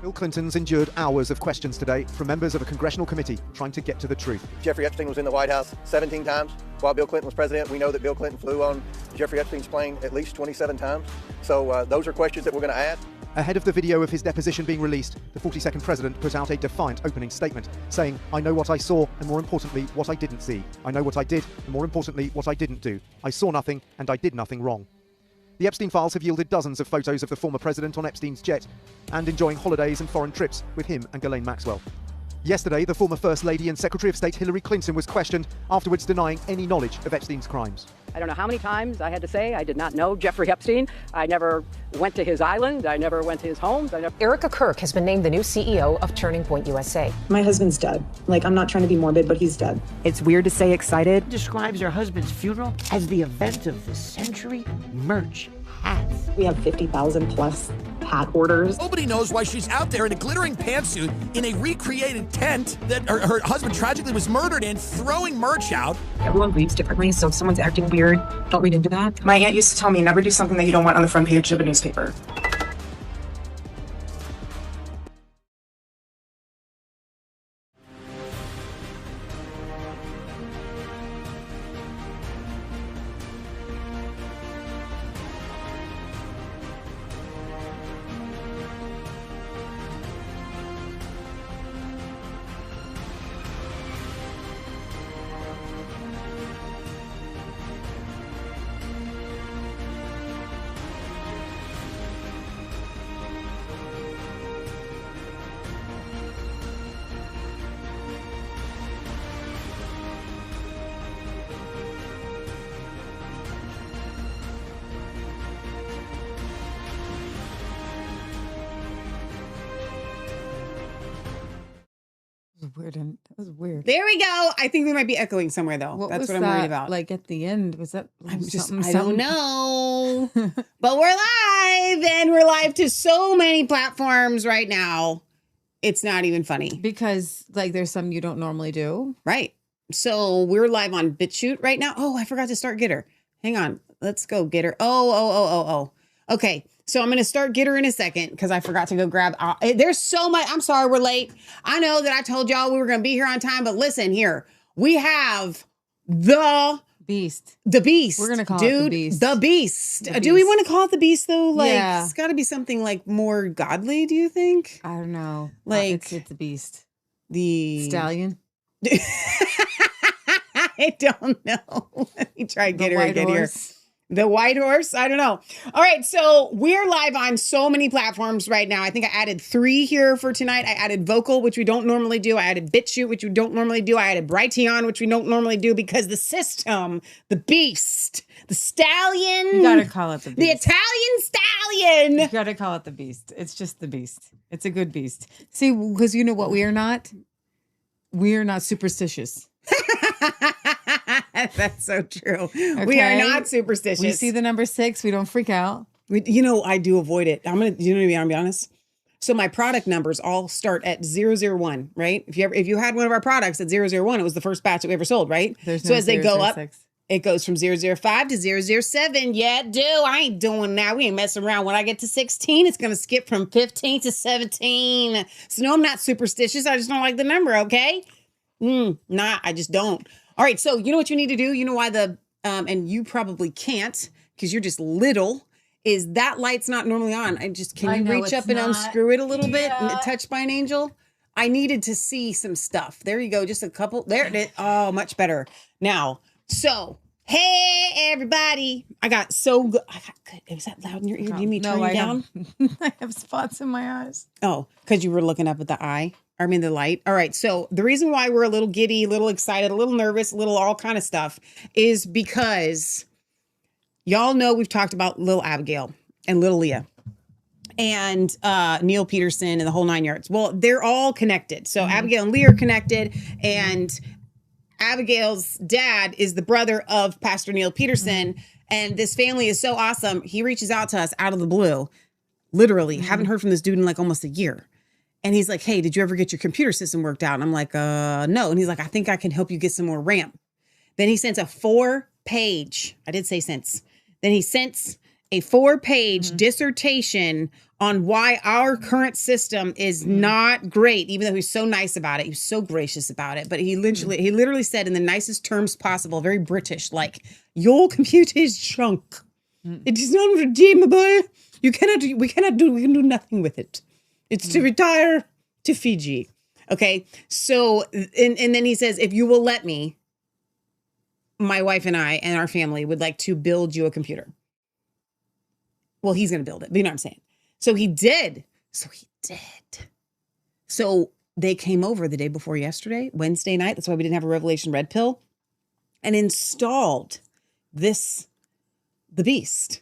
Bill Clinton's endured hours of questions today from members of a congressional committee trying to get to the truth. Jeffrey Epstein was in the White House 17 times while Bill Clinton was president. We know that Bill Clinton flew on Jeffrey Epstein's plane at least 27 times. So those are questions that we're going to ask. Ahead of the video of his deposition being released, the 42nd president put out a defiant opening statement, saying, "I know what I saw, and more importantly, what I didn't see. I know what I did, and more importantly, what I didn't do. I saw nothing, and I did nothing wrong." The Epstein files have yielded dozens of photos of the former president on Epstein's jet and enjoying holidays and foreign trips with him and Ghislaine Maxwell. Yesterday, the former First Lady and Secretary of State Hillary Clinton was questioned, afterwards denying any knowledge of Epstein's crimes. I don't know how many times I had to say I did not know Jeffrey Epstein. I never went to his island. I never went to his homes. Erika Kirk has been named the new CEO of Turning Point USA. My husband's dead. I'm not trying to be morbid, but he's dead. It's weird to say excited. Describes her husband's funeral as the event of the century. Merch, hats. We have 50,000 plus hat orders. Nobody knows why she's out there in a glittering pantsuit in a recreated tent that her husband tragically was murdered in, throwing merch out. Everyone grieves differently, so if someone's acting weird, don't read into that. My aunt used to tell me never do something that you don't want on the front page of a newspaper. That was weird. There we go. I think we might be echoing somewhere, though. That's what I'm worried about. Like at the end, was that? I don't know. But we're live, and we're live to so many platforms right now. It's not even funny. Because there's some you don't normally do. Right. So we're live on BitChute right now. Oh, I forgot to start Gitter. Hang on. Let's go Gitter. Oh. Okay. So I'm going to start Gitter in a second because I forgot to go grab. There's so much. I'm sorry we're late. I know that I told y'all we were going to be here on time, but listen here. We have the Beast. The Beast. We're going to call it the Beast. The Beast. Do we want to call it the Beast though? Yeah. It's got to be something more godly, do you think? I don't know. It's the Beast. The Stallion. I don't know. Let me try Gitter again here. The White Horse? I don't know. All right, so we're live on so many platforms right now. I think I added 3 here for tonight. I added Vocal, which we don't normally do. I added BitChute, which we don't normally do. I added Brighteon, which we don't normally do because the system, the Beast, the Stallion. You gotta call it the Beast. The Italian Stallion. You gotta call it the Beast. It's just the Beast. It's a good beast. See, because you know what we are not? We are not superstitious. That's so true. Okay? We are not superstitious. We see the number 6, we don't freak out. I do avoid it. I'm gonna be honest. So my product numbers all start at 001, right? If you had one of our products at 001, it was the first batch that we ever sold, right? So as they go up, 006. It goes from 005 to 007. Yeah, dude, I ain't doing that. We ain't messing around. When I get to 16, it's going to skip from 15 to 17. So no, I'm not superstitious. I just don't like the number, okay? I just don't. All right, so you know what you need to do? You know why and you probably can't because you're just little, is that light's not normally on. Can you reach up and unscrew it a little bit and touched by an angel? I needed to see some stuff. There you go, just a couple. There it is. Oh, much better. Now, so, hey, everybody. I got good. Was that loud in your ear? Do you need to turn it down? I have spots in my eyes. Oh, because you were looking up at the light. All right. So the reason why we're a little giddy, a little excited, a little nervous, a little all kind of stuff is because y'all know we've talked about Lil Abigail and Lil Leah and Neil Peterson and the whole 9 yards. Well, they're all connected. So Abigail and Leah are connected, and Abigail's dad is the brother of Pastor Neil Peterson. And this family is so awesome. He reaches out to us out of the blue. Literally, haven't heard from this dude in almost a year. And he's like, hey, did you ever get your computer system worked out? And I'm like, no. And he's like, I think I can help you get some more RAM. Then he sends a 4-page, I did say since. Then he sends a 4-page dissertation on why our current system is not great, even though he's so nice about it. He was so gracious about it. But he literally said in the nicest terms possible, very British, like, your computer is junk. It is not redeemable. We can do nothing with it. It's to retire to Fiji. Okay. So, and then he says, if you will let me, my wife and I and our family would like to build you a computer. Well, he's going to build it, but you know what I'm saying? So he did. So they came over the day before yesterday, Wednesday night. That's why we didn't have a Revelation Red Pill, and installed the beast.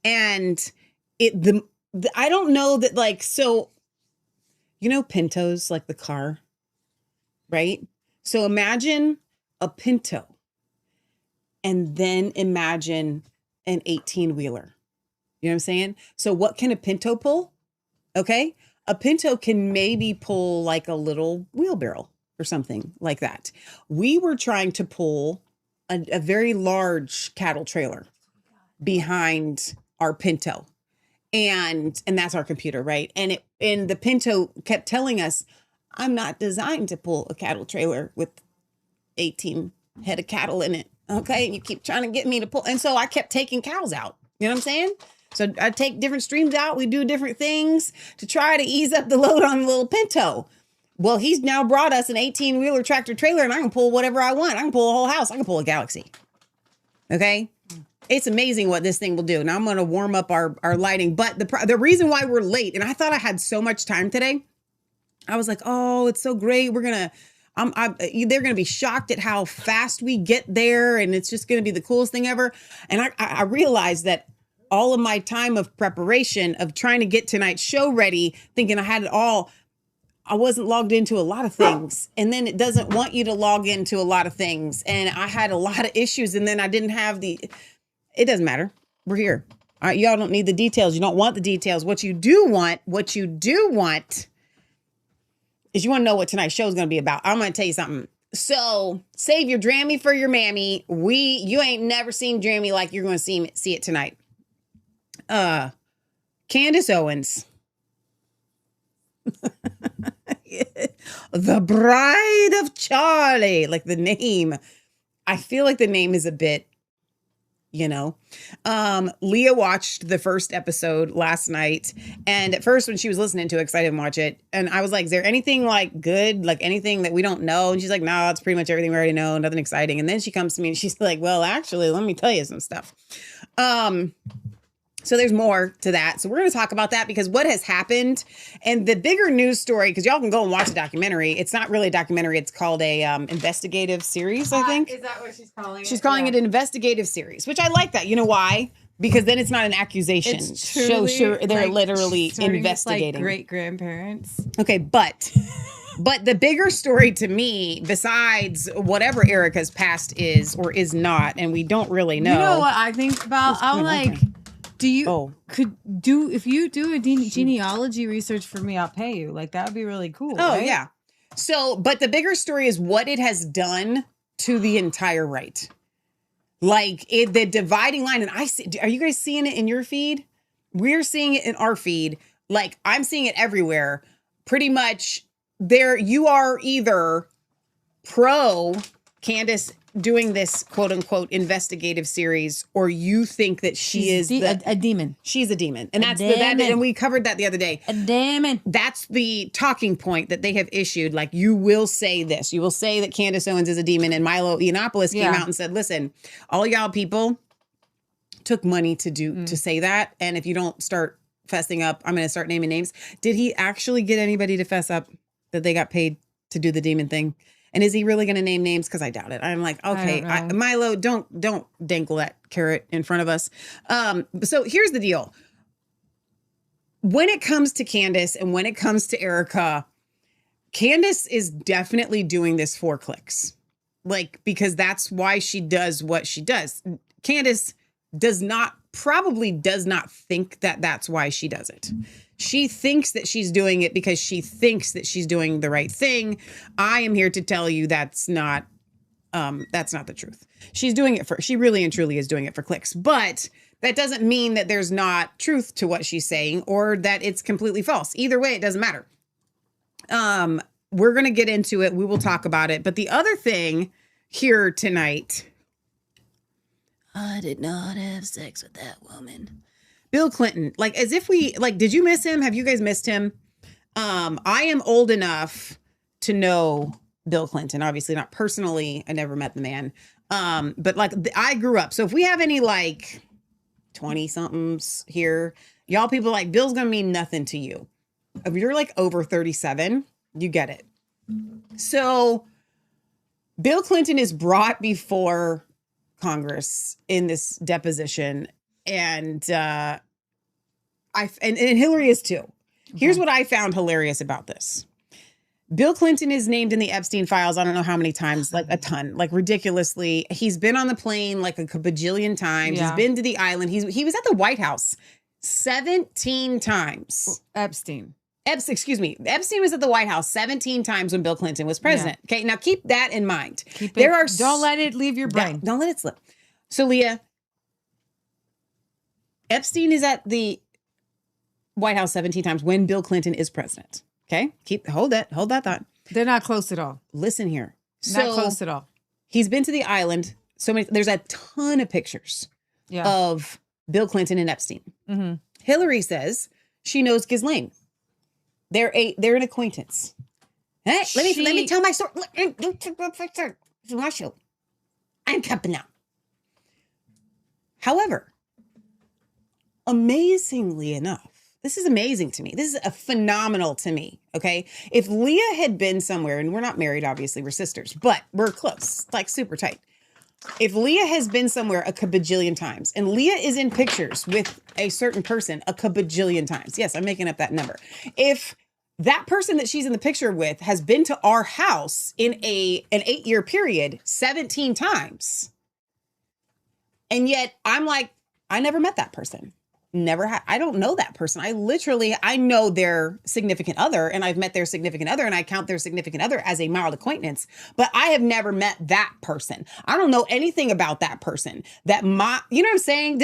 And I don't know that, like, so, you know, Pintos, like the car, right? So imagine a Pinto and then imagine an 18-wheeler. You know what I'm saying? So what can a Pinto pull? Okay. A Pinto can maybe pull like a little wheelbarrow or something like that. We were trying to pull a very large cattle trailer behind our Pinto. And that's our computer, right? And the Pinto kept telling us, I'm not designed to pull a cattle trailer with 18 head of cattle in it. Okay. And you keep trying to get me to pull. And so I kept taking cows out. You know what I'm saying? So I take different streams out. We do different things to try to ease up the load on the little Pinto. Well, he's now brought us an 18-wheeler tractor trailer, and I can pull whatever I want. I can pull a whole house. I can pull a galaxy. Okay? It's amazing what this thing will do. Now I'm going to warm up our lighting. But the reason why we're late, and I thought I had so much time today, I was like, oh, it's so great. We're going to, they're going to be shocked at how fast we get there, and it's just going to be the coolest thing ever. And I realized that all of my time of preparation of trying to get tonight's show ready, thinking I had it all, I wasn't logged into a lot of things. And then it doesn't want you to log into a lot of things. And I had a lot of issues, and then I didn't have it doesn't matter. We're here. All right, y'all don't need the details. You don't want the details. What you do want is you want to know what tonight's show is going to be about. I'm going to tell you something. So save your Drammy for your mammy. You ain't never seen Drammy like you're going to see it tonight. Candace Owens, the bride of Charlie, like the name. I feel like the name is a bit, Leah watched the first episode last night. And at first when she was listening to it, because I didn't watch it, and I was like, is there anything like good, like anything that we don't know? And she's like, no, it's pretty much everything we already know. Nothing exciting. And then she comes to me and she's like, well, actually, let me tell you some stuff. So there's more to that. So we're going to talk about that, because what has happened, and the bigger news story, because y'all can go and watch the documentary. It's not really a documentary. It's called a investigative series, I think. Is that what she's calling it? She's calling it an investigative series, which I like that. You know why? Because then it's not an accusation. It's truly, sure, they're literally investigating. Like great grandparents. Okay, but the bigger story to me, besides whatever Erika's past is or is not, and we don't really know. You know what I think about? I'm like, if you do a genealogy research for me, I'll pay you. Like, that would be really cool. Oh, right? yeah. So, but the bigger story is what it has done to the entire right. Like the dividing line. And are you guys seeing it in your feed? We're seeing it in our feed. Like, I'm seeing it everywhere. Pretty much you are either pro Candace doing this quote unquote investigative series, or you think that she's a demon. She's a demon. And and we covered that the other day. A demon. That's the talking point that they have issued. Like, you will say this. You will say that Candace Owens is a demon. And Milo Yiannopoulos came out and said, listen, all y'all people took money to say that. And if you don't start fessing up, I'm going to start naming names. Did he actually get anybody to fess up that they got paid to do the demon thing? And is he really going to name names? Because I doubt it. I'm like, okay, Milo, don't dangle that carrot in front of us. So here's the deal. When it comes to Candace and when it comes to Erika, Candace is definitely doing this for clicks. Like, because that's why she does what she does. Candace probably does not think that that's why she does it. She thinks that she's doing it because she thinks that she's doing the right thing. I am here to tell you that's not the truth. She's doing it she really and truly is doing it for clicks. But That doesn't mean that there's not truth to what she's saying or that it's completely false. Either way, it doesn't matter. We're going to get into it. We will talk about it. But the other thing here tonight, I did not have sex with that woman. Bill Clinton, like as if we, like, did you miss him? Have you guys missed him? I am old enough to know Bill Clinton, obviously not personally. I never met the man. But like I grew up. So if we have any like 20 somethings here, y'all people like Bill's going to mean nothing to you. If you're like over 37, you get it. So Bill Clinton is brought before Congress in this deposition, and Hillary is too. Okay. Here's what I found hilarious about this. Bill Clinton is named in the Epstein files. I don't know how many times, like a ton, like ridiculously. He's been on the plane like a bajillion times. Yeah. He's been to the island. He was at the White House 17 times. Epstein was at the White House 17 times when Bill Clinton was president. Yeah. Okay, now keep that in mind. Don't let it leave your brain. Don't let it slip. So, Leah, Epstein is at the White House 17 times when Bill Clinton is president. Okay, hold that thought. They're not close at all. Listen here. Not close at all. He's been to the island. There's a ton of pictures of Bill Clinton and Epstein. Mm-hmm. Hillary says she knows Ghislaine. They're an acquaintance. Hey, let me tell my story. I'm coming out. However, amazingly enough, this is amazing to me. This is a phenomenal to me. Okay. If Leah had been somewhere, and we're not married, obviously, we're sisters, but we're close, like super tight. If Leah has been somewhere a kabajillion times, and Leah is in pictures with a certain person a kabajillion times, yes, I'm making up that number. If that person that she's in the picture with has been to our house in an 8-year period 17 times, and yet I'm like, I never met that person. I don't know that person. I know their significant other, and I've met their significant other, and I count their significant other as a mild acquaintance, but I have never met that person. I don't know anything about that person. You know what I'm saying?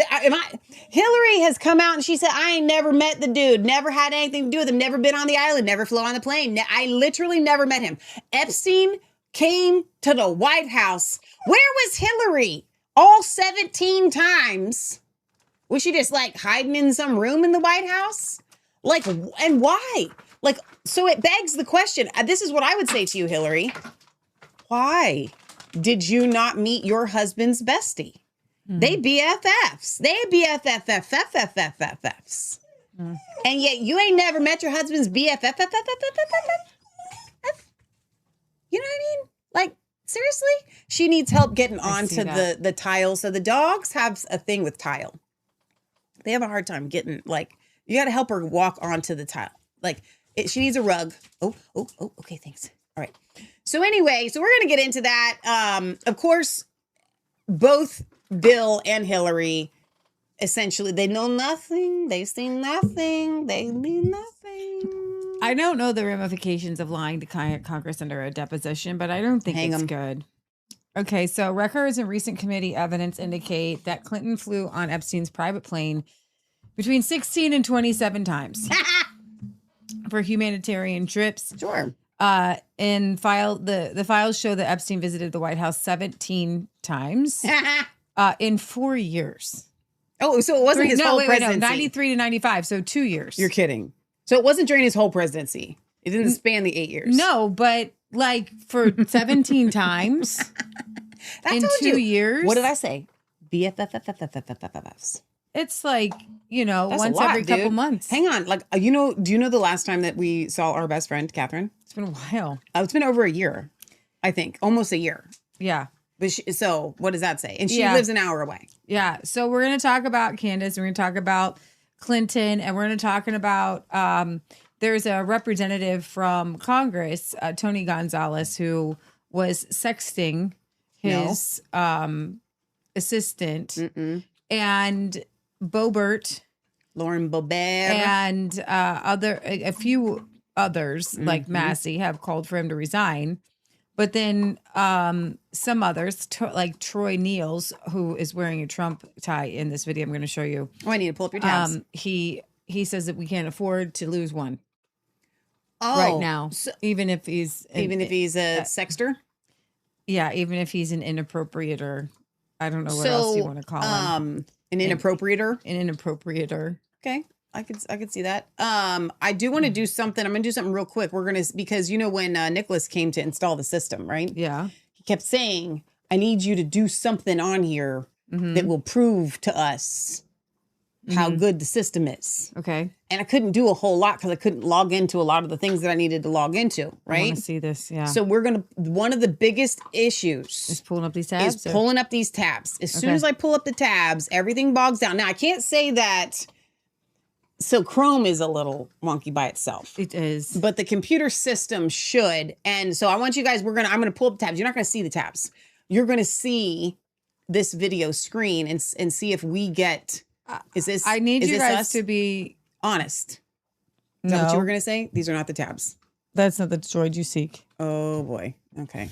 Hillary has come out and she said, I ain't never met the dude, never had anything to do with him, never been on the island, never flew on the plane. I literally never met him. Epstein came to the White House. Where was Hillary? All 17 times. Was she just like hiding in some room in the White House? Like, and why? Like, so it begs the question. This is what I would say to you, Hillary. Why did you not meet your husband's bestie? Mm. They BFFs. Mm. And yet you ain't never met your husband's BFF. You know what I mean? Like, seriously? She needs help getting onto the tile. So the dogs have a thing with tile. They have a hard time getting, like, you got to help her walk onto the tile. Like, she needs a rug. Oh, okay, thanks. All right. So anyway, we're going to get into that. Of course, both Bill and Hillary, essentially, they know nothing. They see nothing. They mean nothing. I don't know the ramifications of lying to Congress under a deposition, but I don't think it's good. Okay, so records and recent committee evidence indicate that Clinton flew on Epstein's private plane between 16 and 27 times for humanitarian trips. Sure. The files show that Epstein visited the White House 17 times in 4 years. Oh, so it wasn't his whole presidency. 93 to 95, so 2 years. You're kidding. So it wasn't during his whole presidency. It didn't span the 8 years. No, but like for 17 times in 2 years. What did I say? BFFFFFFFFs. It's like, that's once every couple months. Hang on. Like, do you know the last time that we saw our best friend, Catherine? It's been a while. It's been over a year, I think. Almost a year. Yeah. But so what does that say? And she lives an hour away. Yeah. So we're going to talk about Candace. We're going to talk about Clinton. And we're going to talk about, there's a representative from Congress, Tony Gonzalez, who was sexting his assistant. Mm-mm. And Lauren Boebert, and a few others like Massey have called for him to resign. But then some others, like Troy Niels, who is wearing a Trump tie in this video I'm going to show you. Oh, I need to pull up your tabs. He says that we can't afford to lose one right now, so, even if he's a sexter. Yeah, even if he's an inappropriator. I don't know what else you want to call him. An inappropriator. An inappropriator. Okay. I could see that. I do want to do something. I'm going to do something real quick. Because you know, when Nicholas came to install the system, right? Yeah. He kept saying, I need you to do something on here that will prove to us how good the system is. Okay. And I couldn't do a whole lot because I couldn't log into a lot of the things that I needed to log into, right? I want to see this, yeah. So one of the biggest issues is pulling up these tabs. As soon as I pull up the tabs, everything bogs down. Now, I can't say that. So Chrome is a little wonky by itself. It is. But the computer system should. And so I want you guys, I'm going to pull up the tabs. You're not going to see the tabs. You're going to see this video screen and see if we get, I need you guys to be honest. Is that what you were going to say? These are not the tabs. That's not the droid you seek. Oh boy. Okay.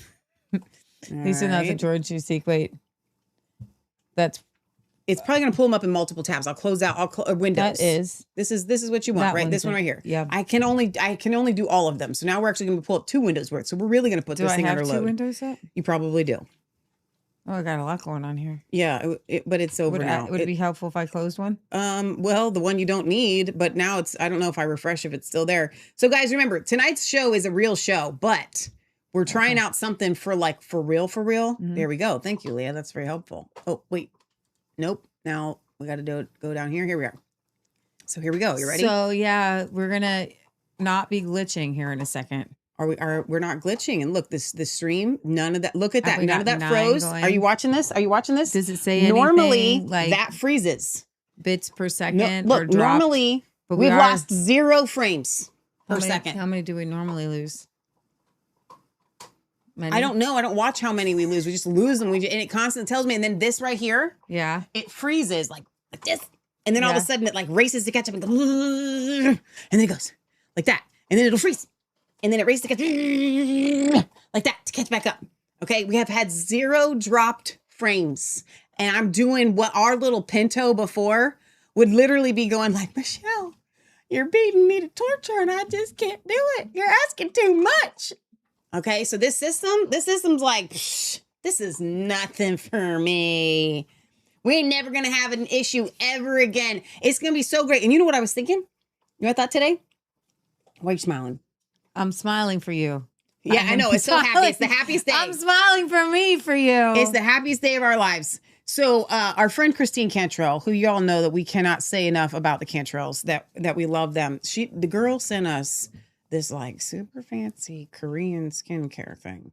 These are not the droids you seek. Wait. It's probably going to pull them up in multiple tabs. I'll close out Windows. This is what you want, right? This one right here. Yeah. I can only do all of them. So now we're actually going to pull up 2 windows worth. So we're really going to put this thing under load. Do I have 2 windows up? You probably do. Oh, I got a lot going on here. Yeah, but it's over now. Would it be helpful if I closed one? Well, the one you don't need, but now I don't know if I refresh if it's still there. So guys, remember, tonight's show is a real show, but we're trying out something for real. Mm-hmm. There we go. Thank you, Leah. That's very helpful. Oh, wait. Nope. Now we got to go down here. Here we are. So here we go. You ready? So yeah, we're going to not be glitching here in a second. We're not glitching. And look, this stream, none of that. Look at that. None of that froze. Are you watching this? Does it say anything? Normally that freezes. Bits per second. Look, normally we've lost 0 frames per second. How many do we normally lose? Many? I don't know. I don't watch how many we lose. We just lose them. And it constantly tells me. And then this right here, yeah, it freezes like this. And then all of a sudden it races to catch up and goes, and then it goes like that. And then it'll freeze. And then it races to catch like that to catch back up. Okay, we have had 0 dropped frames. And I'm doing what our little Pinto before would literally be going like, Michelle, you're beating me to torture and I just can't do it. You're asking too much. Okay, so this system's like, this is nothing for me. We ain't never going to have an issue ever again. It's going to be so great. And you know what I was thinking? You know what I thought today? Why are you smiling? I'm smiling for you. Yeah, I know. It's so happy. It's the happiest day. I'm smiling for you. It's the happiest day of our lives. So our friend Christine Cantrell, who y'all know that we cannot say enough about the Cantrells, that we love them. The girl sent us this super fancy Korean skincare thing.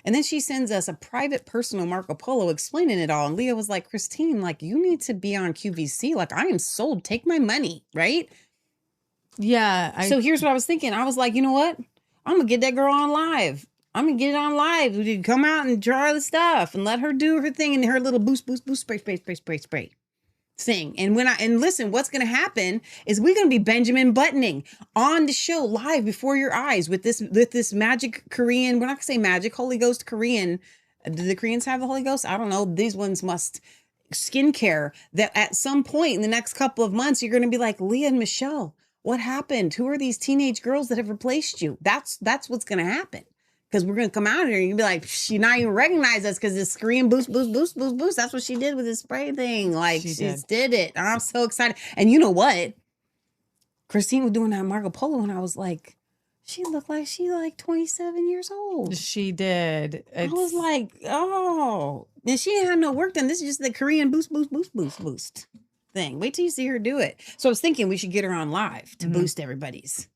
And then she sends us a private personal Marco Polo explaining it all. And Leah was like, Christine, you need to be on QVC. I am sold. Take my money, right? Yeah. So here's what I was thinking. I was like, you know what? I'm going to get that girl on live. I'm going to get it on live. We can come out and draw the stuff and let her do her thing and her little boost, spray thing. And listen, what's going to happen is we're going to be Benjamin Buttoning on the show live before your eyes with this magic Korean. We're not going to say magic, Holy Ghost Korean. Do the Koreans have the Holy Ghost? I don't know. These ones must skincare that at some point in the next couple of months, you're going to be like, Leah and Michelle, what happened? Who are these teenage girls that have replaced you? That's what's going to happen. Because we're going to come out here and you'll be like, she not even recognize us because it's Korean boost. That's what she did with the spray thing. She did it. I'm so excited. And you know what? Christine was doing that Marco Polo and I was like, she looked like she 27 years old. She did. I was like, oh. And she didn't have no work done. This is just the Korean boost thing. Wait till you see her do it. So I was thinking we should get her on live to boost everybody's.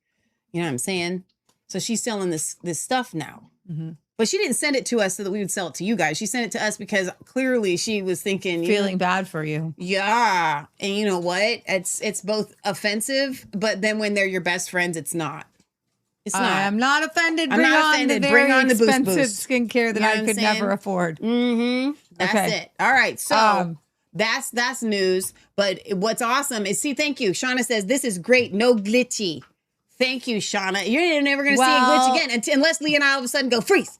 You know what I'm saying? So she's selling this stuff now. Mm-hmm. But she didn't send it to us so that we would sell it to you guys. She sent it to us because clearly she was thinking... Feeling bad for you. Yeah. And you know what? It's both offensive, but then when they're your best friends, it's not. It's not. I'm not offended. Bring on the very expensive skincare that I could never afford. Mm-hmm. That's it. All right. So that's news. But what's awesome is, thank you. Shauna says, this is great. No glitchy. Thank you, Shauna. You're never going to see a glitch again unless Lee and I all of a sudden go freeze.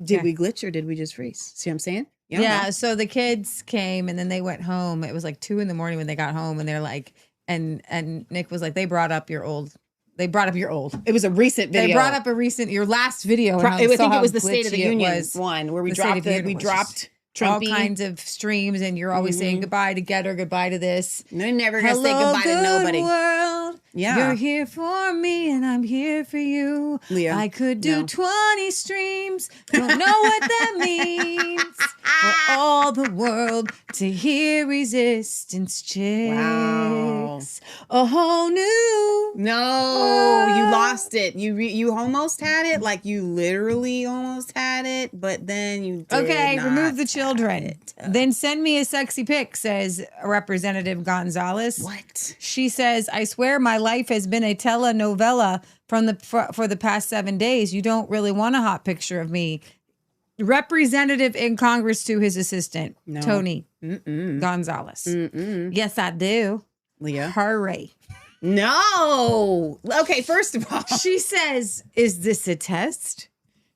Did we glitch or did we just freeze? See what I'm saying? Yeah. So the kids came and then they went home. It was like 2 a.m. when they got home, and they're like, and Nick was like, they brought up your old. It was a recent video. They brought up your last video. And I think it was the State of the Union one where we dropped Trumpy. All kinds of streams, and you're always saying goodbye to Getter, goodbye to this. No, never gonna say goodbye to nobody. World. Yeah. You're here for me and I'm here for you. Leah, I could do 20 streams. Don't know what that means. For all the world to hear resistance checks. Wow. A whole new No, you lost it. You almost had it. Like you literally almost had it, but then you did not remove the children. Then send me a sexy pic, says Representative Gonzalez. What? She says, I swear my life has been a telenovela for the past 7 days. You don't really want a hot picture of me. Representative in Congress to his assistant, Tony Gonzalez. Yes, I do. Leah. Hurry. No. Okay, first of all. She says, is this a test?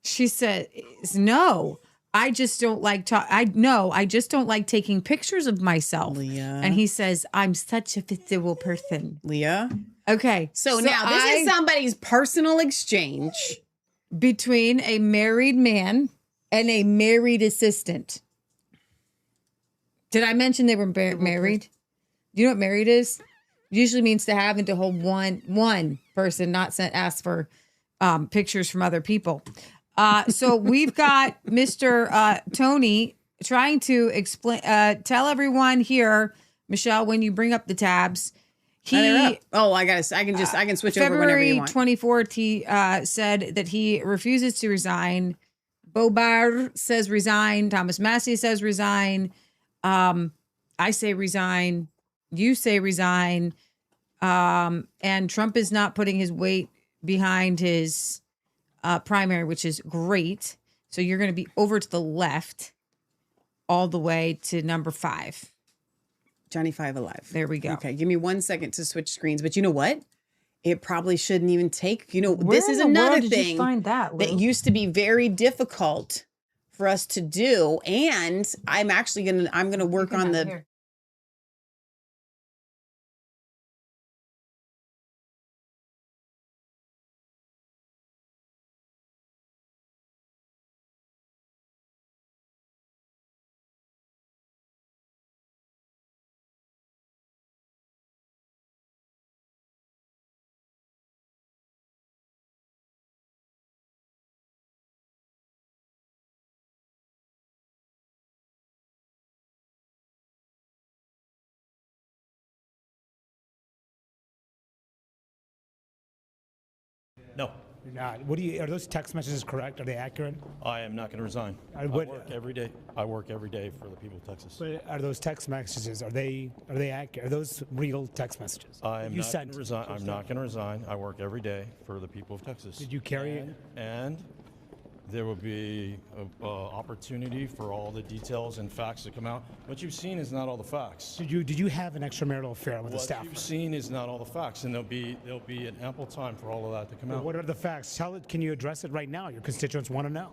She says, no. I just don't like I just don't like taking pictures of myself. Leah. And he says, I'm such a visual person. Leah. Okay. So now this is somebody's personal exchange between a married man and a married assistant. Did I mention they were married? Do you know what married is? Usually means to have and to hold one person, not ask for pictures from other people. So we've got Mr. Tony trying to explain, tell everyone here, Michelle, when you bring up the tabs. I can switch over whenever you want. February 24th, he said that he refuses to resign. Bobar says resign. Thomas Massey says resign. I say resign. You say resign. And Trump is not putting his weight behind his primary, which is great. So you're going to be over to the left all the way to number 5. Johnny 5 alive. There we go. Okay, give me 1 second to switch screens. But you know what? It probably shouldn't even take, this is another thing that used to be very difficult for us to do. And I'm going to work on the... Here. No. You're not. Are those text messages correct? Are they accurate? I am not going to resign. I work every day. I work every day for the people of Texas. But are those text messages, are they accurate? Are those real text messages? I am not going to resign. I'm not going to resign. I work every day for the people of Texas. Did you carry it? And there will be an opportunity for all the details and facts to come out. What you've seen is not all the facts. Did you have an extramarital affair with a staffer? What you've seen is not all the facts, and there'll be an ample time for all of that to come out. What are the facts? Can you address it right now? Your constituents want to know.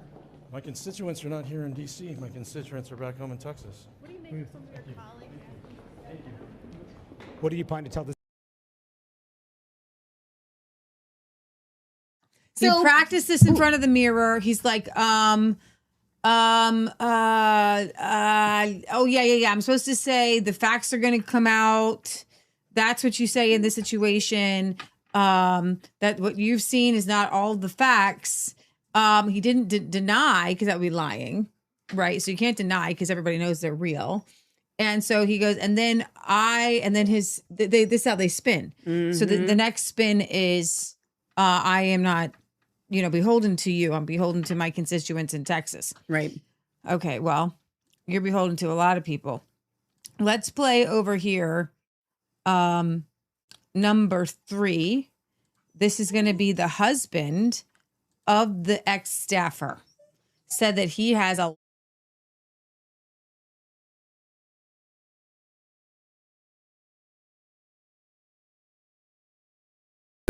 My constituents are not here in D.C. My constituents are back home in Texas. What do you make of some of your colleagues? What do you plan to tell this? He practiced this in front of the mirror. He's like, oh yeah. I'm supposed to say the facts are going to come out. That's what you say in this situation. That what you've seen is not all the facts. He didn't deny, because that would be lying, right? So you can't deny because everybody knows they're real. And so he goes, and then this is how they spin. Mm-hmm. So the next spin is, I am not, beholden to you. I'm beholden to my constituents in Texas. Right. Okay, well, you're beholden to a lot of people. Let's play over here. Number 3. This is going to be the husband of the ex-staffer. Said that he has a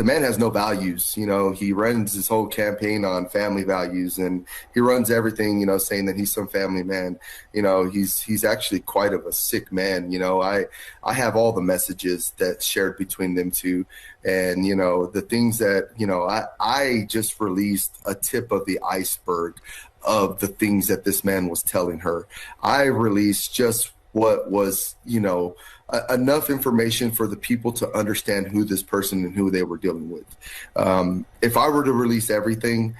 The man has no values. He runs his whole campaign on family values, and he runs everything, saying that he's some family man. He's actually quite of a sick man. I have all the messages that shared between them two, and, the things that, I just released a tip of the iceberg of the things that this man was telling her. I released just what was, enough information for the people to understand who this person and who they were dealing with. If I were to release everything,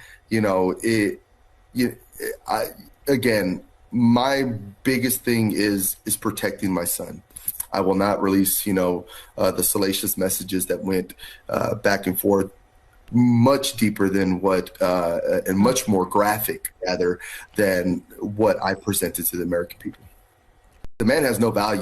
again, my biggest thing is protecting my son. I will not release, the salacious messages that went back and forth much deeper than what, and much more graphic rather than what I presented to the American people. The man has no value.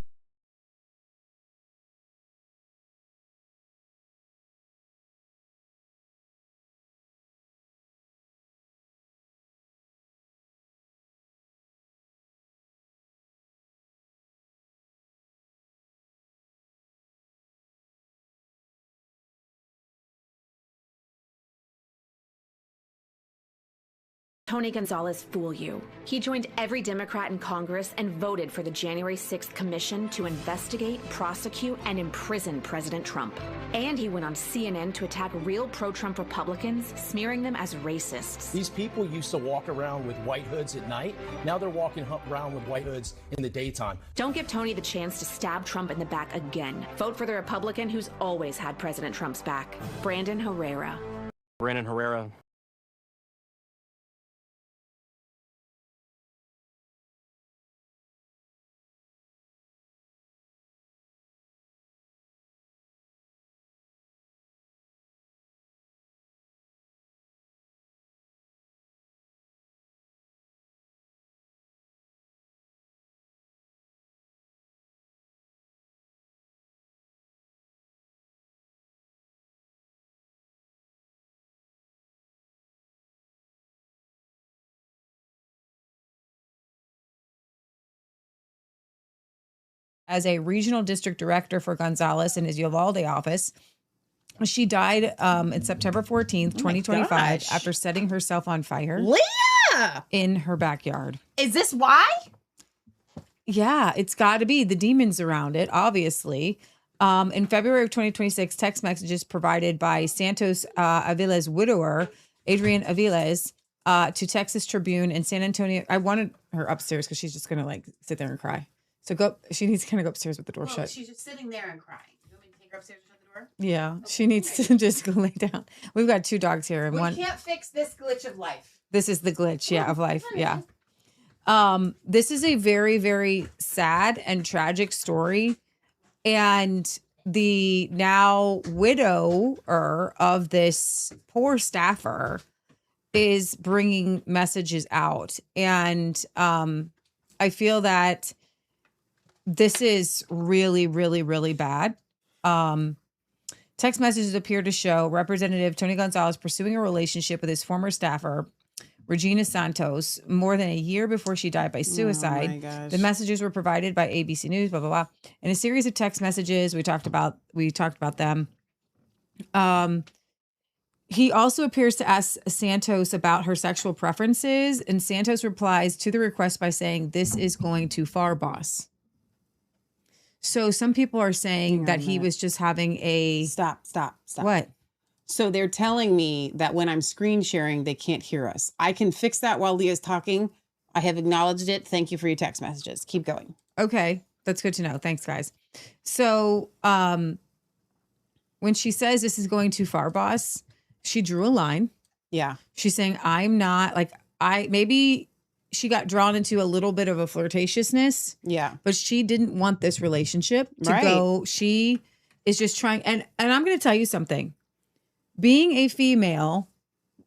Tony Gonzalez fool you. He joined every Democrat in Congress and voted for the January 6th commission to investigate, prosecute, and imprison President Trump. And he went on CNN to attack real pro-Trump Republicans, smearing them as racists. These people used to walk around with white hoods at night. Now they're walking around with white hoods in the daytime. Don't give Tony the chance to stab Trump in the back again. Vote for the Republican who's always had President Trump's back. Brandon Herrera. Brandon Herrera. As a regional district director for Gonzalez in his Uvalde office. She died in September 14th, 2025, after setting herself on fire. Leah! In her backyard. Is this why? Yeah, it's got to be the demons around it, obviously. In February of 2026, text messages provided by Santos Avila's widower, Adrian Aviles, to Texas Tribune in San Antonio. I wanted her upstairs because she's just going to sit there and cry. So she needs to kind of go upstairs with the door shut. She's just sitting there and crying. You want me to take her upstairs and shut the door? Yeah, she needs to just go lay down. We've got 2 dogs here. And we can't fix this glitch of life. This is the glitch, of life. Yeah. This is a very, very sad and tragic story. And the now widower of this poor staffer is bringing messages out. And I feel that this is really, really, really bad. Text messages appear to show Representative Tony Gonzalez pursuing a relationship with his former staffer, Regina Santos, more than a year before she died by suicide. Oh my gosh. The messages were provided by ABC News, blah, blah, blah. In a series of text messages, we talked about them. He also appears to ask Santos about her sexual preferences, and Santos replies to the request by saying, "This is going too far, boss." So some people are saying that he was just having a... Stop. What? So they're telling me that when I'm screen sharing, they can't hear us. I can fix that while Leah's talking. I have acknowledged it. Thank you for your text messages. Keep going. Okay. That's good to know. Thanks, guys. So when she says this is going too far, boss, she drew a line. Yeah. She's saying, I'm not maybe she got drawn into a little bit of a flirtatiousness. Yeah. But she didn't want this relationship to go. She is just trying. And I'm going to tell you something. Being a female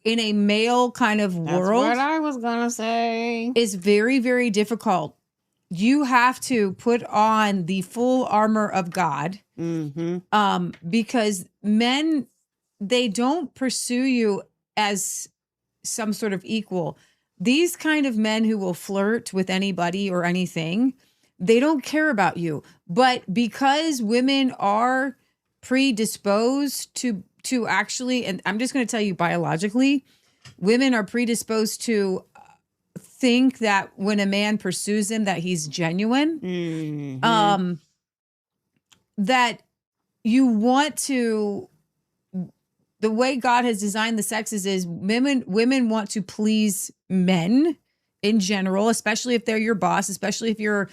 in a male kind of world. That's what I was going to say. Is very, very difficult. You have to put on the full armor of God. Mm-hmm. Because men, they don't pursue you as some sort of equal. These kind of men who will flirt with anybody or anything, they don't care about you. But because women are predisposed to to actually, and I'm just going to tell you biologically, women are predisposed to think that when a man pursues them that he's genuine. That you want to, the way God has designed the sexes is women want to please men in general, especially if they're your boss, especially if you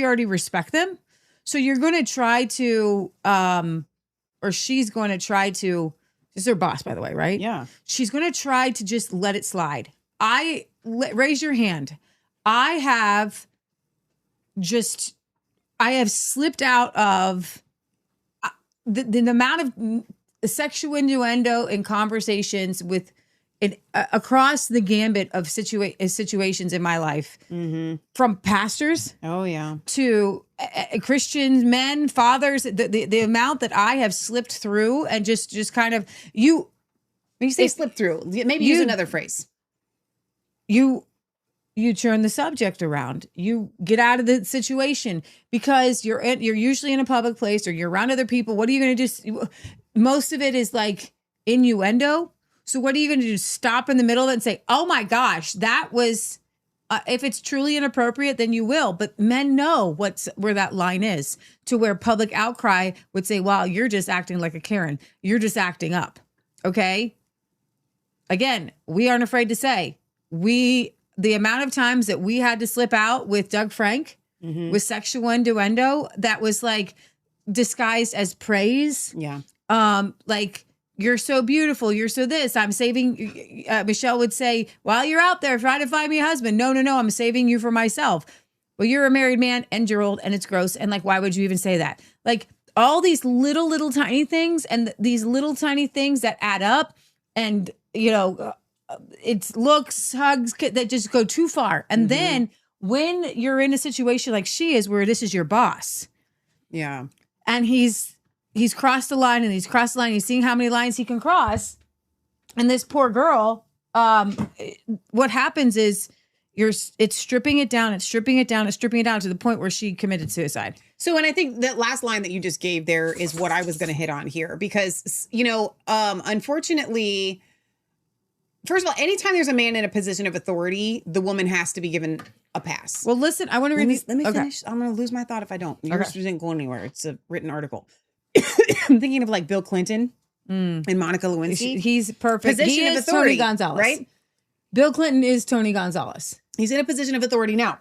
already respect them. So you're going to try to, or she's going to try to, this is her boss, by the way, right? Yeah. She's going to try to just let it slide. Raise your hand. I have slipped out of the amount of sexual innuendo in conversations with across the gambit of situations in my life, from pastors, to Christian men, fathers. The amount that I have slipped through and just kind of when you say slip through, maybe use another phrase. You turn the subject around. You get out of the situation because you're usually in a public place or you're around other people. What are you going to do? Most of it is like innuendo. So what are you going to do? Stop in the middle of it and say, oh my gosh, that was, if it's truly inappropriate, then you will. But men know where that line is, to where public outcry would say, wow, you're just acting like a Karen. You're just acting up. Okay. Again, we aren't afraid to say the amount of times that we had to slip out with Doug Frank with sexual innuendo that was like disguised as praise. Yeah. Like, you're so beautiful. You're so this. I'm saving. Michelle would say, while you're out there trying to find me a husband. No. I'm saving you for myself. Well, you're a married man and you're old and it's gross. And like, why would you even say that? Like all these little tiny things and these little tiny things that add up and, it's looks, hugs that just go too far. And then when you're in a situation like she is, where this is your boss. Yeah. And he's crossed the line and he's seeing how many lines he can cross. And this poor girl, what happens is it's stripping it down to the point where she committed suicide. So, and I think that last line that you just gave there is what I was going to hit on here because, unfortunately, first of all, anytime there's a man in a position of authority, the woman has to be given a pass. Well, listen, I want to read these. Let me finish. I'm going to lose my thought if I don't. Yours didn't go anywhere. It's a written article. I'm thinking of like Bill Clinton and Monica Lewinsky. He's perfect. Position of authority, Tony Gonzalez, right? Bill Clinton is Tony Gonzalez. He's in a position of authority. Now,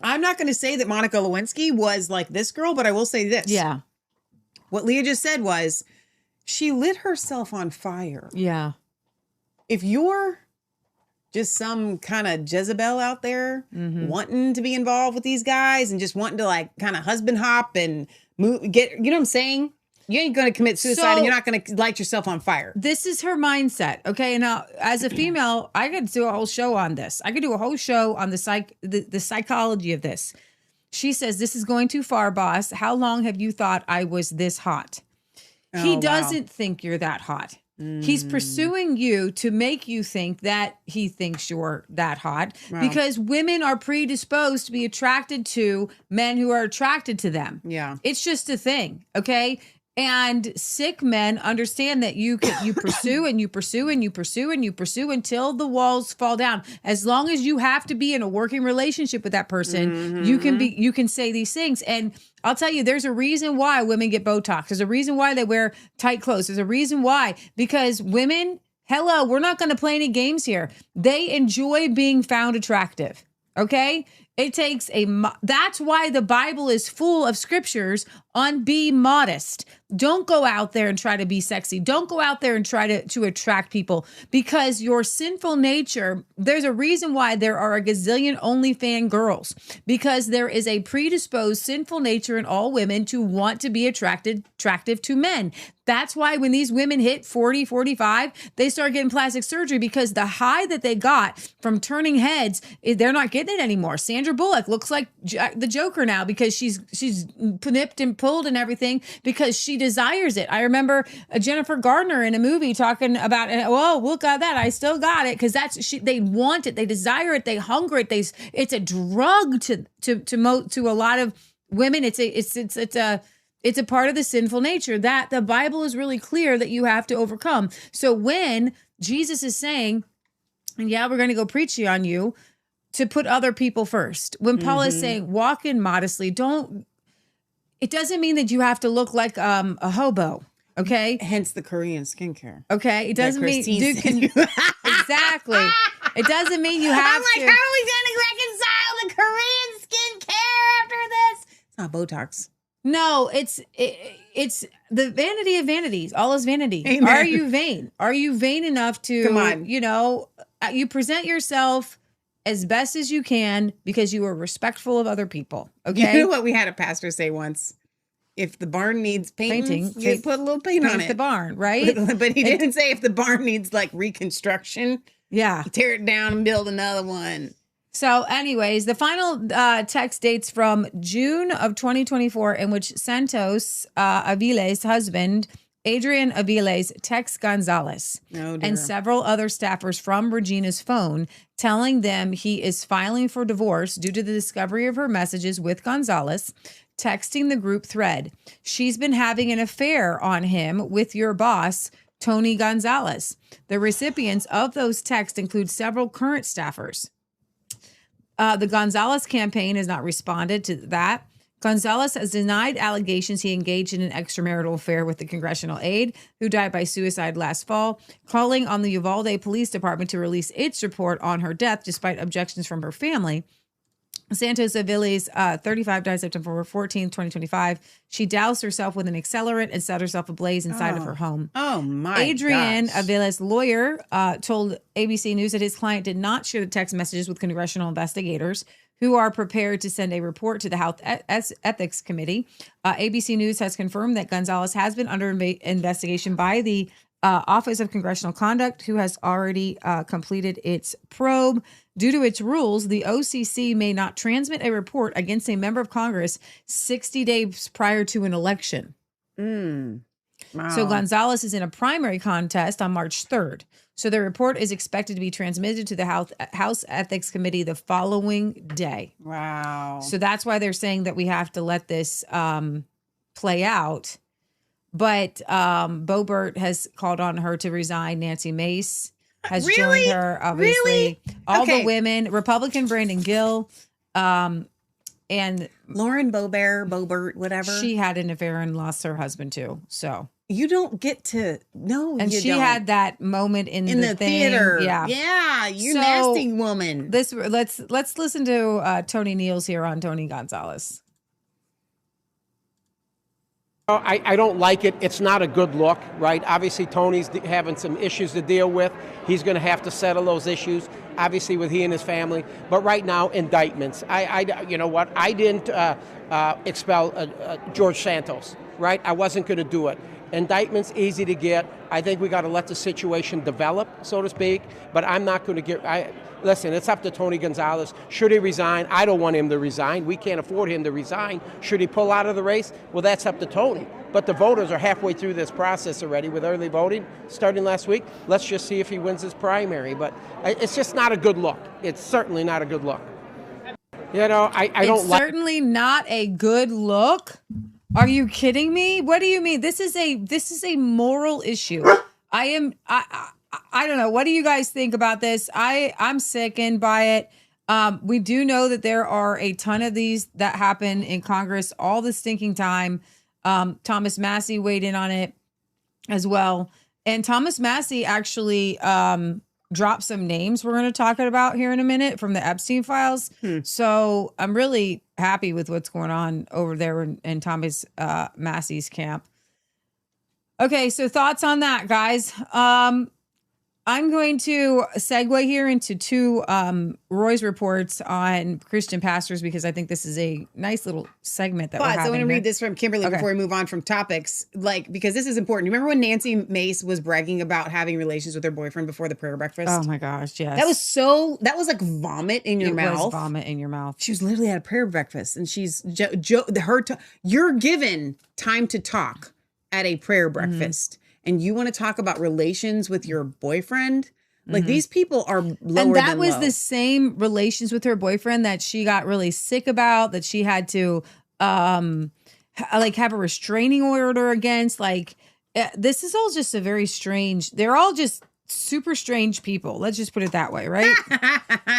I'm not going to say that Monica Lewinsky was like this girl, but I will say this. Yeah. What Leah just said was she lit herself on fire. Yeah. If you're just some kind of Jezebel out there wanting to be involved with these guys and just wanting to like kind of husband hop and get, you know what I'm saying? You ain't going to commit suicide and you're not going to light yourself on fire. This is her mindset. Okay. Now, as a female, I could do a whole show on this. I could do a whole show on the psychology of this. She says, this is going too far, boss. How long have you thought I was this hot? He doesn't think you're that hot. He's pursuing you to make you think that he thinks you're that hot because women are predisposed to be attracted to men who are attracted to them. Yeah. It's just a thing. Okay. And sick men understand that you pursue and you pursue and you pursue and you pursue until the walls fall down. As long as you have to be in a working relationship with that person, you can say these things. And I'll tell you, there's a reason why women get Botox. There's a reason why they wear tight clothes. There's a reason why, because women, hello, we're not going to play any games here. They enjoy being found attractive. Okay. It takes that's why the Bible is full of scriptures on be modest. Don't go out there and try to be sexy. Don't go out there and try to attract people because your sinful nature, there's a reason why there are a gazillion OnlyFans girls, because there is a predisposed sinful nature in all women to want to be attractive to men. That's why when these women hit 40, 45, they start getting plastic surgery because the high that they got from turning heads, they're not getting it anymore. Sandra Bullock looks like the Joker now because she's nipped and pulled and everything because she desires it. I remember Jennifer Gardner in a movie talking about, oh, look at that. I still got it because they want it. They desire it. They hunger it. It's a drug to a lot of women. It's a It's a part of the sinful nature that the Bible is really clear that you have to overcome. So when Jesus is saying, yeah, we're going to go preach on you, to put other people first. When Paul is saying, walk in modestly, it doesn't mean that you have to look like a hobo. Okay. Hence the Korean skincare. Okay. It doesn't mean, exactly. It doesn't mean you have to. I'm like, how are we going to reconcile the Korean skincare after this? It's not Botox. No, it's the vanity of vanities. All is vanity. Amen. Are you vain? Are you vain enough to, come on, you present yourself as best as you can because you are respectful of other people. Okay. You know what we had a pastor say once? If the barn needs painting, you put a little paint on it. The barn, right? But he didn't say if the barn needs like reconstruction. Yeah. Tear it down and build another one. So anyways, the final text dates from June of 2024 in which Santos Aviles' husband, Adrian Aviles, texts Gonzalez and several other staffers from Regina's phone telling them he is filing for divorce due to the discovery of her messages with Gonzalez, texting the group thread. She's been having an affair on him with your boss, Tony Gonzalez. The recipients of those texts include several current staffers. The Gonzalez campaign has not responded to that. Gonzalez has denied allegations he engaged in an extramarital affair with the congressional aide who died by suicide last fall, calling on the Uvalde Police Department to release its report on her death despite objections from her family. Santos Aviles, 35, died September 14, 2025. She doused herself with an accelerant and set herself ablaze inside of her home. Oh, my Adrian gosh. Aviles' lawyer told ABC News that his client did not share the text messages with congressional investigators who are prepared to send a report to the House Ethics Committee. ABC News has confirmed that Gonzalez has been under investigation by the Office of Congressional Conduct, who has already completed its probe. Due to its rules, the OCC may not transmit a report against a member of Congress 60 days prior to an election. Wow. So Gonzalez is in a primary contest on March 3rd. So the report is expected to be transmitted to the House Ethics Committee the following day. Wow. So that's why they're saying that we have to let this play out. But Boebert has called on her to resign. Nancy Mace has joined her, obviously. All the women, Republican Brandon Gill, and Lauren Boebert, whatever. She had an affair and lost her husband too. So you don't get to and she had that moment in the theater. Yeah, you nasty woman. Let's listen to Tony Neals here on Tony Gonzalez. I don't like it. It's not a good look, right? Obviously, Tony's having some issues to deal with. He's going to have to settle those issues, obviously, with he and his family. But right now, indictments. You know what? I didn't expel George Santos, right? I wasn't going to do it. Indictments, easy to get. I think we got to let the situation develop, so to speak. But I'm not going to get... Listen, it's up to Tony Gonzalez. Should he resign? I don't want him to resign. We can't afford him to resign. Should he pull out of the race? Well, that's up to Tony. But the voters are halfway through this process already with early voting starting last week. Let's just see if he wins his primary. But it's just not a good look. It's certainly not a good look. You know, I don't like... It's certainly not a good look. Are you kidding me? What do you mean? This is a moral issue. I don't know. What do you guys think about this? I'm sickened by it. We do know that there are a ton of these that happen in Congress all the stinking time. Thomas Massey weighed in on it as well. And Thomas Massey actually dropped some names we're going to talk about here in a minute from the Epstein files. So I'm really happy with what's going on over there in Thomas Massey's camp. Okay, so thoughts on that, guys. I'm going to segue here into two Roy's reports on Christian pastors because I think this is a nice little segment that we're having. I want to here. read this from Kimberly before we move on from topics, because this is important. You remember when Nancy Mace was bragging about having relations with her boyfriend before the prayer breakfast? Oh my gosh, yes. That was like vomit in your mouth. It was vomit in your mouth. She was literally at a prayer breakfast, and she's you're given time to talk at a prayer breakfast. And you want to talk about relations with your boyfriend? Like these people are lower than low. And that was the same relations with her boyfriend that she got really sick about, that she had to like have a restraining order against. Like this is all just a very strange. They're all just super strange people. Let's just put it that way, right?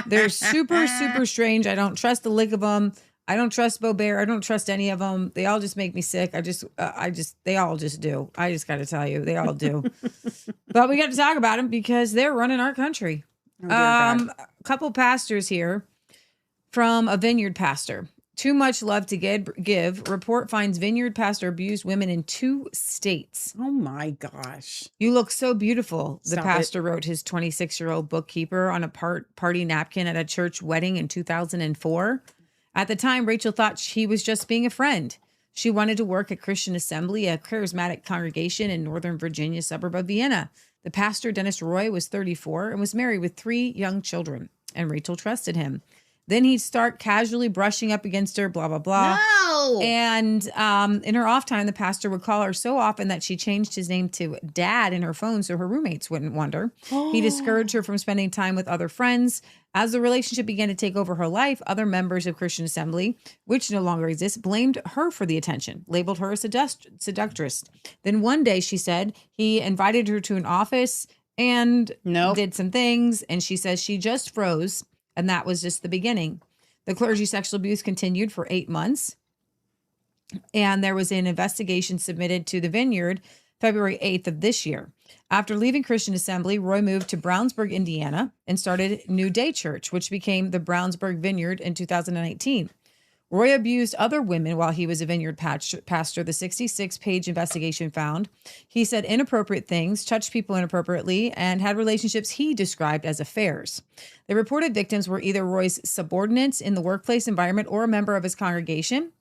They're super, super strange. I don't trust a lick of them. I don't trust Boebert. I don't trust any of them. They all just make me sick. They all just do. I just got to tell you, they all do. But we got to talk about them because they're running our country. A couple pastors here from a Vineyard pastor. Too much love to give. Report finds Vineyard pastor abused women in 2 states. Oh my gosh. You look so beautiful. The Stop pastor wrote his 26-year-old bookkeeper on a party napkin at a church wedding in 2004. At the time, Rachel thought he was just being a friend. She wanted to work at Christian Assembly, a charismatic congregation in Northern Virginia suburb of Vienna. The pastor, Dennis Roy, was 34 and was married with 3 young children, and Rachel trusted him. Then he'd start casually brushing up against her, blah, blah, blah. No! And in her off time, the pastor would call her so often that she changed his name to Dad in her phone so her roommates wouldn't wonder. He discouraged her from spending time with other friends. As the relationship began to take over her life, other members of Christian Assembly, which no longer exists, blamed her for the attention, labeled her a seductress. Then one day, she said, he invited her to an office and did some things. And she says she just froze. And that was just the beginning. The clergy sexual abuse continued for 8 months. And there was an investigation submitted to the Vineyard February 8th of this year. After leaving Christian Assembly, Roy moved to Brownsburg, Indiana, and started New Day Church, which became the Brownsburg Vineyard in 2019. Roy abused other women while he was a Vineyard pastor, the 66-page investigation found. He said inappropriate things, touched people inappropriately, and had relationships he described as affairs. The reported victims were either Roy's subordinates in the workplace environment or a member of his congregation.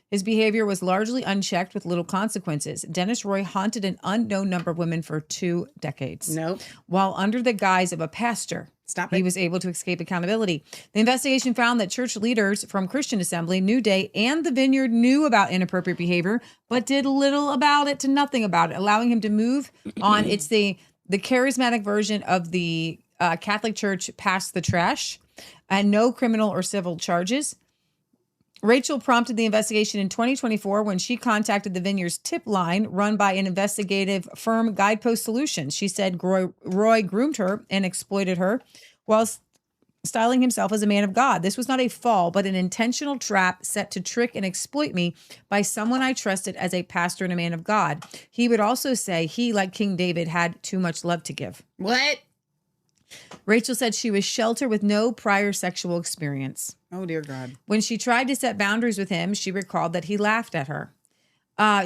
His behavior was largely unchecked with little consequences. Dennis Roy haunted an unknown number of women for 2 decades. While under the guise of a pastor, he was able to escape accountability. The investigation found that church leaders from Christian Assembly, New Day, and the Vineyard knew about inappropriate behavior, but did little about it to nothing about it, allowing him to move on. It's the charismatic version of the Catholic Church Pass the Trash, and no criminal or civil charges. Rachel prompted the investigation in 2024 when she contacted the Vineyard's tip line run by an investigative firm, Guidepost Solutions. She said Roy groomed her and exploited her while styling himself as a man of God. This was not a fall, but an intentional trap set to trick and exploit me by someone I trusted as a pastor and a man of God. He would also say he, like King David, had too much love to give. What? Rachel said she was sheltered with no prior sexual experience. Oh, dear God. When she tried to set boundaries with him, she recalled that he laughed at her.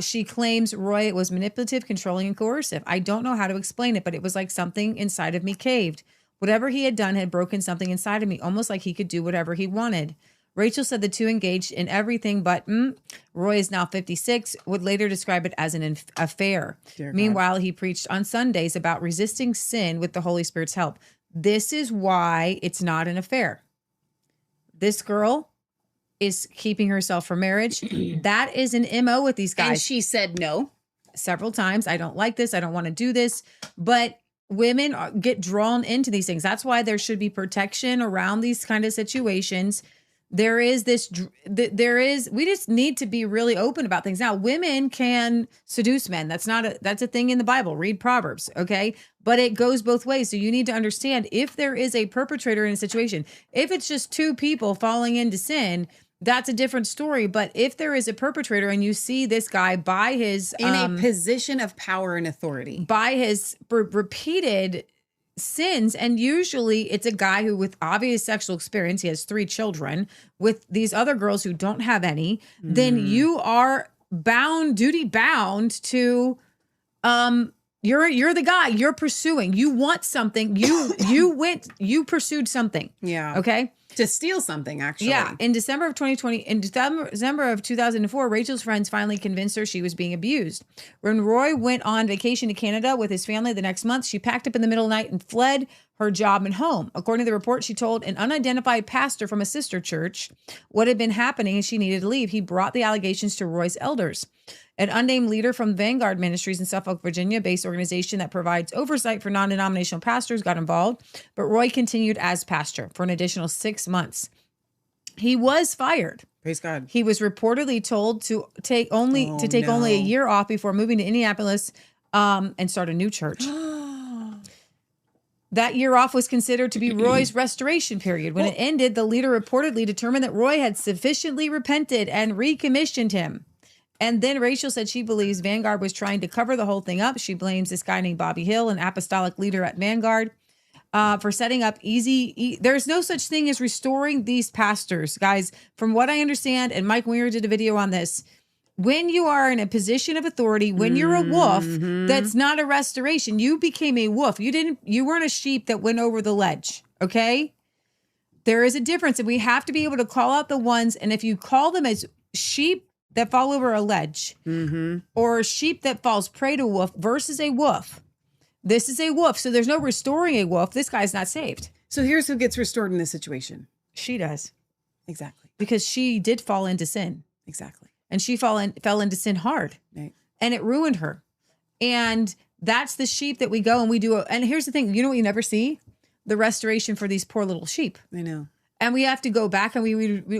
She claims Roy was manipulative, controlling, and coercive. I don't know how to explain it, but it was like something inside of me caved. Whatever he had done had broken something inside of me, almost like he could do whatever he wanted. Rachel said the two engaged in everything but Roy is now 56, would later describe it as an affair. Meanwhile, he preached on Sundays about resisting sin with the Holy Spirit's help. This is why it's not an affair. This girl is keeping herself from marriage. That is an MO with these guys. And she said no. Several times. I don't like this. I don't want to do this. But women get drawn into these things. That's why there should be protection around these kind of situations. We just need to be really open about things. Now, women can seduce men. That's a thing in the Bible. Read Proverbs, okay? But it goes both ways. So you need to understand if there is a perpetrator in a situation, if it's just 2 people falling into sin, that's a different story. But if there is a perpetrator and you see this guy by his in a position of power and authority, by his repeated sins, and usually it's a guy who with obvious sexual experience, he has 3 children with these other girls who don't have any, then you are duty bound to you're the guy you're pursuing. You want something. You pursued something. Yeah. Okay. To steal something, actually. Yeah. In December of 2004, Rachel's friends finally convinced her she was being abused. When Roy went on vacation to Canada with his family the next month, she packed up in the middle of the night and fled her job and home. According to the report, she told an unidentified pastor from a sister church what had been happening and she needed to leave. He brought the allegations to Roy's elders. An unnamed leader from Vanguard Ministries in Suffolk, Virginia-based organization that provides oversight for non-denominational pastors got involved, but Roy continued as pastor for an additional 6 months. He was fired. Praise God. He was reportedly told to take only a year off before moving to Indianapolis and start a new church. That year off was considered to be Roy's restoration period. When it ended, the leader reportedly determined that Roy had sufficiently repented and recommissioned him. And then Rachel said she believes Vanguard was trying to cover the whole thing up. She blames this guy named Bobby Hill, an apostolic leader at Vanguard, for setting up there's no such thing as restoring these pastors, guys. From what I understand, and Mike Weir did a video on this, when you are in a position of authority, when you're a wolf, that's not a restoration. You became a wolf. You weren't a sheep that went over the ledge. Okay. There is a difference, and we have to be able to call out the ones. And if you call them as sheep that fall over a ledge, or sheep that falls prey to a wolf versus a wolf, this is a wolf. So there's no restoring a wolf. This guy's not saved. So here's who gets restored in this situation. She does. Exactly. Because she did fall into sin. Exactly. And she fell into sin hard. Right. And it ruined her. And that's the sheep that we go and we do. And here's the thing. You know what you never see? The restoration for these poor little sheep. I know. And we have to go back and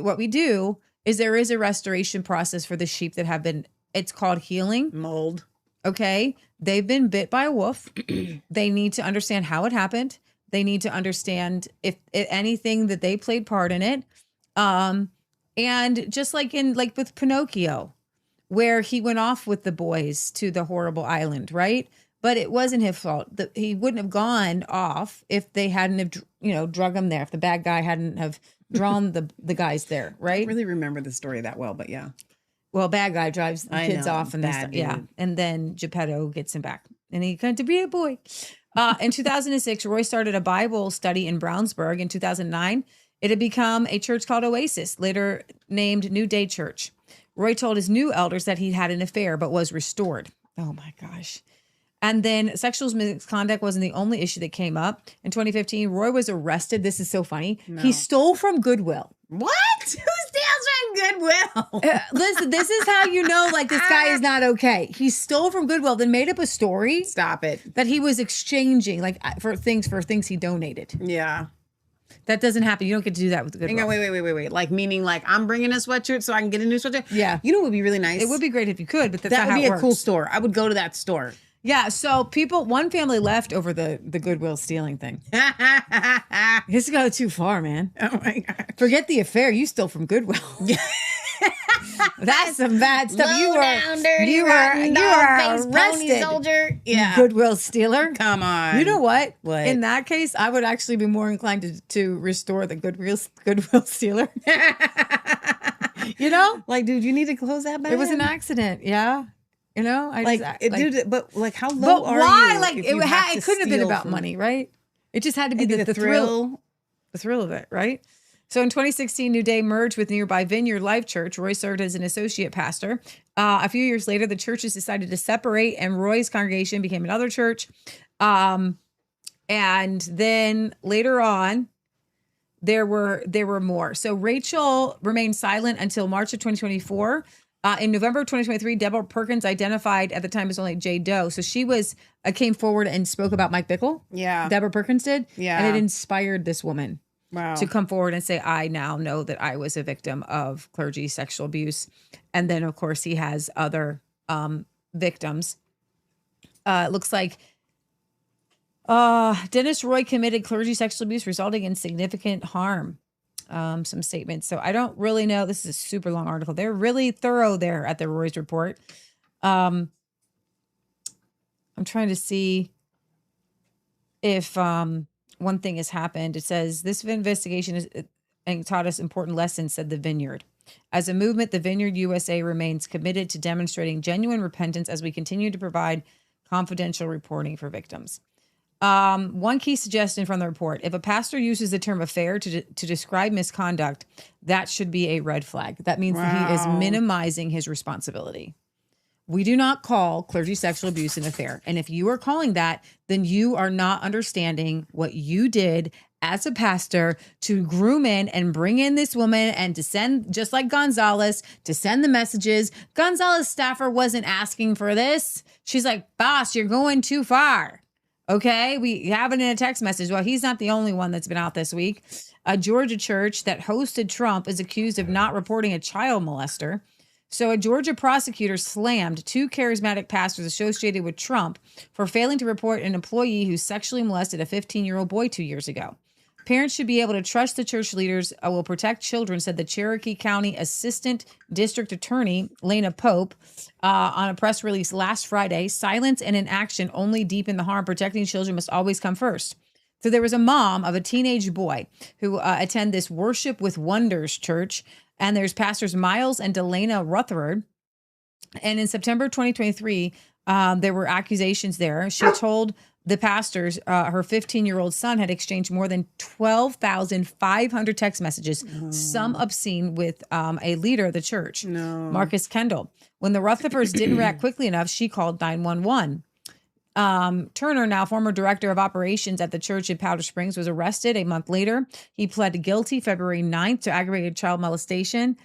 what we do is there is a restoration process for the sheep that have been, it's called healing. Mold. Okay. They've been bit by a wolf. They need to understand how it happened. They need to understand if anything that they played part in it. And just like with Pinocchio, where he went off with the boys to the horrible island, right? But it wasn't his fault. He wouldn't have gone off if they hadn't have, drug him there. If the bad guy hadn't have drawn the guys there, right? I don't really remember the story that well, but yeah. Well, bad guy drives the kids off and and then Geppetto gets him back, and he got to be a boy. In 2006, Roy started a Bible study in Brownsburg. In 2009, it had become a church called Oasis, later named New Day Church. Roy told his new elders that he'd had an affair, but was restored. Oh my gosh. And then sexual misconduct wasn't the only issue that came up. In 2015, Roy was arrested. This is so funny. No. He stole from Goodwill. What? Who steals from Goodwill? Listen, this is how you know, this guy is not okay. He stole from Goodwill, then made up a story. Stop it. That he was exchanging, for things he donated. Yeah. That doesn't happen. You don't get to do that with Goodwill. Hang on, wait. Meaning I'm bringing a sweatshirt so I can get a new sweatshirt? Yeah. You know what would be really nice? It would be great if you could, but that's not how it works. That would be a cool store. I would go to that store. Yeah, so one family left over the Goodwill stealing thing. It's go too far, man. Oh my God. Forget the affair. You stole from Goodwill. That's some bad stuff. You are arrested. Soldier. Yeah. Goodwill stealer. Come on. You know what? What? In that case, I would actually be more inclined to restore the Goodwill stealer. Dude, you need to close that back. It was an accident. Yeah. But how low are why? you? It couldn't have been about money, right? It just had to be the thrill of it, right? So in 2016, New Day merged with nearby Vineyard Life Church. Roy served as an associate pastor. A few years later, the churches decided to separate, and Roy's congregation became another church. And then later on, there were more. So Rachel remained silent until March of 2024. In November of 2023, Deborah Perkins, identified at the time as only J. Doe. So she came forward and spoke about Mike Bickle. Yeah. Deborah Perkins did. Yeah. And it inspired this woman wow. to come forward and say, I now know that I was a victim of clergy sexual abuse. And then, of course, he has other victims. It looks like Dennis Roy committed clergy sexual abuse resulting in significant harm. Some statements. So I don't really know. This is a super long article. They're really thorough there at the Roy's report. I'm trying to see if one thing has happened. It says this investigation has taught us important lessons, said the Vineyard. As a movement, the Vineyard USA remains committed to demonstrating genuine repentance as we continue to provide confidential reporting for victims. One key suggestion from the report: if a pastor uses the term affair to describe misconduct, that should be a red flag. That means that he is minimizing his responsibility. We do not call clergy sexual abuse an affair. And if you are calling that, then you are not understanding what you did as a pastor to groom in and bring in this woman and to send, just like Gonzalez, to send the messages. Gonzalez staffer wasn't asking for this. She's like, boss, you're going too far. Okay, we have it in a text message. Well, he's not the only one that's been out this week. A Georgia church that hosted Trump is accused of not reporting a child molester. So a Georgia prosecutor slammed 2 charismatic pastors associated with Trump for failing to report an employee who sexually molested a 15-year-old boy 2 years ago. Parents should be able to trust the church leaders will protect children, said the Cherokee County Assistant District Attorney, Lena Pope, on a press release last Friday. Silence and inaction only deepen the harm. Protecting children must always come first. So there was a mom of a teenage boy who attend this Worship with Wonders church, and there's pastors Miles and Delana Rutherford. And in September 2023, there were accusations there. She told the pastors her 15-year-old son had exchanged more than 12,500 text messages, some obscene, with a leader of the church, Marcus Kendall. When the Rutherfords didn't react quickly enough, she called 911. Turner, now former director of operations at the church in Powder Springs, was arrested a month later. He pled guilty February 9th to aggravated child molestation,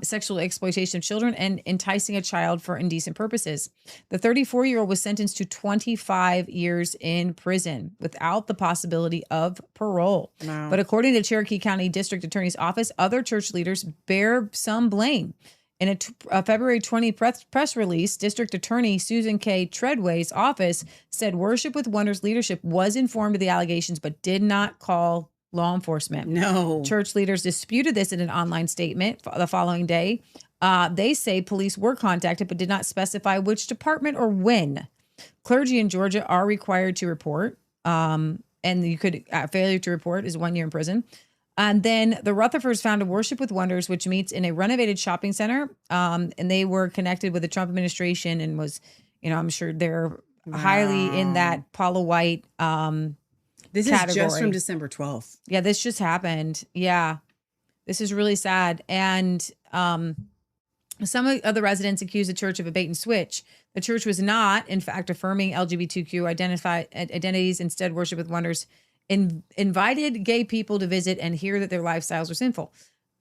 sexual exploitation of children, and enticing a child for indecent purposes. The 34-year-old was sentenced to 25 years in prison without the possibility of parole. Wow. But according to Cherokee County District Attorney's Office, other church leaders bear some blame. In a February 20 press release, District Attorney Susan K. Treadway's office said Worship with Wonders leadership was informed of the allegations but did not call law enforcement. No. Church leaders disputed this in an online statement the following day. They say police were contacted but did not specify which department or when. Clergy in Georgia are required to report, and you could failure to report is 1 year in prison. And then the Rutherfords founded Worship with Wonders, which meets in a renovated shopping center. And they were connected with the Trump administration and was, I'm sure they're highly in that Paula White This category. is just from December 12th. Yeah, this just happened. Yeah, this is really sad. And some of the residents accused the church of a bait and switch. The church was not, in fact, affirming LGBTQ identities. Instead, Worship with Wonders invited gay people to visit and hear that their lifestyles were sinful.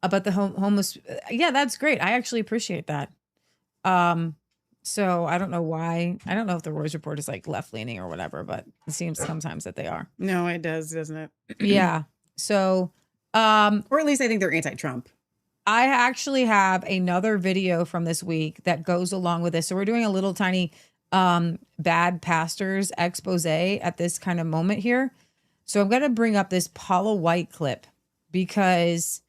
But the homeless, yeah, that's great. I actually appreciate that. So I don't know why. I don't know if the Roy's report is like left leaning or whatever, but it seems sometimes that they are. No, it does, doesn't it? Yeah. So, or at least I think they're anti-Trump. I actually have another video from this week that goes along with this. So we're doing a little tiny bad pastors expose at this kind of moment here. So I'm going to bring up this Paula White clip because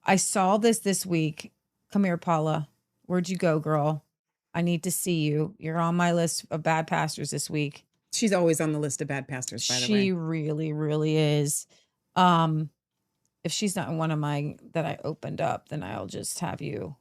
I saw this week. Come here, Paula. Where'd you go, girl? I need to see you. You're on my list of bad pastors this week. She's always on the list of bad pastors, by the way. She really, really is. If she's not one of mine that I opened up, then I'll just have you.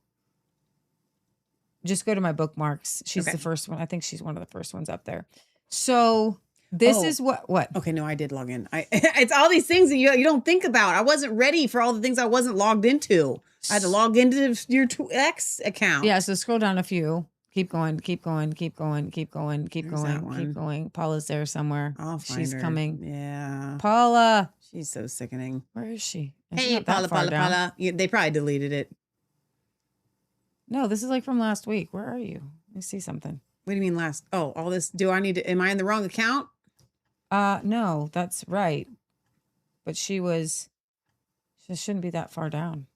Just go to my bookmarks. She's the first one. I think she's one of the first ones up there. So this is what? Okay, no, I did log in. It's all these things that you don't think about. I wasn't ready for all the things I wasn't logged into. I had to log into your X account. Yeah, so scroll down a few. Keep going, keep going, keep going, keep going, keep going, keep going. Paula's there somewhere. I'll find She's her. coming. Yeah. Paula. She's so sickening. Where is she? Hey, Paula. Yeah, they probably deleted it. No, this is like from last week. Where are you? Let me see something. What do you mean last? Oh, all this. Am I in the wrong account? No, that's right. But she shouldn't be that far down.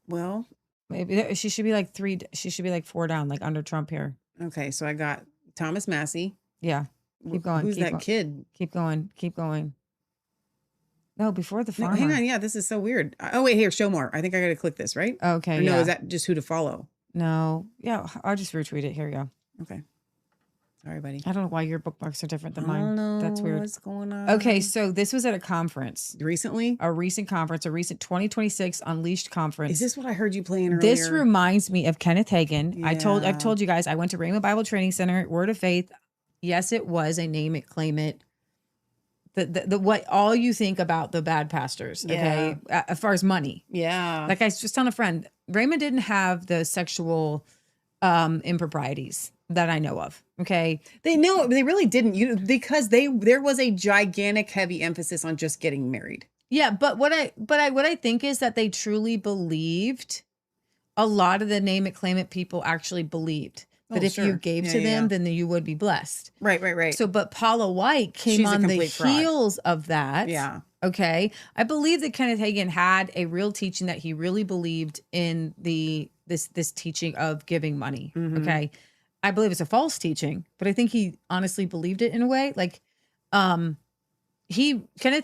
Well, maybe she should be like she should be like 4 down, like under Trump here. Okay, so I got Thomas Massey. Yeah. Keep going. Who's that kid? Keep going. Keep going. No, before the farmer. No, hang on. Yeah, this is so weird. Oh, wait, here, show more. I think I got to click this, right? Okay. Or no, is that just who to follow? No. Yeah, I'll just retweet it. Here we go. Okay. Sorry, buddy. I don't know why your bookmarks are different than mine. No, that's weird. What's going on? Okay, so this was at a conference. Recently? A recent conference, a recent 2026 Unleashed conference. Is this what I heard you playing earlier? This reminds me of Kenneth Hagin. Yeah. I've told you guys, I went to Rhema Bible Training Center, Word of Faith. Yes, it was a name it, claim it. The what all you think about the bad pastors, okay? As far as money. Yeah. Like I was just telling a friend, Raymond didn't have the sexual improprieties that I know of. Okay. They really didn't, because there was a gigantic heavy emphasis on just getting married. Yeah, but what I think is that they truly believed. A lot of the name it, claim it people actually believed. That Oh, if you sure. gave Yeah, to yeah, them, yeah. then you would be blessed. Right. So, but Paula White came She's a on the complete fraud. heels of that. Yeah. Okay. I believe that Kenneth Hagin had a real teaching that he really believed in this teaching of giving money. Mhm. Okay. I believe it's a false teaching, but I think he honestly believed it in a way. Like, Kenneth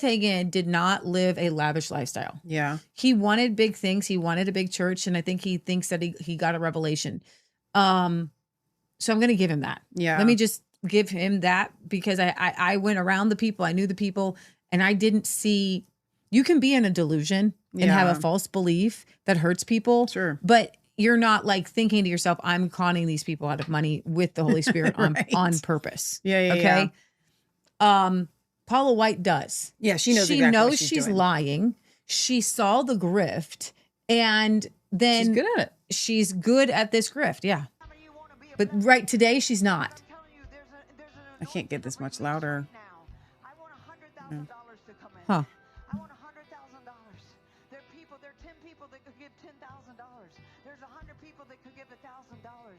Hagin did not live a lavish lifestyle. Yeah. He wanted big things. He wanted a big church. And I think he thinks that he got a revelation. So I'm going to give him that. Yeah. Let me just give him that because I went around the people. I knew the people and I didn't see, you can be in a delusion and have Yeah. a false belief that hurts people. Sure. But you're not like thinking to yourself, I'm conning these people out of money with the Holy Spirit Right. on purpose. Yeah. Okay. Paula White does. Yeah, she knows She exactly what knows she's doing. lying. She saw the grift, and then She's good at it. She's good at this grift. Yeah, but right today she's not. I can't get this much louder. No. Huh? I want $100,000. There are 10 people that could give $10,000. There's 100 people that could give $1,000.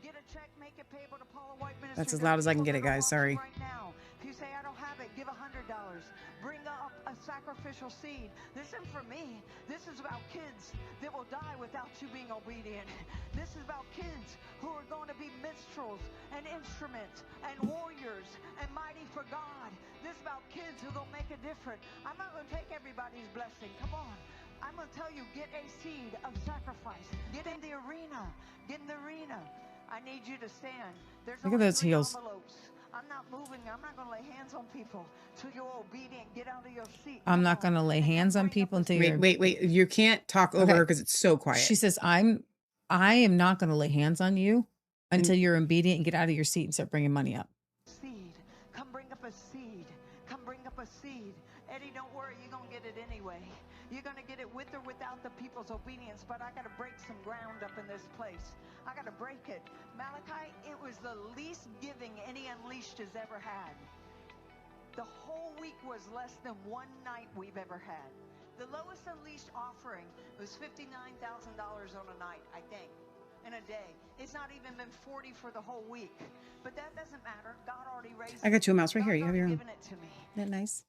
Get a check, make it payable to Paula White Ministry. That's as loud as I can get it, guys. Sorry. Right now. If you say I don't have it, give $100. Bring up a sacrificial seed. This isn't for me. This is about kids that will die without you being obedient. This is about kids who are going to be minstrels and instruments and warriors and mighty for God. This is about kids who will make a difference. I'm not going to take everybody's blessing. Come on. I'm going to tell you, get a seed of sacrifice. Get in the arena. Get in the arena. I need you to stand. There's Look at those heels. envelopes. I'm not moving. I'm not going to lay hands on people till you're obedient. Get out of your seat. I'm not going to lay hands on people until you're. Wait. You can't talk over Okay. her because it's so quiet. She says, I am not going to lay hands on you until you're obedient and get out of your seat and start bringing money up. Seed. Come bring up a seed. Come bring up a seed. Eddie, don't worry. You're going to get it anyway. You're going to get it with or without the people's obedience, but I got to break some ground up in this place. I got to break it. Malachi, it was the least giving any Unleashed has ever had. The whole week was less than one night we've ever had. The lowest Unleashed offering was $59,000 on a night, I think, in a day. It's not even been 40 for the whole week. But that doesn't matter. God already raised I got you a mouse right here. You have your own. given it to me. Isn't that nice?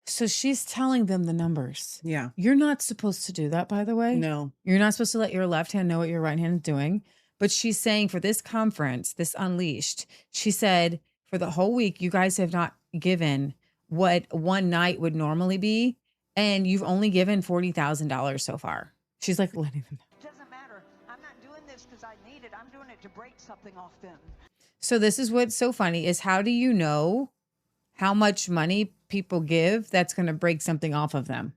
So she's telling them the numbers. Yeah. You're not supposed to do that, by the way. No. You're not supposed to let your left hand know what your right hand is doing. But she's saying for this conference, this Unleashed, she said for the whole week, you guys have not given what one night would normally be. And you've only given $40,000 so far. She's like letting them know. Doesn't matter. I'm not doing this because I need it. I'm doing it to break something off them. So this is what's so funny is how do you know how much money people give that's going to break something off of them?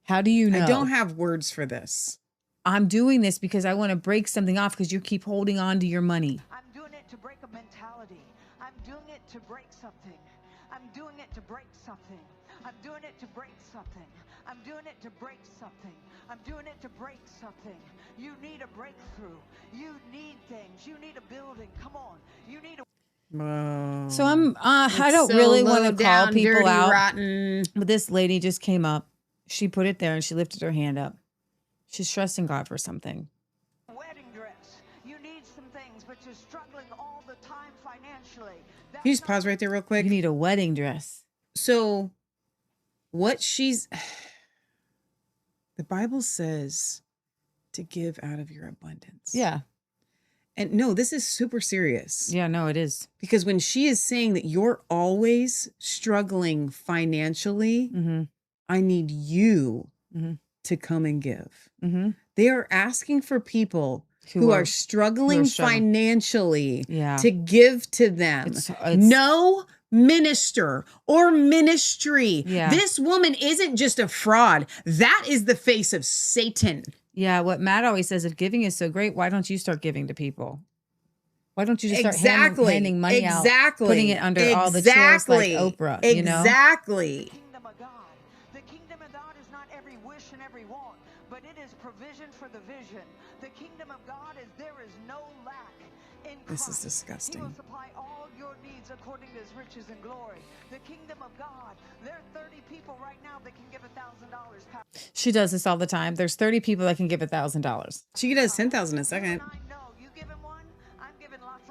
How do you know? I don't have words for this. I'm doing this because I want to break something off because you keep holding on to your money. I'm doing it to break a mentality. I'm doing it to break something. I'm doing it to break something. I'm doing it to break something. I'm doing it to break something. I'm doing it to break something. You need a breakthrough. You need things. You need a building. Come on. You need a So I don't so really want low to call down, people dirty, out. rotten. But this lady just came up. She put it there and she lifted her hand up. She's trusting God for something. wedding dress. You need some things, but you're struggling all the time financially. Can you just pause right there real quick? You need a wedding dress. So what she's the Bible says to give out of your abundance. Yeah. And no, this is super serious. Yeah, no, it is. Because when she is saying that you're always struggling financially, I need you to come and give. They are asking for people who are struggling financially to give to them. No minister or ministry. Yeah. This woman isn't just a fraud. That is the face of Satan. Yeah, what Matt always says, if giving is so great, why don't you start giving to people? Why don't you just start handing money out, putting it under all the chairs like Oprah, you know? Exactly. The kingdom of God is not every wish and every want, but it is provision for the vision. The kingdom of God is there is no lack in Christ. This is disgusting. He will supply all your needs according to his riches and glory. The kingdom of God, there are 30 people right now that can give $1,000. She does this all the time. There's 30 people that can give $1,000. She does 10,000 a second. I know you giving one,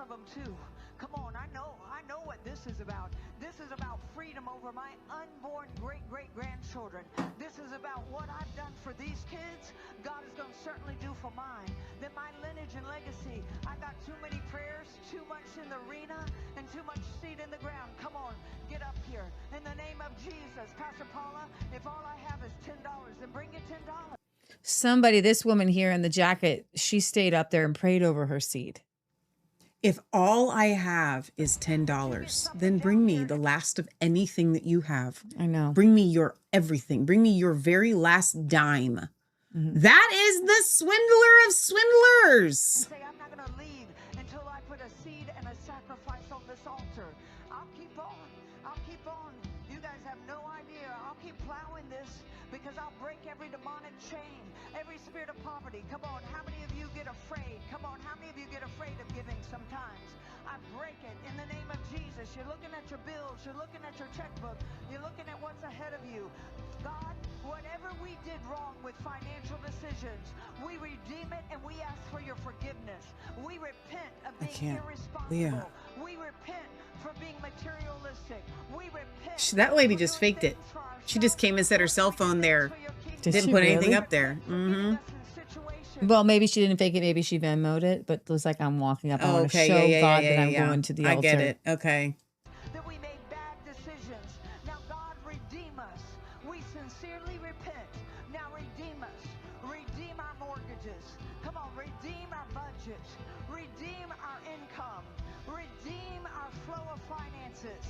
of them too. Come on, I know what this is about. This is about freedom over my unborn great-great-grandchildren. This is about what I've done for these kids, God is going to certainly do for mine. Then my lineage and legacy, I got too many prayers, too much in the arena, and too much seed in the ground. Come on, get up here. In the name of Jesus, Pastor Paula, if all I have is $10, then bring you $10. Somebody, this woman here in the jacket, she stayed up there and prayed over her seed. If all I have is $10, then bring me the last of anything that you have. I know. Bring me your everything. Bring me your very last dime. That is the swindler of swindlers. Say, I'm not going to leave until I put a seed and a sacrifice on this altar. I'll keep on. I'll keep on. You guys have no idea. I'll keep plowing this because I'll break every demonic chain, every spirit of poverty. Come on, how many of you get afraid? Come on, how many of you get afraid of giving sometimes? I break it in the name of Jesus. You're looking at your bills. You're looking at your checkbook. You're looking at what's ahead of you. God, whatever we did wrong with financial decisions, we redeem it and we ask for your forgiveness. We repent of being irresponsible. Leah. We repent for being materialistic. We repent. That lady just faked it. She just came and set her cell phone there. Didn't put anything up there. Well, maybe she didn't fake it. Maybe she Venmo'd it, but it was like, I'm walking up. I want to show God that I'm going to the altar. I get it. Okay. That we made bad decisions. Now, God, redeem us. We sincerely repent. Now, redeem us. Redeem our mortgages. Come on, redeem our budgets. Redeem our income. Redeem our flow of finances.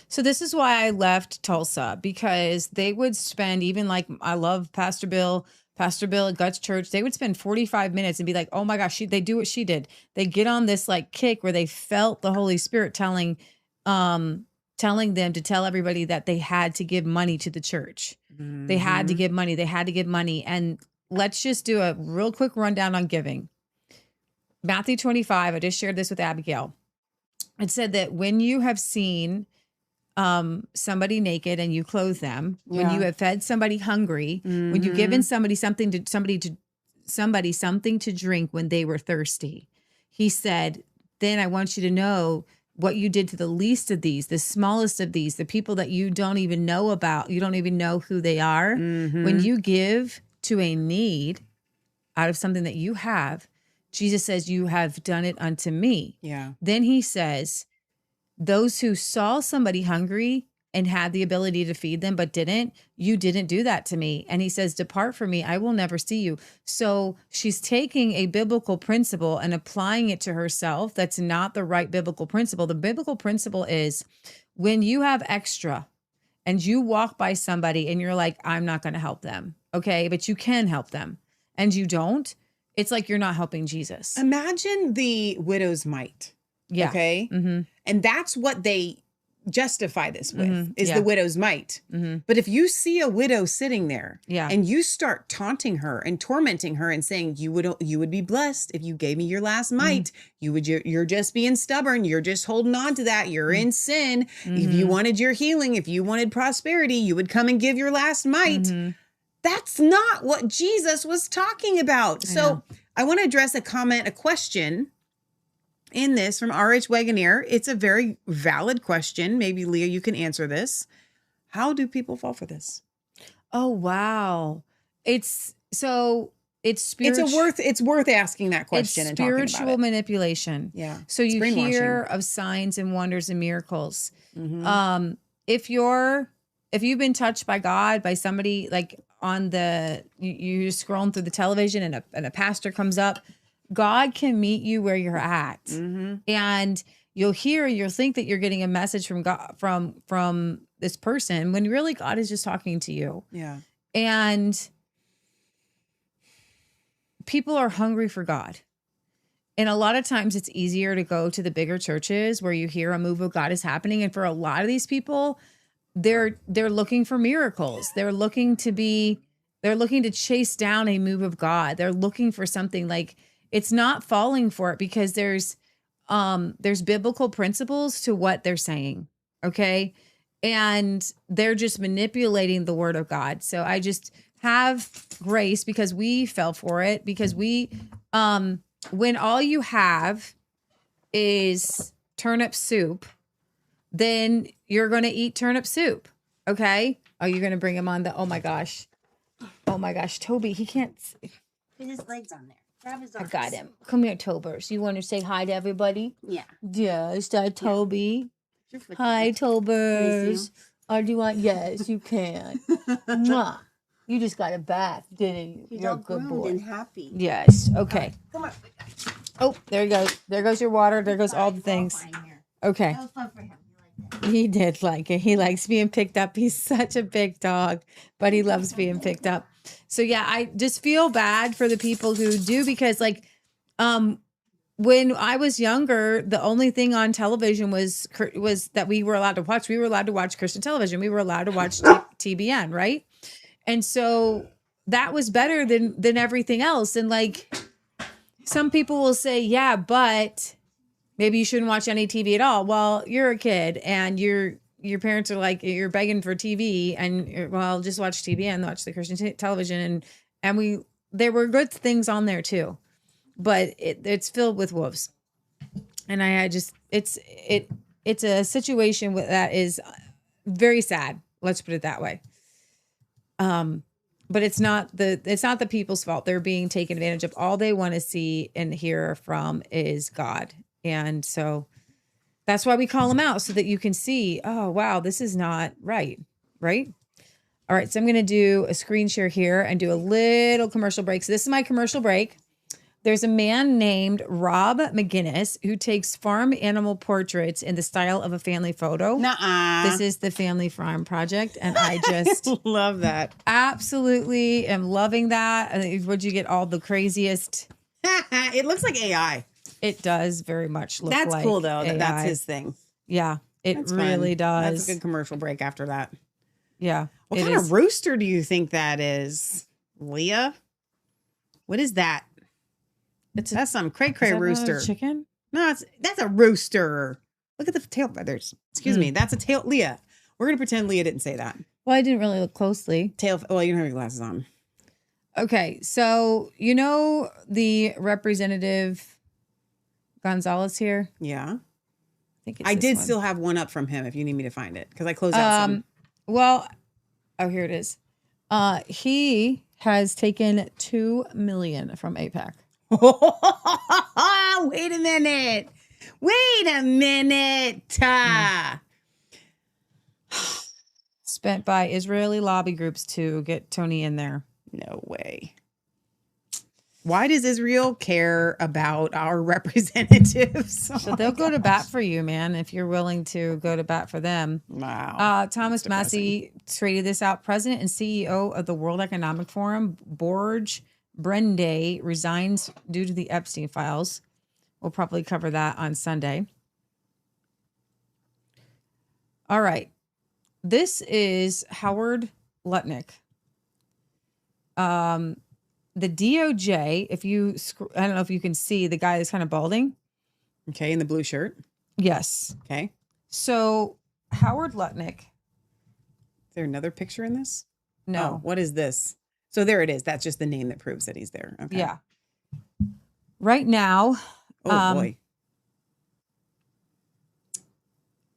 So this is why I left Tulsa, because they would spend, even like, I love Pastor Bill at Guts Church, they would spend 45 minutes and be like, oh my gosh, they do what she did. They get on this like kick where they felt the Holy Spirit telling them to tell everybody that they had to give money to the church. They had to give money. They had to give money. And let's just do a real quick rundown on giving. Matthew 25, I just shared this with Abigail. It said that when you have seen somebody naked and you clothe them, when you have fed somebody hungry, when you've given somebody something to drink when they were thirsty, he said, then I want you to know what you did to the least of these, the smallest of these, the people that you don't even know about, you don't even know who they are. When you give to a need out of something that you have, Jesus says, you have done it unto me. Yeah. Then he says, those who saw somebody hungry and had the ability to feed them but didn't, you didn't do that to me. And he says, depart from me, I will never see you. So she's taking a biblical principle and applying it to herself. That's not the right biblical principle. The biblical principle is when you have extra and you walk by somebody and you're like, I'm not going to help them. Okay, but you can help them and you don't. It's like you're not helping Jesus. Imagine the widow's mite. Yeah. Okay. And that's what they justify this with is the widow's mite. But if you see a widow sitting there and you start taunting her and tormenting her and saying you would be blessed if you gave me your last mite, you're just being stubborn, you're just holding on to that, you're in sin. If you wanted your healing, if you wanted prosperity, you would come and give your last mite. That's not what Jesus was talking about. So I want to address a question in this from RH Wagoneer. It's a very valid question. Maybe Leah, you can answer this. How do people fall for this? Oh, wow. It's spiritual. It's worth asking that question and talking about it. Spiritual manipulation. Yeah. So you hear of signs and wonders and miracles. If you've been touched by God, by somebody like on you're scrolling through the television and a pastor comes up, God can meet you where you're at. And you'll think that you're getting a message from God, from this person, when really God is just talking to you. Yeah. And people are hungry for God. And a lot of times it's easier to go to the bigger churches where you hear a move of God is happening. And for a lot of these people, they're looking for miracles. They're looking to chase down a move of God. They're looking for something like, it's not falling for it because there's biblical principles to what they're saying. Okay. And they're just manipulating the word of God. So I just have grace because we fell for it, because when all you have is turnip soup, then you're going to eat turnip soup. Okay? Oh, you're going to bring him on the, oh my gosh, Toby, he can't. Put his legs on there. Grab his I arms. got him. Come here, Tobers. You want to say hi to everybody? Yeah. Yeah, is that Toby? Your foot Hi, down. Can I Tobers. see Or do you want? Yes, you can. Mwah. You just got a bath, didn't you? He's You're all a good groomed boy. and happy. Yes. Okay. Come on. Oh, there you go. There goes your water. There goes all the things. Okay. That was fun for him. He did like it. He likes being picked up. He's such a big dog, but he loves being picked up. So yeah, I just feel bad for the people who do, because like, when I was younger, the only thing on television was that we were allowed to watch. We were allowed to watch Christian television. We were allowed to watch TBN, right? And so that was better than everything else. And like, some people will say, yeah, but maybe you shouldn't watch any TV at all. Well, you're a kid and your parents are like, you're begging for TV, and well, just watch TBN, watch the Christian television. And there were good things on there too, but it's filled with wolves. And it's a situation that is very sad. Let's put it that way. But it's not the people's fault. They're being taken advantage of. All they want to see and hear from is God. And so that's why we call them out, so that you can see, oh, wow, this is not right. Right. All right. So I'm going to do a screen share here and do a little commercial break. So this is my commercial break. There's a man named Rob McGinnis who takes farm animal portraits in the style of a family photo. Nuh-uh. This is the Family Farm Project, and I just love that. Absolutely am loving that. Would you get all the craziest? It looks like AI. It does very much look That's like cool, though. AI. That's his thing. Yeah, it That's really fun. does. That's a good commercial break after that. Yeah. What it kind is. of rooster do you think that is, Leah? What is that? That's some cray-cray rooster. Chicken? No, that's a rooster. Look at the tail feathers. Excuse me. That's a tail. Leah. We're gonna pretend Leah didn't say that. Well, I didn't really look closely. Tail. Well, you don't have your glasses on. Okay, so you know the Representative Gonzalez here? Yeah. think I this did one. still have one up from him if you need me to find it, because I closed out some. Well, oh, here it is. He has taken $2 million from AIPAC. Wait a minute. Wait a minute. Spent by Israeli lobby groups to get Tony in there. No way. Why does Israel care about our representatives? So they'll go to bat for you, man, if you're willing to go to bat for them. Wow. Thomas Massey tweeted this out. President and CEO of the World Economic Forum, Borge Brende, resigns due to the Epstein files. We'll probably cover that on Sunday. All right. This is Howard Lutnick. The DOJ, if you, I don't know if you can see the guy that's kind of balding. Okay, in the blue shirt. Yes. Okay. So Howard Lutnick. Is there another picture in this? No. Oh, what is this? So there it is. That's just the name that proves that he's there. Okay. Yeah. Right now. Oh, boy.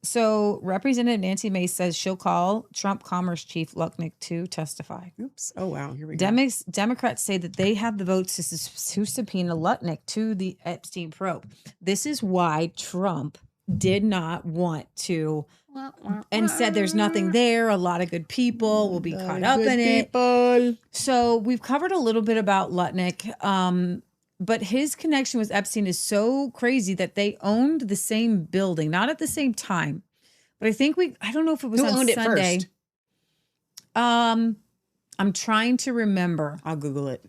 So Representative Nancy Mace says she'll call Trump Commerce Chief Lutnick to testify. Oops. Oh, wow. Here we go. Democrats say that they have the votes to subpoena Lutnick to the Epstein probe. This is why Trump did not want to and said there's nothing there. A lot of good people will be caught up in it. So we've covered a little bit about Lutnick. But his connection with Epstein is so crazy that they owned the same building, not at the same time. But I think I don't know if it was Who on owned Sunday. it first? I'm trying to remember. I'll Google it.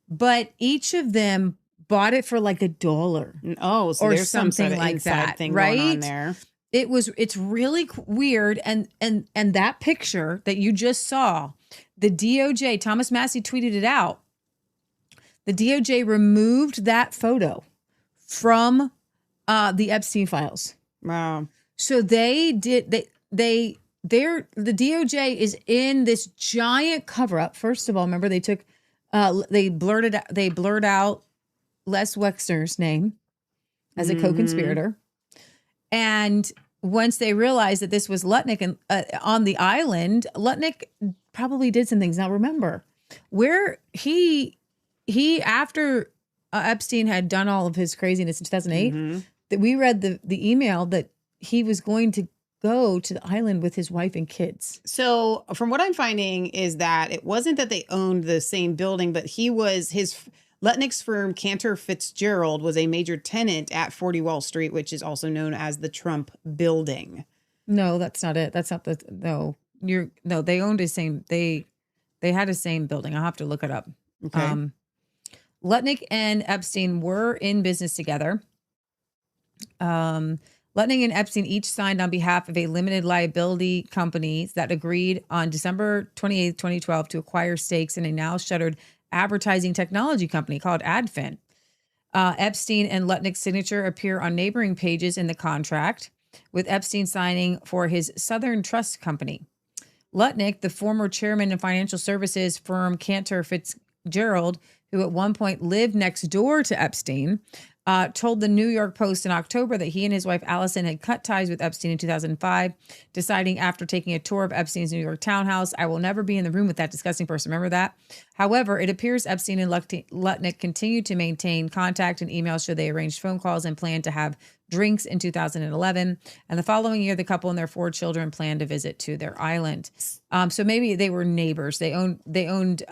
But each of them bought it for like $1. Oh, so or there's some something sort of like inside that, thing right? going on there. It's really weird. And that picture that you just saw, the DOJ, Thomas Massey tweeted it out. The DOJ removed that photo from the Epstein files. Wow. So the DOJ is in this giant cover up. First of all, remember they blurred out Les Wexner's name. as a co-conspirator. And once they realized that this was Lutnick and on the island, Lutnick probably did some things. Now remember, where he after Epstein had done all of his craziness in 2008, that we read the email that he was going to go to the island with his wife and kids. So from what I'm finding is that it wasn't that they owned the same building, but Lutnick's firm, Cantor Fitzgerald, was a major tenant at 40 Wall Street, which is also known as the Trump Building. No, that's not it. That's not they owned the same, they had a same building. I'll have to look it up. Okay. Lutnick and Epstein were in business together. Lutnick and Epstein each signed on behalf of a limited liability company that agreed on December 28th, 2012 to acquire stakes in a now shuttered advertising technology company called Adfin. Epstein and Lutnick's signature appear on neighboring pages in the contract, with Epstein signing for his Southern Trust Company. Lutnick, the former chairman of financial services firm Cantor Fitzgerald, who at one point lived next door to Epstein, told the New York Post in October that he and his wife Allison had cut ties with Epstein in 2005, deciding after taking a tour of Epstein's New York townhouse, "I will never be in the room with that disgusting person." Remember that? However, it appears Epstein and Lutnick continued to maintain contact and emails, so they arranged phone calls and planned to have drinks in 2011. And the following year, the couple and their 4 children planned to visit to their island. So maybe they were neighbors. They owned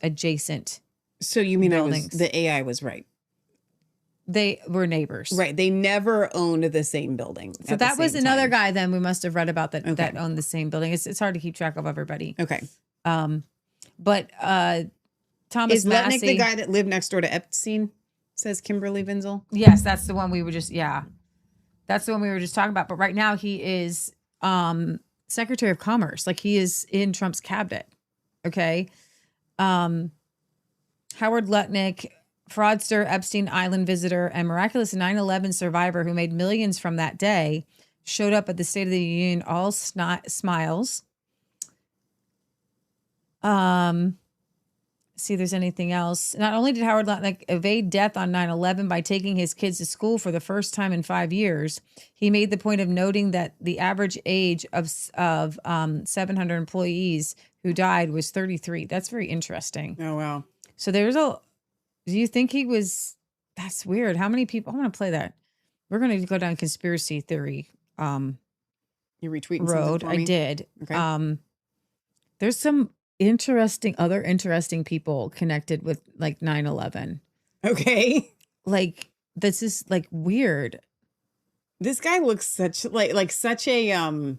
adjacent. So you mean buildings. the AI was right? They were neighbors. Right. They never owned the same building. So that was another guy then we must have read about that owned the same building. It's hard to keep track of everybody. Okay. But Thomas Is Lutnick Massey, the guy that lived next door to Epstein? Says Kimberly Vinzel. Yes, that's the one we were just that's the one we were just talking about. But right now he is Secretary of Commerce. Like he is in Trump's cabinet. Okay. Howard Lutnick, fraudster, Epstein Island visitor, and miraculous 9/11 survivor who made millions from that day, showed up at the State of the Union all smiles. See if there's anything else. Not only did Howard Lutnick evade death on 9/11 by taking his kids to school for the first time in 5 years, he made the point of noting that the average age of 700 employees who died was 33. That's very interesting. Oh, wow. So do you think he was, that's weird. How many people, I want to play that. We're going to go down conspiracy theory you retweeting road. For me? I did. Okay. There's some other interesting people connected with like 9/11. Okay. Like, this is like weird. This guy looks such such a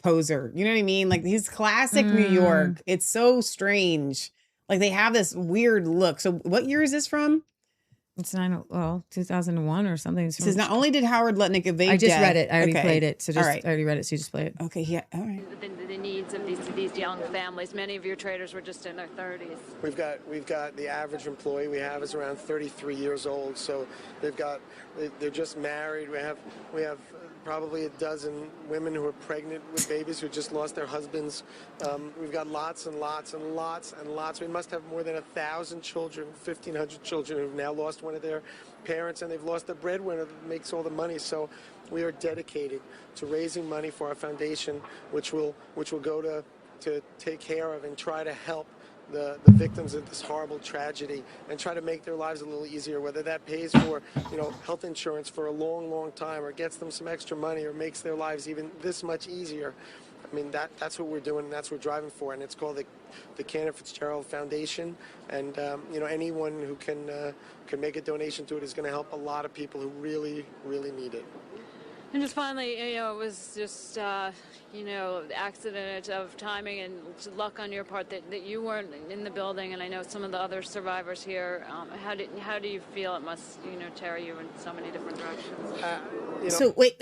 poser. You know what I mean? Like he's classic New York. It's so strange. Like they have this weird look. So what year is this from? It's 2001 or something. It says not only did Howard Lutnick evade I just death, read it. I already played it. So all right. I already read it. So you just play it. Okay. Yeah. All right. The needs of these young families. Many of your traders were just in their 30s. We've got the average employee we have is around 33 years old. So they're just married. We have probably a dozen women who are pregnant with babies who just lost their husbands. We've got lots and lots and lots and lots. We must have more than 1,000 children, 1,500 children who've now lost one of their parents, and they've lost the breadwinner that makes all the money. So we are dedicated to raising money for our foundation, which will go to take care of and try to help the victims of this horrible tragedy and try to make their lives a little easier, whether that pays for health insurance for a long time or gets them some extra money or makes their lives even this much easier. I mean, that's what we're doing, and that's what we're driving for, and it's called the Cantor Fitzgerald Foundation. And anyone who can make a donation to it is going to help a lot of people who really need it. And just finally, it was just, the accident of timing and luck on your part that you weren't in the building. And I know some of the other survivors here. How do you feel it must, carry you in so many different directions? So wait.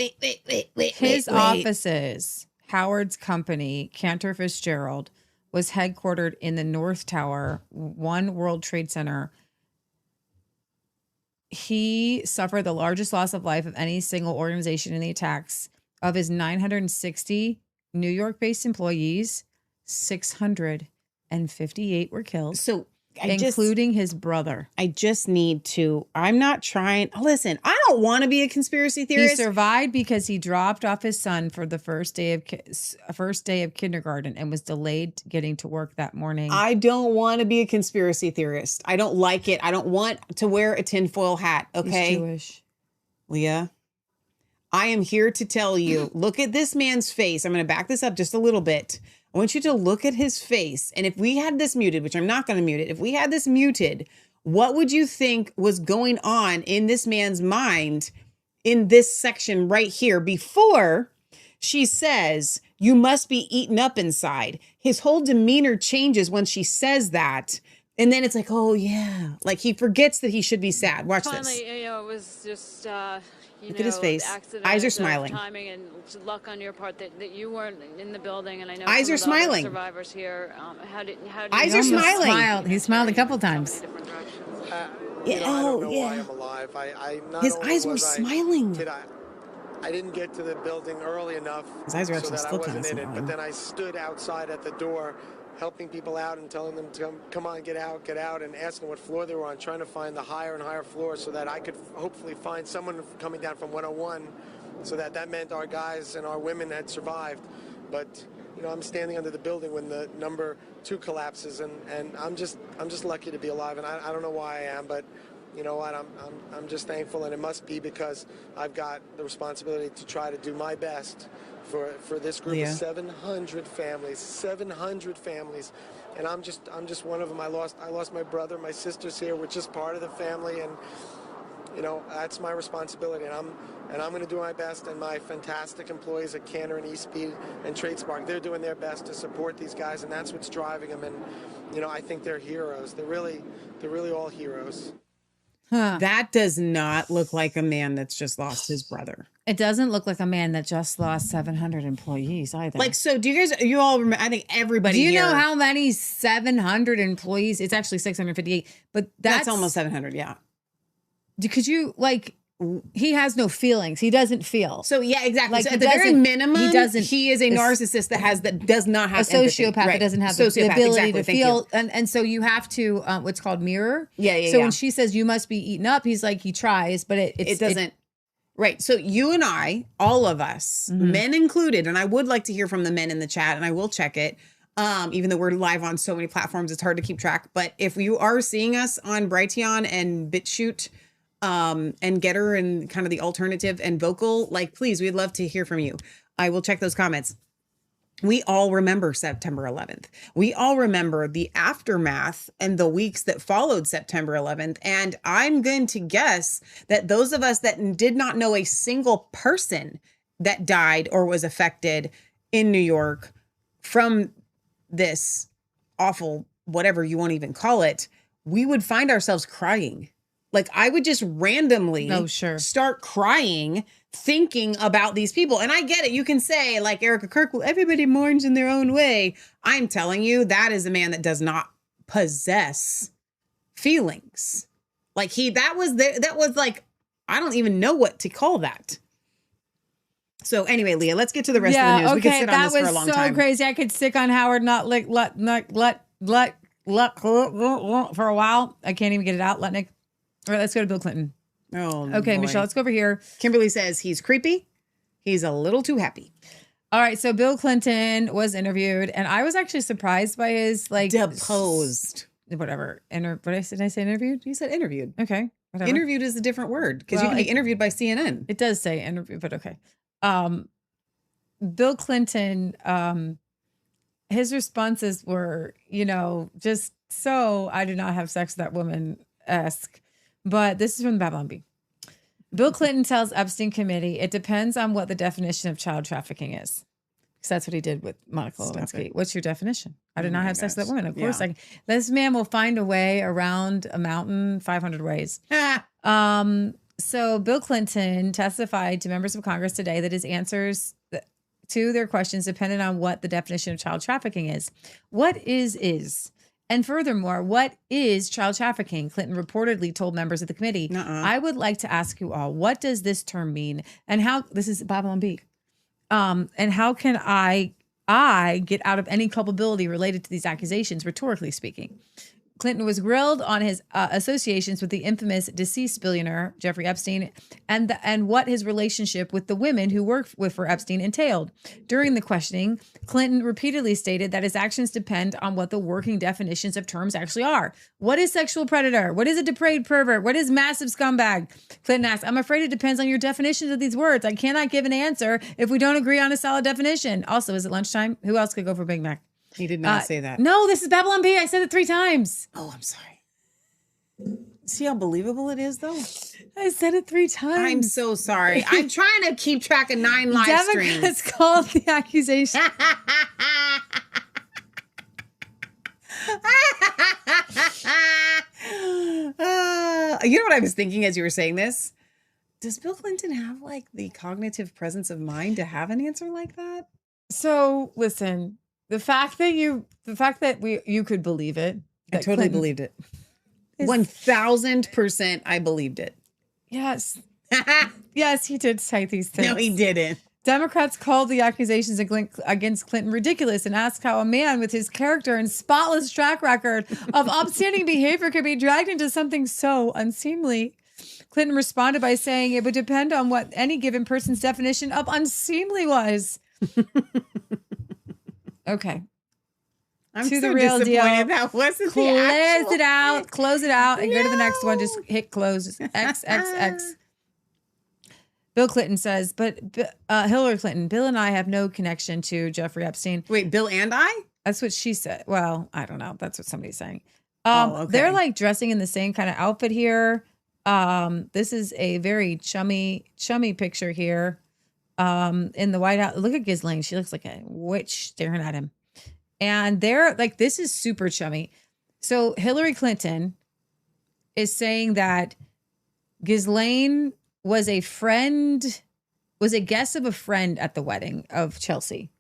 His offices, Howard's company, Cantor Fitzgerald, was headquartered in the North Tower, One World Trade Center. He suffered the largest loss of life of any single organization in the attacks. Of his 960 New York-based employees, 658 were killed. So including his brother. I just need to. I'm not trying. Listen, I don't want to be a conspiracy theorist. He survived because he dropped off his son for the first day of kindergarten and was delayed getting to work that morning. I don't want to be a conspiracy theorist. I don't like it. I don't want to wear a tinfoil hat. Okay, He's Jewish. Leah, I am here to tell you. Look at this man's face. I'm going to back this up just a little bit. I want you to look at his face. And if we had this muted, which I'm not going to mute it, if we had this muted, what would you think was going on in this man's mind in this section right here before she says, you must be eaten up inside? His whole demeanor changes when she says that. And then it's like, oh, yeah. Like he forgets that he should be sad. Watch this. Finally, it was just, look at his face. Eyes are smiling. Timing and luck on your part that you weren't in the building, and I know eyes are smiling. Survivors here. How did eyes are smiling. He smiled a couple times. I don't know why I'm alive. His eyes were smiling. I didn't get to the building early enough His eyes are so actually that still I wasn't kind of in it. smiling. But then I stood outside at the door, helping people out and telling them to come on, get out, and asking what floor they were on, trying to find the higher and higher floors so that I could hopefully find someone coming down from 101, so that meant our guys and our women had survived. But I'm standing under the building when the number 2 collapses, and I'm just lucky to be alive, and I don't know why I am, but you know what, I'm just thankful, and it must be because I've got the responsibility to try to do my best for this group of 700 families, and I'm just one of them. I lost my brother, my sister's here. We're just part of the family, and that's my responsibility, and I'm going to do my best. And my fantastic employees at Cantor and Eastspeed and TradeSpark, they're doing their best to support these guys, and that's what's driving them. And I think they're heroes. They're really all heroes. That does not look like a man that's just lost his brother. It doesn't look like a man that just lost 700 employees either. Like, so do you all remember? I think everybody Do you here, know how many 700 employees? It's actually 658, but that's almost 700. Yeah. Because he has no feelings. He doesn't feel. So yeah, exactly. Like, so at the very minimum, he is a it's narcissist that does not have a sociopath that doesn't have the ability to feel. And so you have to what's called mirror. So when she says you must be eaten up, he's like, he tries, but it doesn't. Right. So you and I, all of us, men included, and I would like to hear from the men in the chat, and I will check it. Even though we're live on so many platforms, it's hard to keep track. But if you are seeing us on Brighteon and BitChute, and Getter and kind of the alternative and vocal, please, we'd love to hear from you. I will check those comments. We all remember September 11th. We all remember the aftermath and the weeks that followed September 11th. And I'm going to guess that those of us that did not know a single person that died or was affected in New York from this awful, whatever you won't even call it, we would find ourselves crying. Like, I would just randomly start crying, thinking about these people. And I get it. You can say, like Erika Kirk, well, everybody mourns in their own way. I'm telling you, that is a man that does not possess feelings. Like, that was like, I don't even know what to call that. So anyway, Leah, let's get to the rest of the news. We could sit on this for a long time. That was so crazy. I could stick on Howard for a while. I can't even get it out. Letnick. All right, let's go to Bill Clinton. Oh, okay, boy. Michelle, let's go over here. Kimberly says he's creepy. He's a little too happy. All right, so Bill Clinton was interviewed, and I was actually surprised by his deposed. Whatever. Did I say interviewed? You said interviewed. Okay, whatever. Interviewed is a different word because you can be interviewed by CNN. It does say interview, but okay. Bill Clinton, his responses were, just so I did not have sex with that woman-esque. But this is from the Babylon Bee. Bill Clinton tells Epstein committee it depends on what the definition of child trafficking is. Because that's what he did with Monica Lewinsky. What's your definition? I did not have sex with that woman. Of course, this man will find a way around a mountain 500 ways. So Bill Clinton testified to members of Congress today that his answers to their questions depended on what the definition of child trafficking is. What is. And furthermore, what is child trafficking? Clinton reportedly told members of the committee, I would like to ask you all, what does this term mean? And how, this is Babylon Bee. And how can I get out of any culpability related to these accusations, rhetorically speaking? Clinton was grilled on his associations with the infamous deceased billionaire Jeffrey Epstein and what his relationship with the women who worked for Epstein entailed. During the questioning, Clinton repeatedly stated that his actions depend on what the working definitions of terms actually are. What is sexual predator? What is a depraved pervert? What is massive scumbag? Clinton asked, I'm afraid it depends on your definitions of these words. I cannot give an answer if we don't agree on a solid definition. Also, is it lunchtime? Who else could go for Big Mac? He did not say that. No, this is Babylon B. I said it 3 times. Oh, I'm sorry. See how believable it is, though? I said it 3 times. I'm so sorry. I'm trying to keep track of 9 live streams. Democrats called the accusation. You know what I was thinking as you were saying this? Does Bill Clinton have like the cognitive presence of mind to have an answer like that? So listen, the fact that you could believe it. I totally believed it. 1000% I believed it. Yes. Yes, he did say these things. No, he didn't. Democrats called the accusations against Clinton ridiculous and asked how a man with his character and spotless track record of upstanding behavior could be dragged into something so unseemly. Clinton responded by saying it would depend on what any given person's definition of unseemly was. I'm Okay. To so the real deal. That wasn't Close the actual it out. Close it out and go to the next one. Just hit close. Just X, X, X. Bill Clinton says, but Hillary Clinton, Bill and I have no connection to Jeffrey Epstein. Wait, Bill and I? That's what she said. Well, I don't know. That's what somebody's saying. Okay. They're like dressing in the same kind of outfit here. This is a very chummy picture here. In the White House. Look at Ghislaine. She looks like a witch staring at him. And they're like, this is super chummy. So Hillary Clinton is saying that Ghislaine was a guest of a friend at the wedding of Chelsea.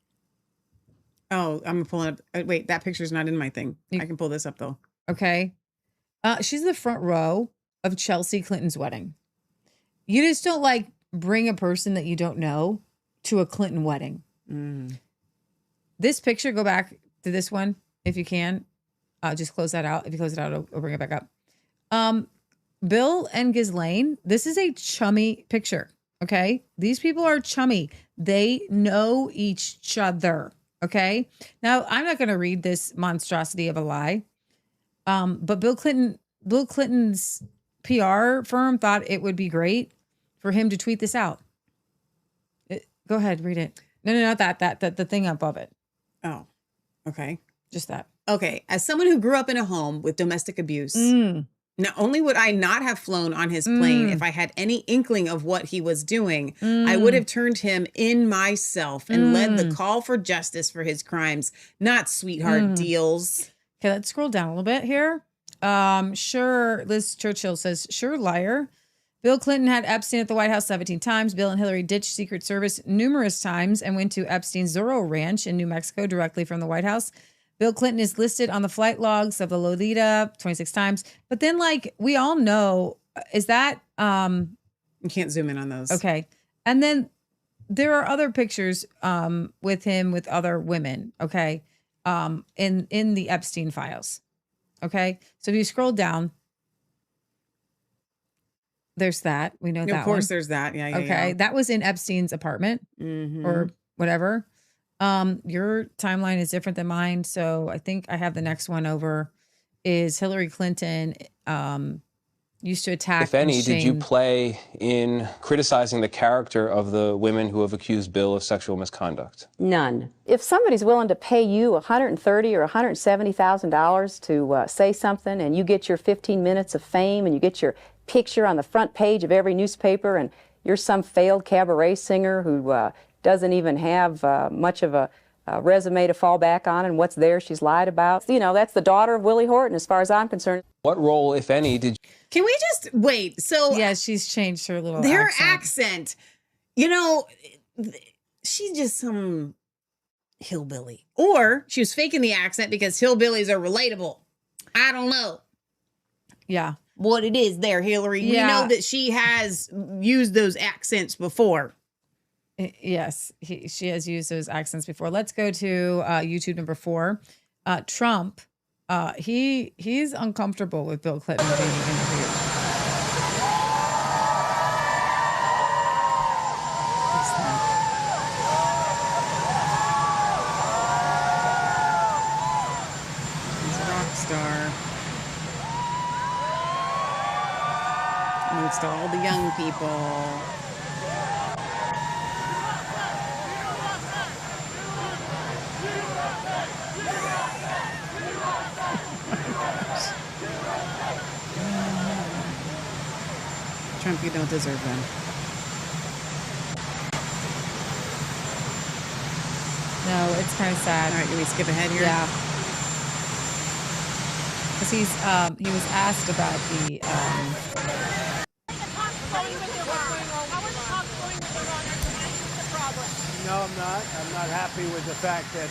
Oh, I'm pulling up. Wait, that picture's not in my thing. I can pull this up though. Okay. She's in the front row of Chelsea Clinton's wedding. You just don't like bring a person that you don't know to a Clinton wedding. This picture, go back to this one if you can. Just close that out. If you close it out, I'll bring it back up. Bill and Ghislaine, this is a chummy picture, okay? These people are chummy. They know each other, okay? Now, I'm not going to read this monstrosity of a lie, but Bill Clinton's PR firm thought it would be great for him to tweet this out. Go ahead, read it. No, not that, the thing above it. Oh, okay. Just that. Okay. As someone who grew up in a home with domestic abuse, not only would I not have flown on his plane if I had any inkling of what he was doing, I would have turned him in myself and led the call for justice for his crimes, not sweetheart deals. Okay, let's scroll down a little bit here. Sure, Liz Churchill says, sure, liar. Bill Clinton had Epstein at the White House 17 times. Bill and Hillary ditched Secret Service numerous times and went to Epstein's Zorro Ranch in New Mexico directly from the White House. Bill Clinton is listed on the flight logs of the Lolita 26 times. But then, like, we all know, is that... You can't zoom in on those. Okay. And then there are other pictures with him with other women, okay, in the Epstein files. Okay? So if you scroll down, there's that. We know that one. Of course, there's that. Yeah. Okay. That was in Epstein's apartment or whatever. Your timeline is different than mine. So I think I have the next one over is Hillary Clinton used to attack. If any, did you play in criticizing the character of the women who have accused Bill of sexual misconduct? None. If somebody's willing to pay you $130,000 or $170,000 to say something, and you get your 15 minutes of fame, and you get your picture on the front page of every newspaper, and you're some failed cabaret singer who doesn't even have much of a resume to fall back on, and what's there she's lied about. You know, that's the daughter of Willie Horton, as far as I'm concerned. What role, if any, did you... Can we just wait? So yeah, she's changed her little accent. You know, she's just some hillbilly, or she was faking the accent because hillbillies are relatable. I don't know. Yeah, what it is there, Hillary. Yeah. We know that she has used those accents before. Yes, she has used those accents before. Let's go to YouTube number 4. Trump He's uncomfortable with Bill Clinton being interviewed. What's that? He's a rock star. Amongst all the young people. Trump, you don't deserve them. No, it's kind of sad. All right, can we skip ahead here? Yeah. Because he was asked about the No, I'm not. I'm not happy with the fact that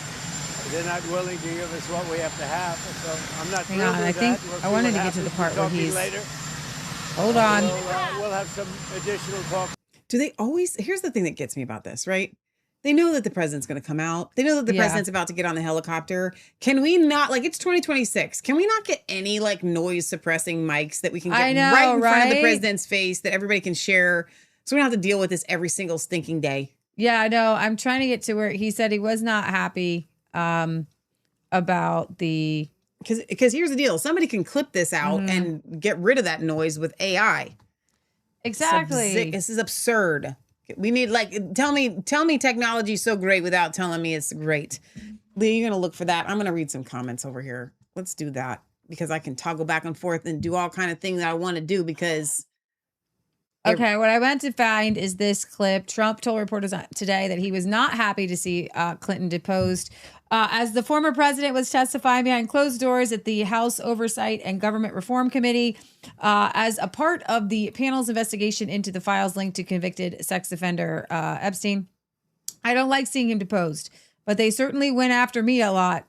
they're not willing to give us what we have to have. So I'm not. Hang on, I think I wanted to get to the part where he's. Later. Hold on. We'll have some additional talk. Do they always? Here's the thing that gets me about this, right? They know that the president's going to come out. They know that the president's about to get on the helicopter. Can we not, like, it's 2026. Can we not get any, like, noise suppressing mics that we can get right in front of the president's face that everybody can share so we don't have to deal with this every single stinking day? Yeah, I know. I'm trying to get to where he said he was not happy about the... Because here's the deal. Somebody can clip this out and get rid of that noise with AI. Exactly. This is absurd. We need, like, tell me technology's so great without telling me it's great. Lee, you're going to look for that. I'm going to read some comments over here. Let's do that because I can toggle back and forth and do all kind of things that I want to do because... Okay, what I went to find is this clip. Trump told reporters today that he was not happy to see Clinton deposed. As the former president was testifying behind closed doors at the House Oversight and Government Reform Committee as a part of the panel's investigation into the files linked to convicted sex offender Epstein. I don't like seeing him deposed, but they certainly went after me a lot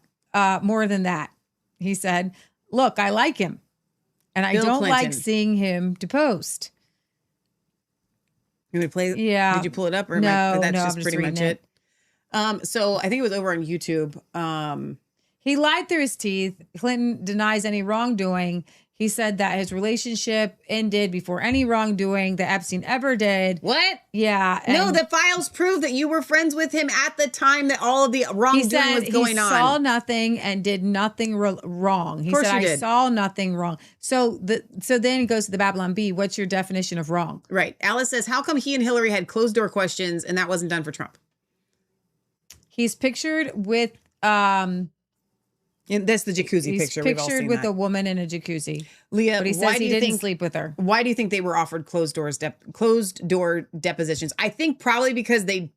more than that. He said, look, I like him, and I don't like seeing him deposed. You want to play? Yeah. Did you pull it up? Or no, that's no, just pretty much it. So I think it was over on YouTube. He lied through his teeth. Clinton denies any wrongdoing. He said that his relationship ended before any wrongdoing that Epstein ever did. What? Yeah. No, the files prove that you were friends with him at the time that all of the wrongdoing was going on. He saw nothing and did nothing wrong. He said, I saw nothing wrong. So then he goes to the Babylon Bee. What's your definition of wrong? Right. Alice says, how come he and Hillary had closed door questions and that wasn't done for Trump? He's pictured with... And that's the jacuzzi He's picture. We've all pictured seen with that. a woman in a jacuzzi. Leah, but he says he didn't sleep with her. Why do you think they were offered closed door depositions? I think probably because they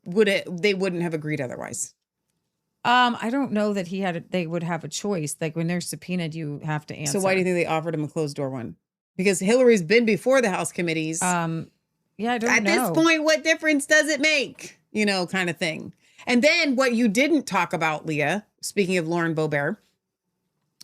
wouldn't have agreed otherwise. I don't know that they would have a choice. Like when they're subpoenaed, you have to answer. So why do you think they offered him a closed door one? Because Hillary's been before the House committees. Yeah, I don't know. At this point, what difference does it make? You know, kind of thing. And then what you didn't talk about, Leah, speaking of Lauren Boebert,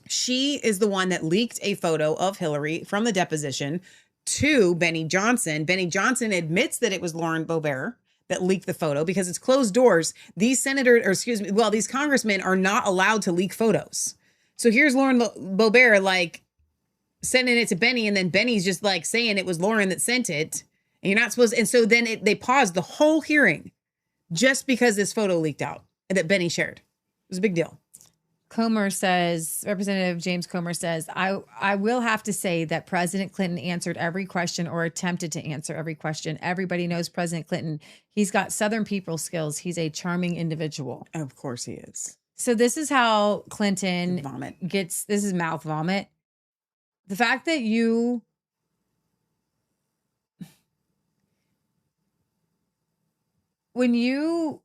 she is the one that leaked a photo of Hillary from the deposition to Benny Johnson. Benny Johnson admits that it was Lauren Boebert that leaked the photo because it's closed doors. These these congressmen are not allowed to leak photos. So here's Lauren Boebert like sending it to Benny, and then Benny's just like saying it was Lauren that sent it, and you're not supposed. And so then they paused the whole hearing just because this photo leaked out that Benny shared. It was a big deal. Representative James Comer says, I will have to say that President Clinton answered every question or attempted to answer every question. Everybody knows President Clinton. He's got Southern people skills. He's a charming individual. Of course he is. So this is how Clinton this is mouth vomit. The fact that when you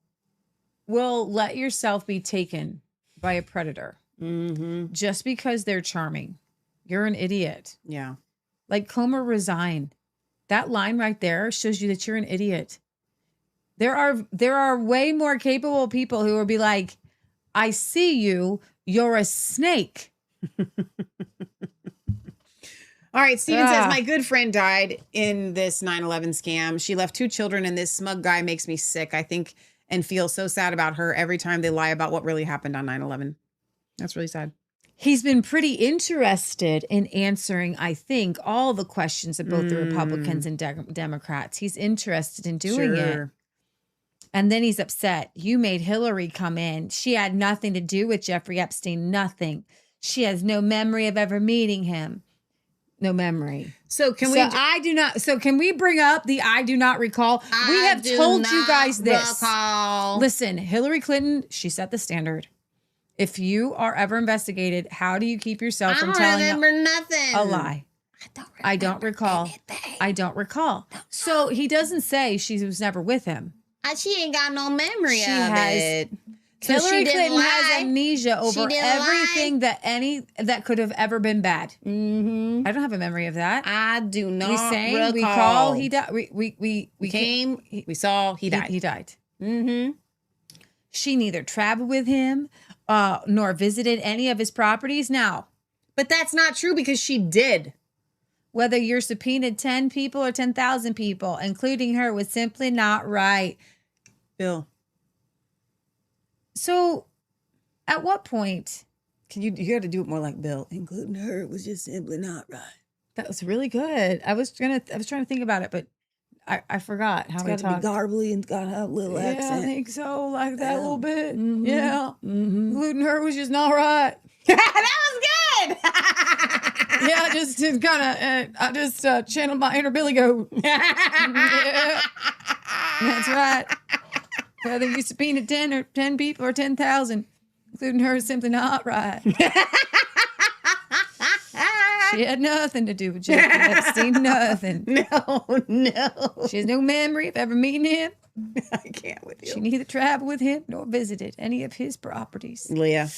will let yourself be taken by a predator just because they're charming, you're an idiot. Yeah. Like Comer resign. That line right there shows you that you're an idiot. There are way more capable people who will be like, I see you, you're a snake. All right, Steven says, my good friend died in this 9/11 scam. She left 2 children, and this smug guy makes me sick. I think and feel so sad about her every time they lie about what really happened on 9/11. That's really sad. He's been pretty interested in answering, I think, all the questions of both the Republicans and Democrats. He's interested in doing it. And then he's upset. You made Hillary come in. She had nothing to do with Jeffrey Epstein. Nothing. She has no memory of ever meeting him. No memory. So can can we bring up the I do not recall? We have told you guys this. Listen, Hillary Clinton, she set the standard. If you are ever investigated, how do you keep yourself from telling nothing. A lie? I don't recall. I don't recall. So he doesn't say she was never with him. She ain't got no memory of it. So Hillary Clinton has amnesia over everything that could have ever been bad. Mm-hmm. I don't have a memory of that. I do not. We sang, recall. we call, he died. We came, we saw, he died. He died. Mm-hmm. She neither traveled with him nor visited any of his properties. Now, but that's not true because she did. Whether you're subpoenaed 10 people or 10,000 people, including her, was simply not right. Bill. So, at what point? You got to do it more like Bill. Including her, it was just simply not right. That was really good. I was trying to think about it, but I forgot how he talked. It's got to be garbly and got to have a little accent. I think so, like that a little bit. Mm-hmm. Yeah. Mm-hmm. Including her was just not right. That was good. Yeah, I just channeled my inner Billy Goat. Yeah. That's right. Whether you subpoenaed 10 people or 10,000, including her, is simply not right. She had nothing to do with Jeffrey Epstein. Nothing. No. She has no memory of ever meeting him. I can't with you. She neither traveled with him nor visited any of his properties. Leah.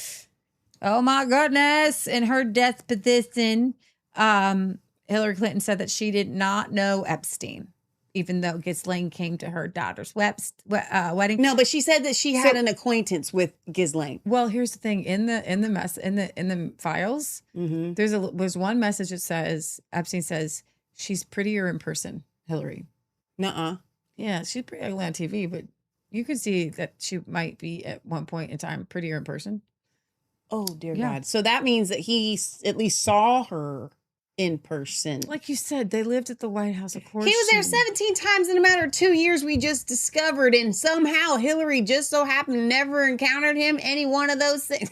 Oh my goodness. In her death petition, Hillary Clinton said that she did not know Epstein, even though Ghislaine came to her daughter's wedding. No, but she said that she had an acquaintance with Ghislaine. Well, here's the thing: in the files, mm-hmm. there's one message that says Epstein says she's prettier in person. Hillary, nuh-uh. Yeah, she's pretty ugly on TV, but you could see that she might be at one point in time prettier in person. Oh dear God! So that means that he at least saw her in person. Like you said, they lived at the White House. Of course, he was there 17 times in a matter of 2 years. We just discovered, and somehow Hillary just so happened never encountered him any one of those times.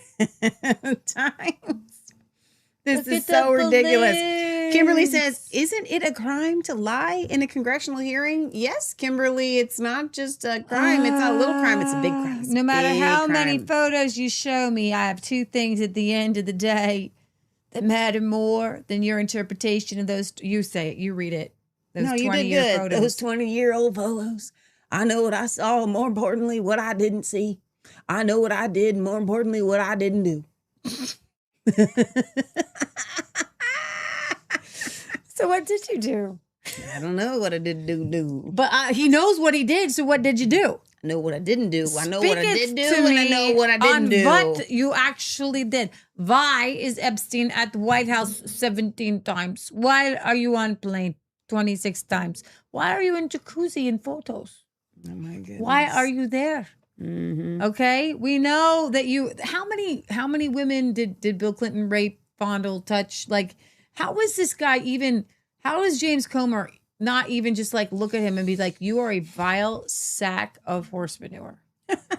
This is so ridiculous. Kimberly says, "Isn't it a crime to lie in a congressional hearing?" Yes, Kimberly. It's not just a crime. It's not a little crime. It's a big crime. No matter how many photos you show me, I have two things at the end of the day that matter more than your interpretation of those. You say it. You read it. Those no, you did good. Photos. Those 20-year-old photos. I know what I saw. More importantly, what I didn't see. I know what I did. More importantly, what I didn't do. So what did you do? I don't know what I did do. But he knows what he did. So what did you do? I know what I didn't do. I know what I did do, and I know what I didn't do. What you actually did. Why is Epstein at the White House 17 times? Why are you on plane 26 times? Why are you in jacuzzi in photos? Oh my goodness. Why are you there? Mm-hmm. Okay, we know that you. How many women did Bill Clinton rape, fondle, touch? Like, how was this guy even? How is James Comer not even just like look at him and be like, "You are a vile sack of horse manure"?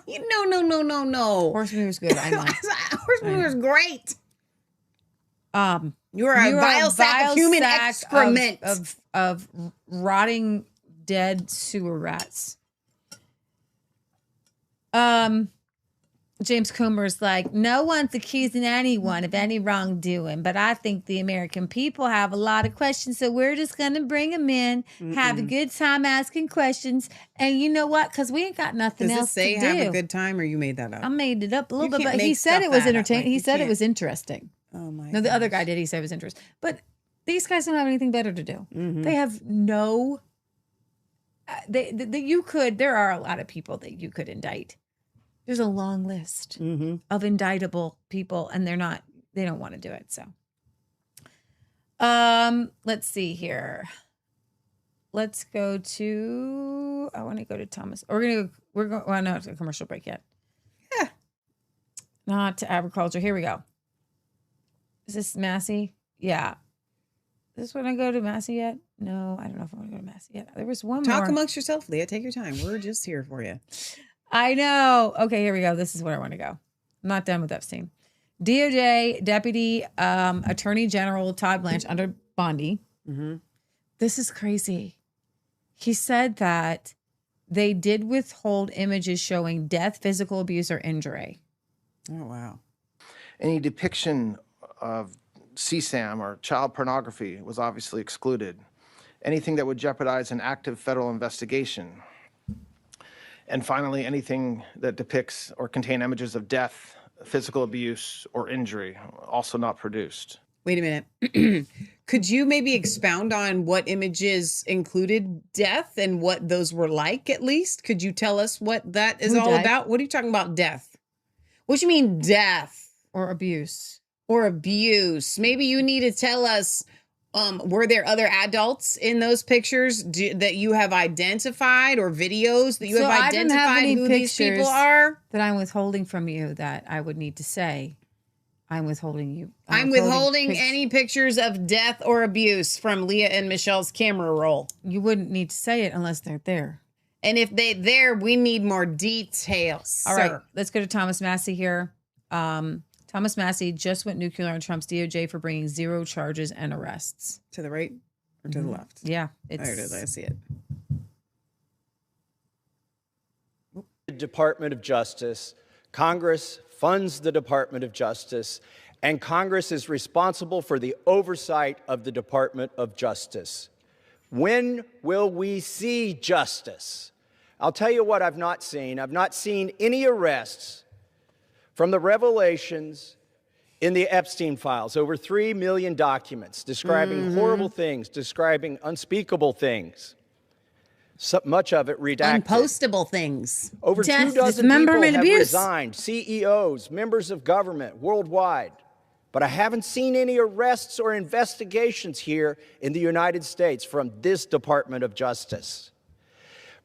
No. Horse manure is good. I know. Horse manure is great. You are a vile sack of human excrement of rotting dead sewer rats. James Comer's like, no one's accusing anyone of any wrongdoing, but I think the American people have a lot of questions, so we're just going to bring them in, have a good time asking questions, and you know what? Because we ain't got nothing else to do. Does it say have a good time, or you made that up? I made it up a little bit, but he said it was entertaining. He said it was interesting. Oh my! No, the other guy did. He said it was interesting, but these guys don't have anything better to do. Mm-hmm. They have no. You could. There are a lot of people that you could indict. There's a long list of indictable people, and they don't want to do it. So, let's see here. Let's go to, I want to go to Thomas. We're going, well, no, it's a commercial break yet. Yeah. Not to agriculture. Here we go. Is this Massey? Yeah. Is this when I go to Massey yet? No, I don't know if I want to go to Massey yet. There was one Talk more. amongst yourself, Leah. Take your time. We're just here for you. I know. Okay, here we go. This is where I want to go. I'm not done with Epstein. DOJ Deputy Attorney General Todd Blanche under Bondi. Mm-hmm. This is crazy. He said that they did withhold images showing death, physical abuse, or injury. Oh, wow. Any depiction of CSAM or child pornography was obviously excluded. Anything that would jeopardize an active federal investigation. And finally, anything that depicts or contain images of death, physical abuse, or injury, also not produced. Wait a minute. Could you maybe expound on what images included death and what those were like, at least? Could you tell us what that is all about? What are you talking about, death? What do you mean, death? Or abuse. Or abuse. Maybe you need to tell us, were there other adults in those pictures that you have identified, or videos that you have identified who these people are? That I'm withholding from you that I would need to say. I'm withholding you. I'm withholding any pictures of death or abuse from Leah and Michelle's camera roll. You wouldn't need to say it unless they're there. And if they're there, we need more details. All right, let's go to Thomas Massey here. Thomas Massey just went nuclear on Trump's DOJ for bringing 0 charges and arrests. To the right or to the left? Yeah. There it is. I see it. The Department of Justice, Congress funds the Department of Justice, and Congress is responsible for the oversight of the Department of Justice. When will we see justice? I'll tell you what I've not seen. I've not seen any arrests from the revelations in the Epstein files, over 3 million documents describing horrible things, describing unspeakable things. So much of it redacted. Unpostable things. Over 2 dozen people have resigned, CEOs, members of government worldwide. But I haven't seen any arrests or investigations here in the United States from this Department of Justice.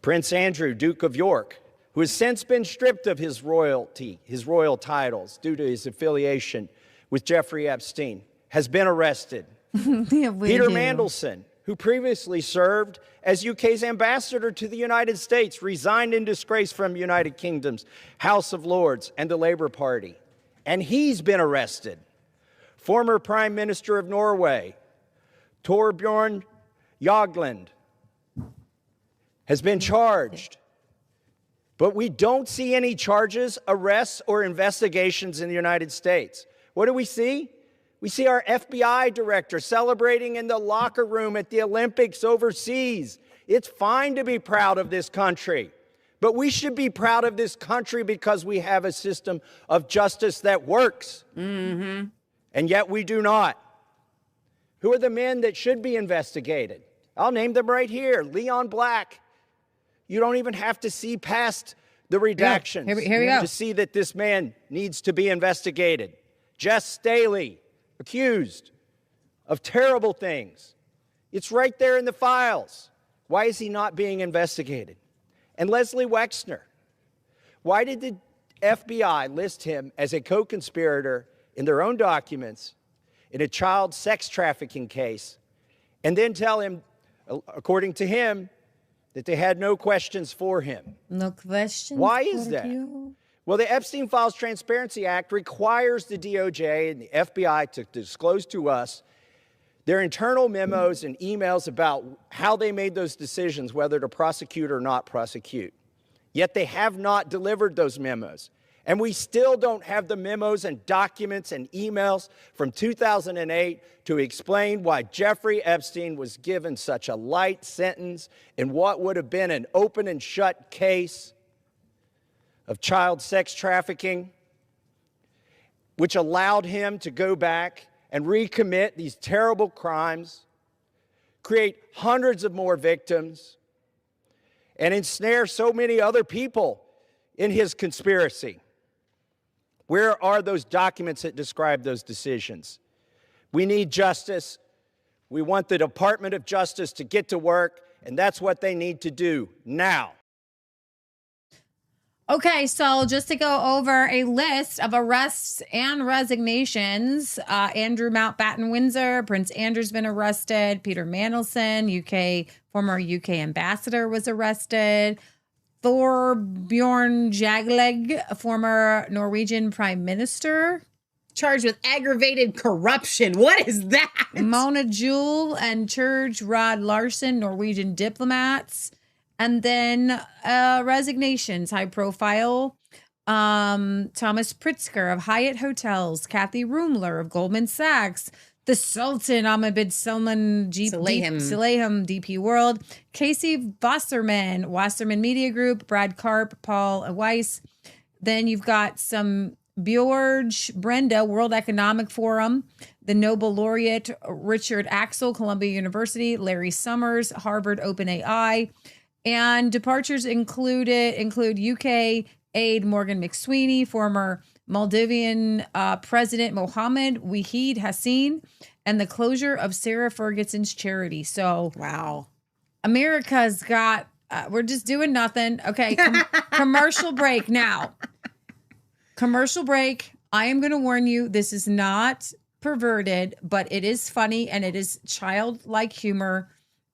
Prince Andrew, Duke of York, who has since been stripped of his royalty, his royal titles, due to his affiliation with Jeffrey Epstein, has been arrested. Peter Mandelson, who previously served as UK's ambassador to the United States, resigned in disgrace from United Kingdom's House of Lords and the Labour Party, and he's been arrested. Former Prime Minister of Norway, Torbjorn Jagland, has been charged. But we don't see any charges, arrests, or investigations in the United States. What do we see? We see our FBI director celebrating in the locker room at the Olympics overseas. It's fine to be proud of this country, but we should be proud of this country because we have a system of justice that works. And yet we do not. Who are the men that should be investigated? I'll name them right here. Leon Black. You don't even have to see past the redactions here we go. to see that this man needs to be investigated. Jess Staley, accused of terrible things. It's right there in the files. Why is he not being investigated? And Leslie Wexner. Why did the FBI list him as a co-conspirator in their own documents in a child sex trafficking case and then tell him, according to him, that they had no questions for him? No questions. Why is that? Well, the Epstein Files Transparency Act requires the DOJ and the FBI to disclose to us their internal memos and emails about how they made those decisions, whether to prosecute or not prosecute. Yet they have not delivered those memos. And we still don't have the memos and documents and emails from 2008 to explain why Jeffrey Epstein was given such a light sentence in what would have been an open and shut case of child sex trafficking, which allowed him to go back and recommit these terrible crimes, create hundreds of more victims, and ensnare so many other people in his conspiracy. Where are those documents that describe those decisions? We need justice. We want the Department of Justice to get to work, and that's what they need to do now. Okay, so just to go over a list of arrests and resignations, Andrew Mountbatten Windsor, Prince Andrew's been arrested. Peter Mandelson, former UK ambassador, was arrested. Thorbjorn Jagleg, former Norwegian prime minister, charged with aggravated corruption. What is that? Mona Juul and Church Rod Larson, Norwegian diplomats. And then resignations, high profile. Thomas Pritzker of Hyatt Hotels, Kathy Rumler of Goldman Sachs, the Sultan Ahmed bin Salman Saleham DP World, Casey Wasserman Media Group, Brad Karp, Paul Weiss. Then you've got some Bjorg Brenda, World Economic Forum, the Nobel laureate Richard Axel, Columbia University, Larry Summers, Harvard OpenAI. And departures include UK aide Morgan McSweeney, former Maldivian President Mohammed Wahid Hassin, and the closure of Sarah Ferguson's charity. So, wow. America's got, we're just doing nothing. Okay, commercial break now. Commercial break. I am going to warn you, this is not perverted, but it is funny and it is childlike humor.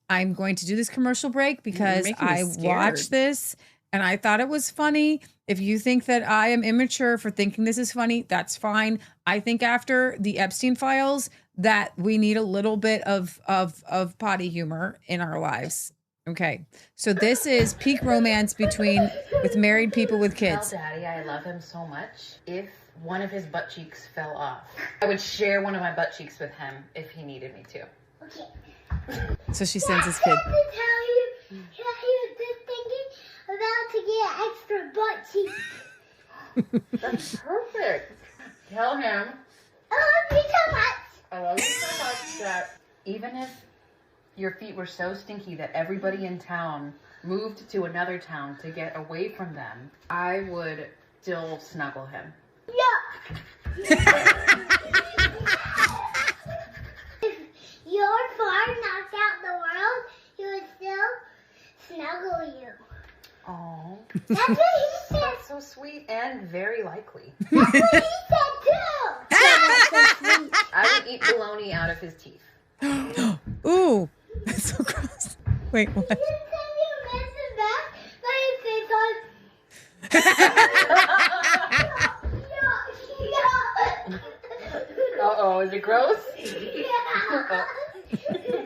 I'm going to do this commercial break because I watched this and I thought it was funny. If you think that I am immature for thinking this is funny, that's fine. I think after the Epstein files that we need a little bit of potty humor in our lives. Okay. So this is peak romance with married people with kids. Tell Daddy I love him so much. If one of his butt cheeks fell off, I would share one of my butt cheeks with him if he needed me to. Okay. So she sends his kid. Can I tell you just thinking about to get extra butt cheeks. That's perfect. Tell him. I love you so much. I love you so much that even if your feet were so stinky that everybody in town moved to another town to get away from them, I would still snuggle him. Yeah. If your farm knocked out the world, he would still snuggle you. Oh, That's what he said. That's so sweet and very likely. That's what he said too. I would eat bologna out of his teeth. Ooh, that's so gross. Wait, what? You send your message back, but it says Uh-oh, is it gross? yeah.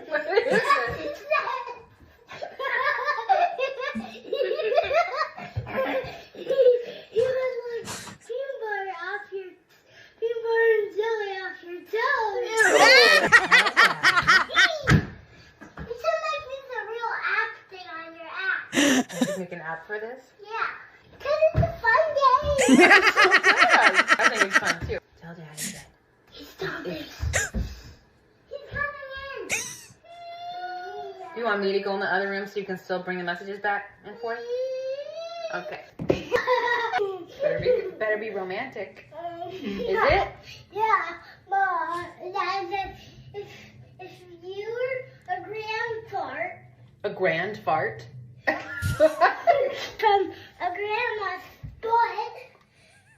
What is it? You was like peanut butter and jelly off your toes. You should make this a real app thing on your app. I should make an app for this? Yeah. Because it's a fun game. I think it's fun too. Tell Daddy that. He's stopping. He's coming in. You want me to go in the other room so you can still bring the messages back and forth? Okay. Better be romantic. Is it? Yeah, but if you were a grand fart. A grand fart? From a grandma's butt.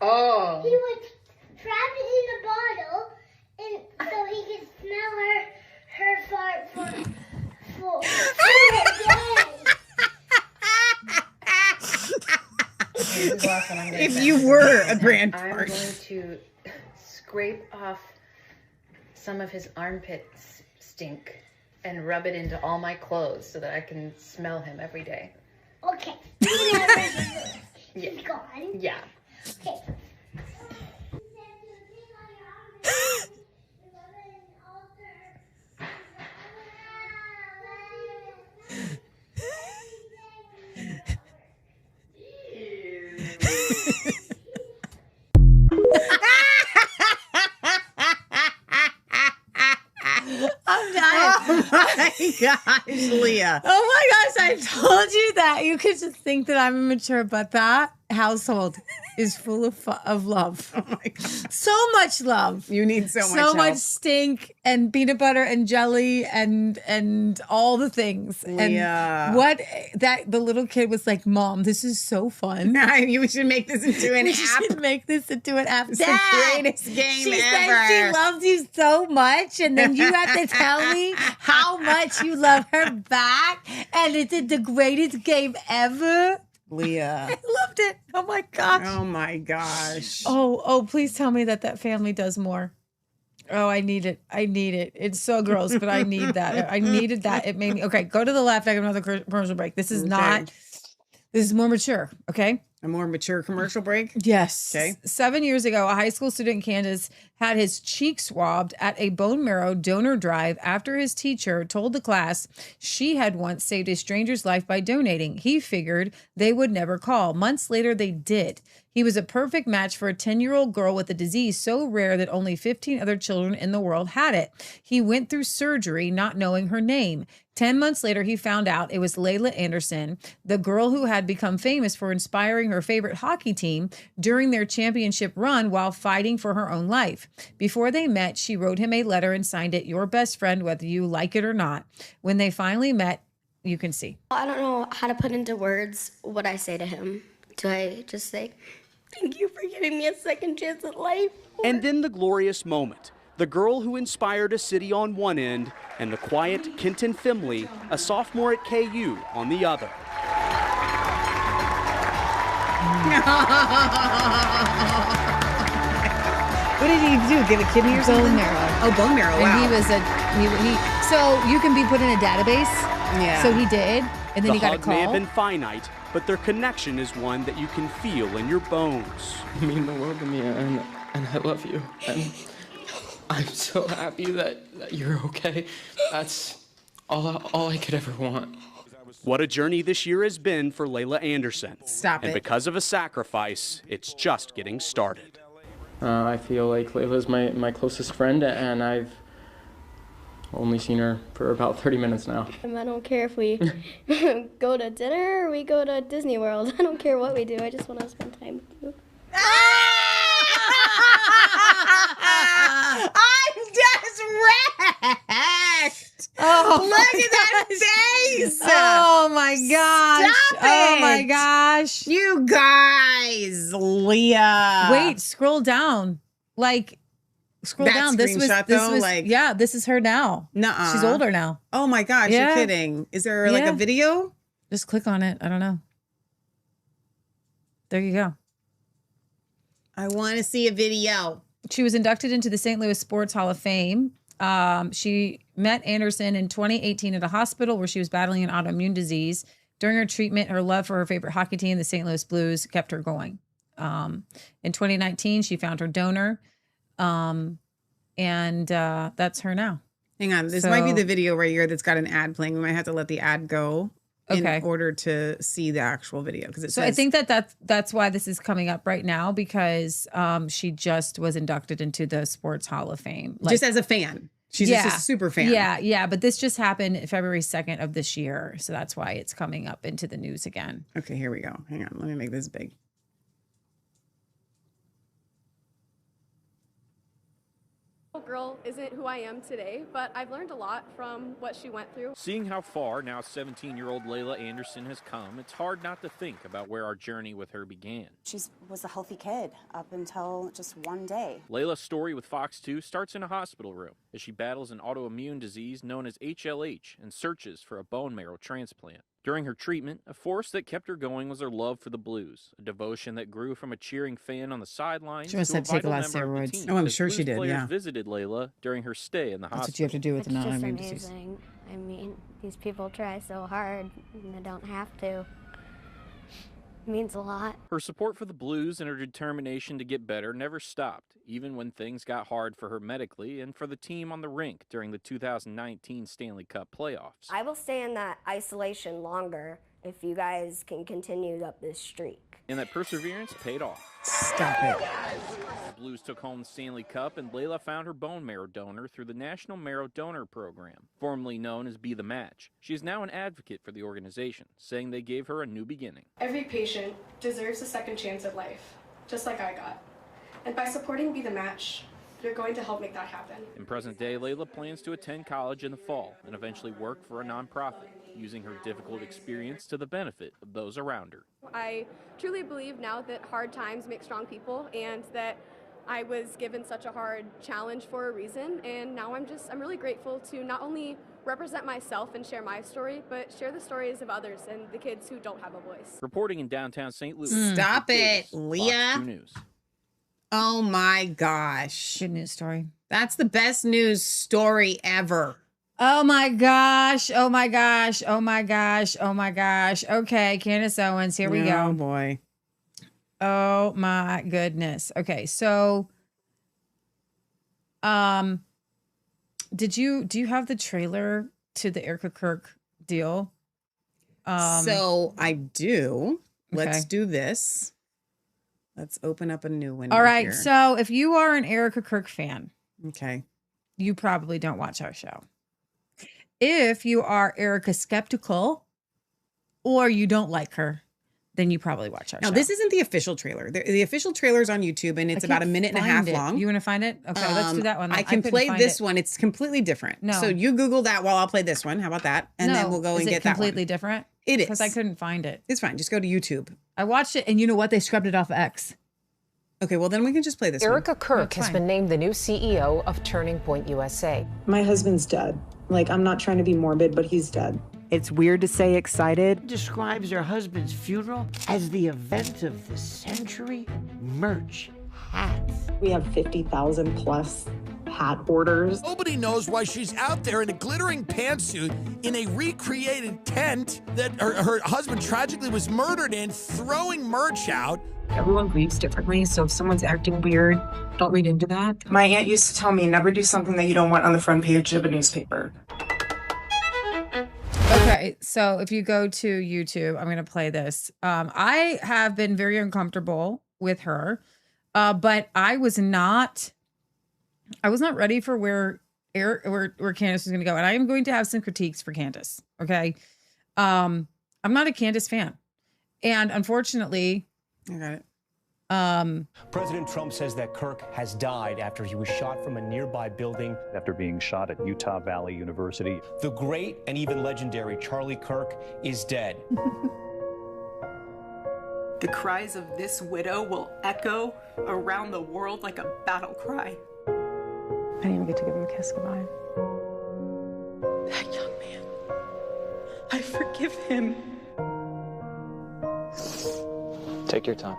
Oh. He would trap it in a bottle, and so he could smell her fart for a day. If you were a grand I'm fart. going to scrape off some of his armpit stink and rub it into all my clothes so that I can smell him every day. Okay. He's gone. Yeah. Okay. I'm done. Oh my gosh, Leah. Oh my gosh, I told you that. You could just think that I'm immature, but that household is full of love. Oh my God. So much love. You need so much So much help. stink and peanut butter and jelly and all the things. Leah. And what that the little kid was like, Mom, this is so fun. You should make this into an app. Should make this into an app. It's the greatest game she ever. said she loves you so much, and then you have to tell me how much you love her back, and it's the greatest game ever. Leah. I loved it. Oh my gosh. Oh my gosh. Oh, please tell me that family does more. Oh, I need it. I need it. It's so gross, but I need that. I needed that. It made me, okay, go to the left. I have another commercial break. This is this is more mature, okay? A more mature commercial break? Yes. Okay. 7 years ago, a high school student in Kansas had his cheek swabbed at a bone marrow donor drive after his teacher told the class she had once saved a stranger's life by donating. He figured they would never call. Months later, they did. He was a perfect match for a 10-year-old girl with a disease so rare that only 15 other children in the world had it. He went through surgery not knowing her name. 10 months later, he found out it was Layla Anderson, the girl who had become famous for inspiring her favorite hockey team during their championship run while fighting for her own life. Before they met, she wrote him a letter and signed it, "Your best friend, whether you like it or not." When they finally met, you can see. I don't know how to put into words what I say to him. Do I just say, "Thank you for giving me a second chance at life"? And then the glorious moment. The girl who inspired a city on one end and the quiet Kenton Finley, a sophomore at KU, on the other. What did he do? Give a kidney or something? Bone marrow. Oh, bone marrow. Wow. And he was so you can be put in a database. Yeah. So he did, and then The he got a hug call. may have been finite, but their connection is one that you can feel in your bones. You mean the world to me, and I love you. And I'm so happy that you're okay. That's all I could ever want. What a journey this year has been for Layla Anderson. Stop and it. because of a sacrifice, it's just getting started. I feel like Layla's my closest friend, and I've only seen her for about 30 minutes now. I don't care if we go to dinner or we go to Disney World. I don't care what we do. I just want to spend time with you. I'm just wrecked. Oh, look at that face. Oh my gosh. Stop Oh it. my gosh. You guys, Leah. Wait, scroll down. Scroll That down. This screenshot, though, was like- yeah, this is her now. Nuh-uh. She's older now. Oh my gosh, Yeah. you're kidding. Is there like Yeah. a video? Just click on it. I don't know. There you go. I want to see a video. She was inducted into the St. Louis Sports Hall of Fame. She met Anderson in 2018 at a hospital where she was battling an autoimmune disease. During her treatment, her love for her favorite hockey team, the St. Louis Blues, kept her going. In 2019, she found her donor, and that's her now. Hang on. This might be the video right here that's got an ad playing. We might have to let the ad go in order to see the actual video. Because So I think that's why this is coming up right now, because she just was inducted into the Sports Hall of Fame. just as a fan. She's just a super fan. Yeah. But this just happened February 2nd of this year. So that's why it's coming up into the news again. Okay, here we go. Hang on. Let me make this big. Girl isn't who I am today, but I've learned a lot from what she went through. Seeing how far now 17-year-old Layla Anderson has come, it's hard not to think about where our journey with her began. She was a healthy kid up until just one day. Layla's story with Fox 2 starts in a hospital room as she battles an autoimmune disease known as HLH and searches for a bone marrow transplant. During her treatment, a force that kept her going was her love for the Blues, a devotion that grew from a cheering fan on the sidelines She must to a have taken vital a lot of member of the steroids. team Oh, I'm as sure she Blues did, players yeah. visited Layla during her stay in the hospital. That's what you have to do with an It's just autoimmune disease. amazing. I mean, these people try so hard and they don't have to. It means a lot. Her support for the Blues and her determination to get better never stopped, even when things got hard for her medically and for the team on the rink during the 2019 Stanley Cup playoffs. I will stay in that isolation longer if you guys can continue up this streak. And that perseverance paid off. Stop it. The Blues took home the Stanley Cup, and Layla found her bone marrow donor through the National Marrow Donor Program, formerly known as Be the Match. She is now an advocate for the organization, saying they gave her a new beginning. Every patient deserves a second chance at life, just like I got. And by supporting Be the Match, you're going to help make that happen. In present day, Layla plans to attend college in the fall and eventually work for a nonprofit, using her difficult experience to the benefit of those around her. I truly believe now that hard times make strong people, and that I was given such a hard challenge for a reason, and now I'm really grateful to not only represent myself and share my story, but share the stories of others and the kids who don't have a voice. Reporting in downtown St. Louis. Stop it, Fox Leah. 2 News. Oh my gosh. Good news story. That's the best news story ever. Oh my gosh. Oh my gosh. Oh my gosh. Oh my gosh. Okay, Candace Owens, here we go. Oh boy. Oh my goodness. Okay, so do you have the trailer to the Erika Kirk deal? So I do. Let's Okay. do this. Let's open up a new window. All right. here. So if you are an Erika Kirk fan, okay, you probably don't watch our show. If you are Erika skeptical or you don't like her, then you probably watch our now show. this isn't the official trailer. The official trailer is on YouTube, and it's about a minute and a half long. You want to find it? Okay, let's do that one. I can couldn't play find this it. one. It's completely different. No. So you Google that while I'll play this one. How about that? And then we'll go Is and it get that one. completely different? It is. Because I couldn't find it. It's fine. Just go to YouTube. I watched it, and you know what? They scrubbed it off X. Okay, well then we can just play this Erika one. Kirk has been named the new CEO of Turning Point USA. My husband's dead. Like, I'm not trying to be morbid, but he's dead. It's weird to say excited. Describes her husband's funeral as the event of the century. Merch, hats. We have 50,000 plus hat orders. Nobody knows why she's out there in a glittering pantsuit in a recreated tent that her husband tragically was murdered in, throwing merch out. Everyone grieves differently, so if someone's acting weird, don't read into that. My aunt used to tell me, never do something that you don't want on the front page of a newspaper. Okay, so if you go to YouTube, I'm going to play this. I have been very uncomfortable with her, but I was not ready for where Candace was going to go, and I am going to have some critiques for Candace. Okay, I'm not a Candace fan, and unfortunately, I got it. President Trump says that Kirk has died after he was shot from a nearby building. After being shot at Utah Valley University. The great and even legendary Charlie Kirk is dead. The cries of this widow will echo around the world like a battle cry. I didn't even get to give him a kiss goodbye. That young man, I forgive him. Take your time.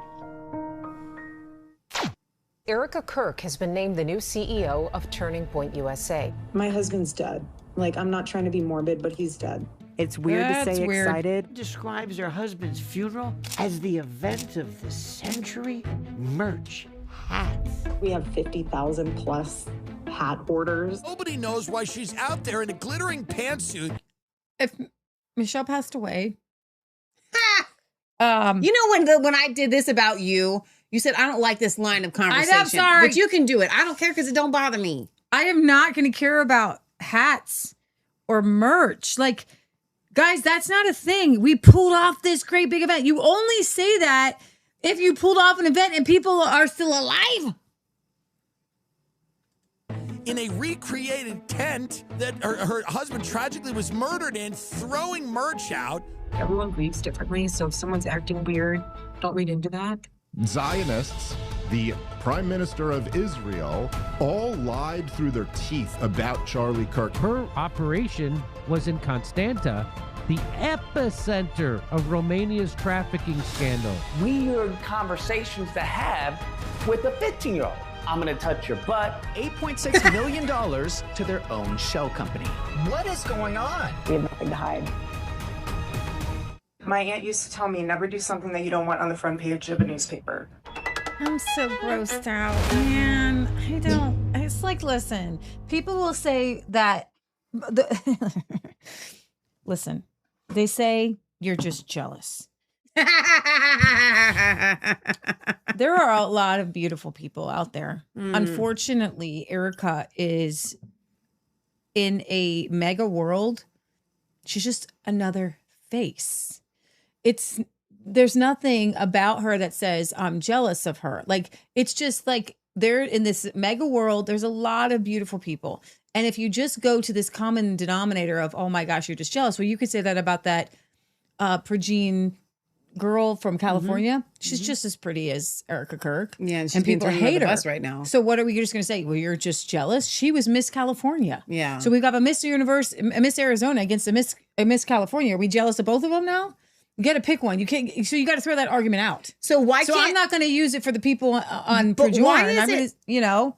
Erika Kirk has been named the new CEO of Turning Point USA. My husband's dead. Like, I'm not trying to be morbid, but he's dead. It's weird to say excited. Describes her husband's funeral as the event of the century. Merch, hats. We have 50,000 plus hat orders. Nobody knows why she's out there in a glittering pantsuit. if Michelle passed away, you know when I did this about you, you said I don't like this line of conversation. I'm sorry, but you can do it. I don't care because it don't bother me. I am not going to care about hats or merch. Like, guys, that's not a thing. We pulled off this great big event. You only say that if you pulled off an event and people are still alive. In a recreated tent that her husband tragically was murdered in, throwing merch out. Everyone grieves differently, so if someone's acting weird, don't read into that. Zionists, the Prime Minister of Israel, all lied through their teeth about Charlie Kirk. Her operation was in Constanta, the epicenter of Romania's trafficking scandal. Weird conversations to have with a 15-year-old. I'm gonna touch your butt. $8.6 million to their own shell company. What is going on? We have nothing to hide. My aunt used to tell me, never do something that you don't want on the front page of a newspaper. I'm so grossed out, man. I don't. It's like, listen, people will say that. Listen, they say you're just jealous. There are a lot of beautiful people out there. Unfortunately, Erika is in a mega world. She's just another face. There's nothing about her that says I'm jealous of her. Like, it's just like they're in this mega world. There's a lot of beautiful people. And if you just go to this common denominator of, oh my gosh, you're just jealous. Well, you could say that about that Progene girl from California. She's just as pretty as Erika Kirk. Yeah, and people hate her right now. So what are we just going to say? Well, you're just jealous. She was Miss California. Yeah. So we've got a Miss Universe, a Miss Arizona against a Miss California. Are we jealous of both of them now? You got to pick one. You can't. So you got to throw that argument out. So why? So can't, I'm not going to use it for the people on but Progene. why is it? You know,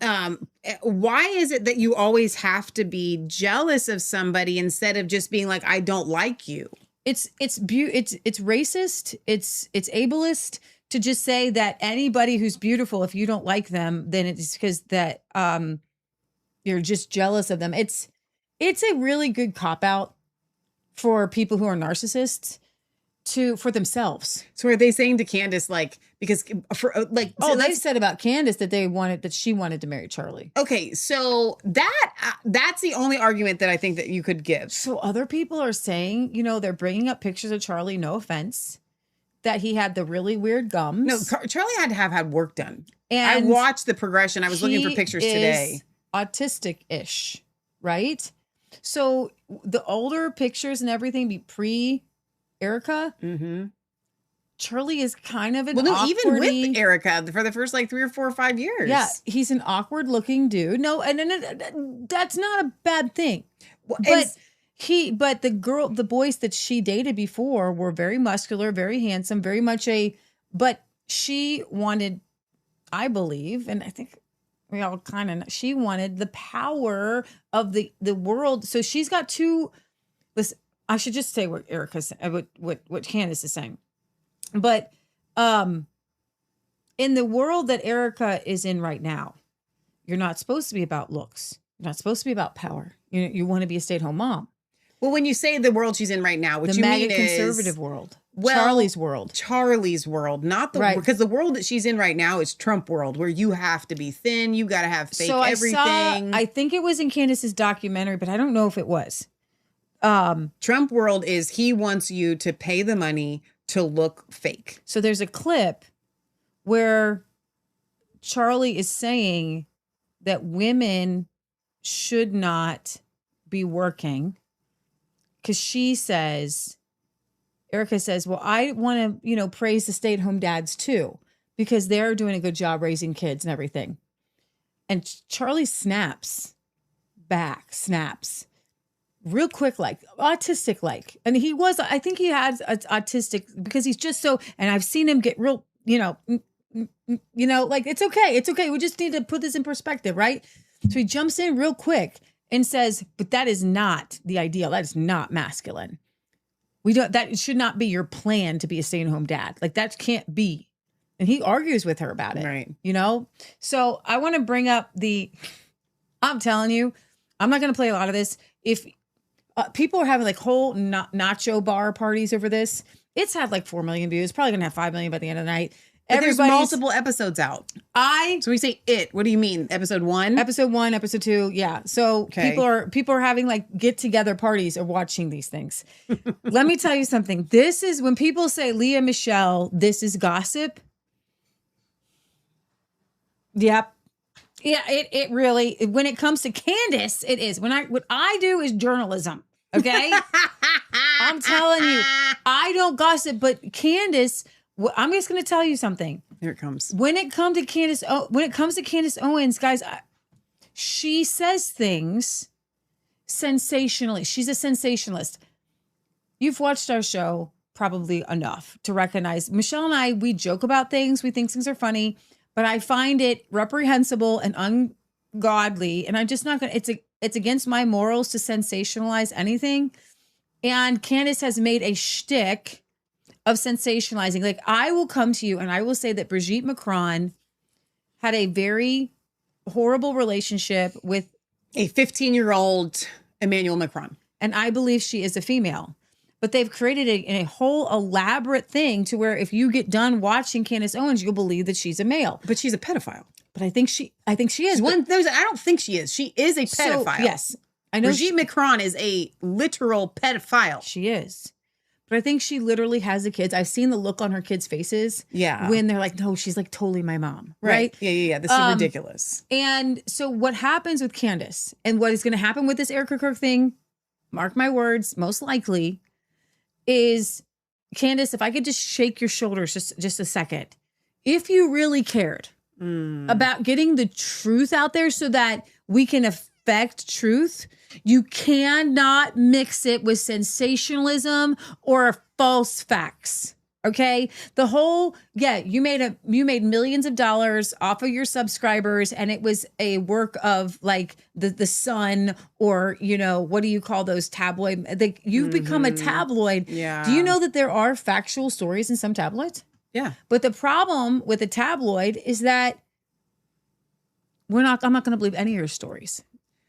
why is it that you always have to be jealous of somebody instead of just being like, I don't like you? It's racist. It's ableist to just say that anybody who's beautiful, if you don't like them, then it's because that you're just jealous of them. It's a really good cop out for people who are narcissists for themselves. So are they saying to Candace, like, because for like, oh, they said about Candace that she wanted to marry Charlie. Okay, so that's the only argument that I think that you could give. So other people are saying, you know, they're bringing up pictures of Charlie. No offense, that he had the really weird gums. No, Charlie had to have had work done. And I watched the progression. I was looking for pictures today. Autistic-ish, right? So the older pictures and everything be pre-Erika. Mm-hmm. Charlie is kind of an even with Erika for the first like 3 or 4 or 5 years. Yeah, he's an awkward looking dude. No, and that's not a bad thing. But the boys that she dated before were very muscular, very handsome, very much but she wanted, I believe, and I think we all she wanted the power of the world. So she's got two. Listen, I should just say what Erika's, what Candace is saying. But in the world that Erika is in right now, you're not supposed to be about looks. You're not supposed to be about power. You want to be a stay-at-home mom. Well, when you say the world she's in right now, what the you mean is conservative world. Charlie's world. Charlie's world, not the because the world that she's in right now is Trump world, where you have to be thin, you got to have fake everything. I think it was in Candace's documentary, but I don't know if it was. Trump world is he wants you to pay the money to look fake. So there's a clip where Charlie is saying that women should not be working because she says, Erika says, well, I want to, praise the stay-at-home dads too, because they're doing a good job raising kids and everything. And Charlie snaps real quick, like autistic, like, and I think he had autistic because he's just so, and I've seen him get real, like, it's okay. We just need to put this in perspective, right? So he jumps in real quick and says, but that is not the ideal. That is not masculine. That should not be your plan to be a stay-at-home dad. Like, that can't be. And he argues with her about it. Right. So I want to bring up I'm telling you, I'm not going to play a lot of this. If people are having like whole nacho bar parties over this, it's had like 4 million views, probably going to have 5 million by the end of the night. But there's multiple episodes out. So we say it. What do you mean? Episode 1? Episode 1, episode 2. Yeah. So people are having like get together parties or watching these things. Let me tell you something. This is when people say Leah Michelle, this is gossip. Yep. Yeah, it really, when it comes to Candace, it is. What I do is journalism. Okay. I'm telling you, I don't gossip, but Candace, I'm just going to tell you something. Here it comes. When it comes to Candace Owens, guys, she says things sensationally. She's a sensationalist. You've watched our show probably enough to recognize Michelle and I, we joke about things. We think things are funny, but I find it reprehensible and ungodly. And I'm just not going to, it's against my morals to sensationalize anything. And Candace has made a shtick of sensationalizing. Like, I will come to you and I will say that Brigitte Macron had a very horrible relationship with a 15-year-old Emmanuel Macron. And I believe she is a female. but they've created a whole elaborate thing to where if you get done watching Candace Owens, you'll believe that she's a male. But she's a pedophile. But I think she is. I don't think she is. She is a pedophile. So, yes. I know Brigitte Macron is a literal pedophile. She is. But I think she literally has the kids. I've seen the look on her kids' faces. Yeah. When they're like, no, she's like totally my mom. Right? Yeah. This is ridiculous. And so what happens with Candace and what is going to happen with this Erika Kirk thing, mark my words, most likely, is Candace, if I could just shake your shoulders just a second. If you really cared about getting the truth out there so that we can affect truth, you cannot mix it with sensationalism or false facts. Okay. The whole, you made millions of dollars off of your subscribers, and it was a work of like the Sun, or, what do you call those tabloid? You've become a tabloid. Yeah. Do you know that there are factual stories in some tabloids? Yeah. But the problem with a tabloid is that I'm not going to believe any of your stories.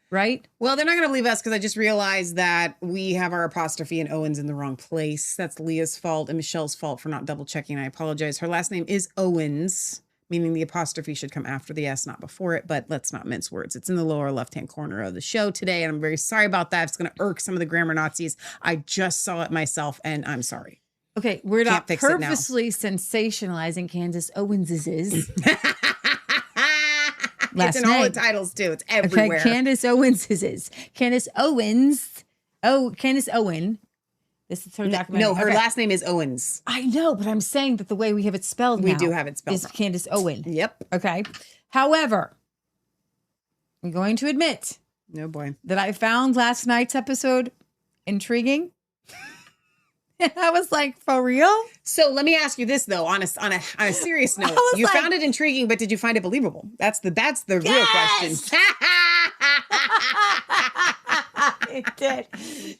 Right? Well, they're not going to believe us because I just realized that we have our apostrophe and Owens in the wrong place. That's Leah's fault and Michelle's fault for not double checking. I apologize. Her last name is Owens, meaning the apostrophe should come after the S, not before it. But let's not mince words. It's in the lower left-hand corner of the show today, and I'm very sorry about that. It's going to irk some of the grammar Nazis. I just saw it myself, and I'm sorry. Okay, we're not purposely sensationalizing Candace Owens's. It's in all the titles too. It's everywhere. Okay, Candace Owens is. Candace Owens. Oh, Candace Owen. This is her documentary. No, her last name is Owens. I know, but I'm saying that the way we have it spelled We do have it spelled is wrong. Candace Owen. Yep. Okay. However, I'm going to admit oh boy, that I found last night's episode intriguing. And I was like, for real? So let me ask you this though, on a serious note. You found it intriguing, but did you find it believable? That's the real question. It did.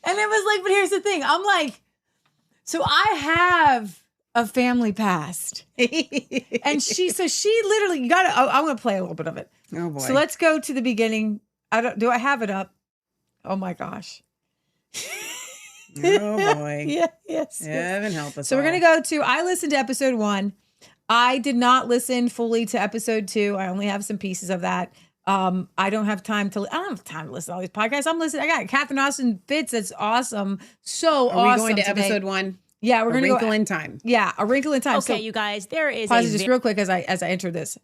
And it was like, but here's the thing. I'm like, so I have a family past. And she literally, I'm going to play a little bit of it. Oh boy. So let's go to the beginning. Do I have it up? Oh my gosh. Oh boy. Yes. Heaven help us. So we're going to go to, I listened to episode 1. I did not listen fully to episode 2. I only have some pieces of that. I don't have time to listen to all these podcasts. I'm listening. I got Catherine Austin Fitz. That's awesome. So awesome. Are we going to episode 1? Yeah, we're going to go. A Wrinkle in Time. Yeah, A Wrinkle in Time. Okay, you guys, there is pause just real quick as I enter this.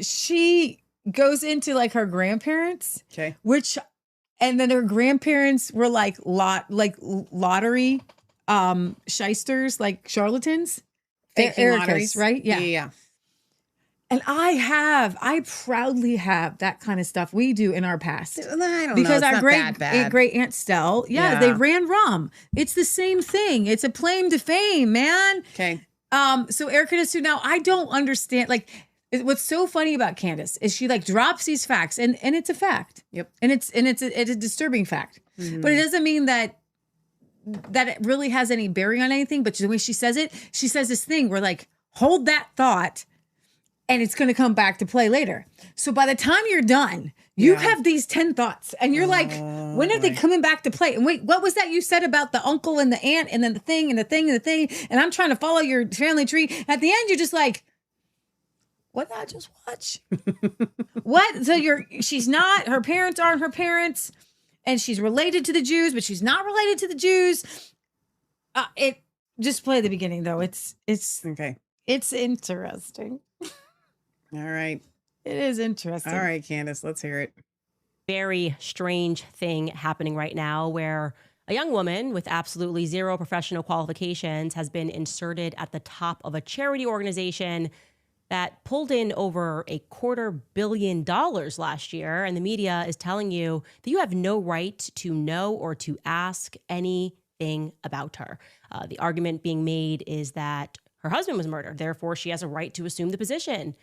She goes into like her grandparents. Okay. And then her grandparents were like lottery shysters, like charlatans. Erika's, right? Yeah. And I proudly have that kind of stuff we do in our past. I don't because know. our great Aunt Stell, they ran rum. It's the same thing. It's a claim to fame, man. Okay. So Erika does too. Now I don't understand. Like, what's so funny about Candace is she like drops these facts, and it's a fact. Yep. And it's a disturbing fact, but it doesn't mean that it really has any bearing on anything. But the way she says it, she says this thing where like, hold that thought, and it's going to come back to play later. So by the time you're done, you have these 10 thoughts, and you're like, when are they coming back to play? And wait, what was that you said about the uncle and the aunt, and then the thing and the thing and the thing? And I'm trying to follow your family tree. At the end, you're just like, what did I just watch? What? So her parents aren't her parents, and she's related to the Jews, but she's not related to the Jews. Just play the beginning though. It's okay. It's interesting. All right. It is interesting. All right, Candace, let's hear it. Very strange thing happening right now where a young woman with absolutely zero professional qualifications has been inserted at the top of a charity organization that pulled in over $250 million last year. And the media is telling you that you have no right to know or to ask anything about her. The argument being made is that her husband was murdered. Therefore, she has a right to assume the position.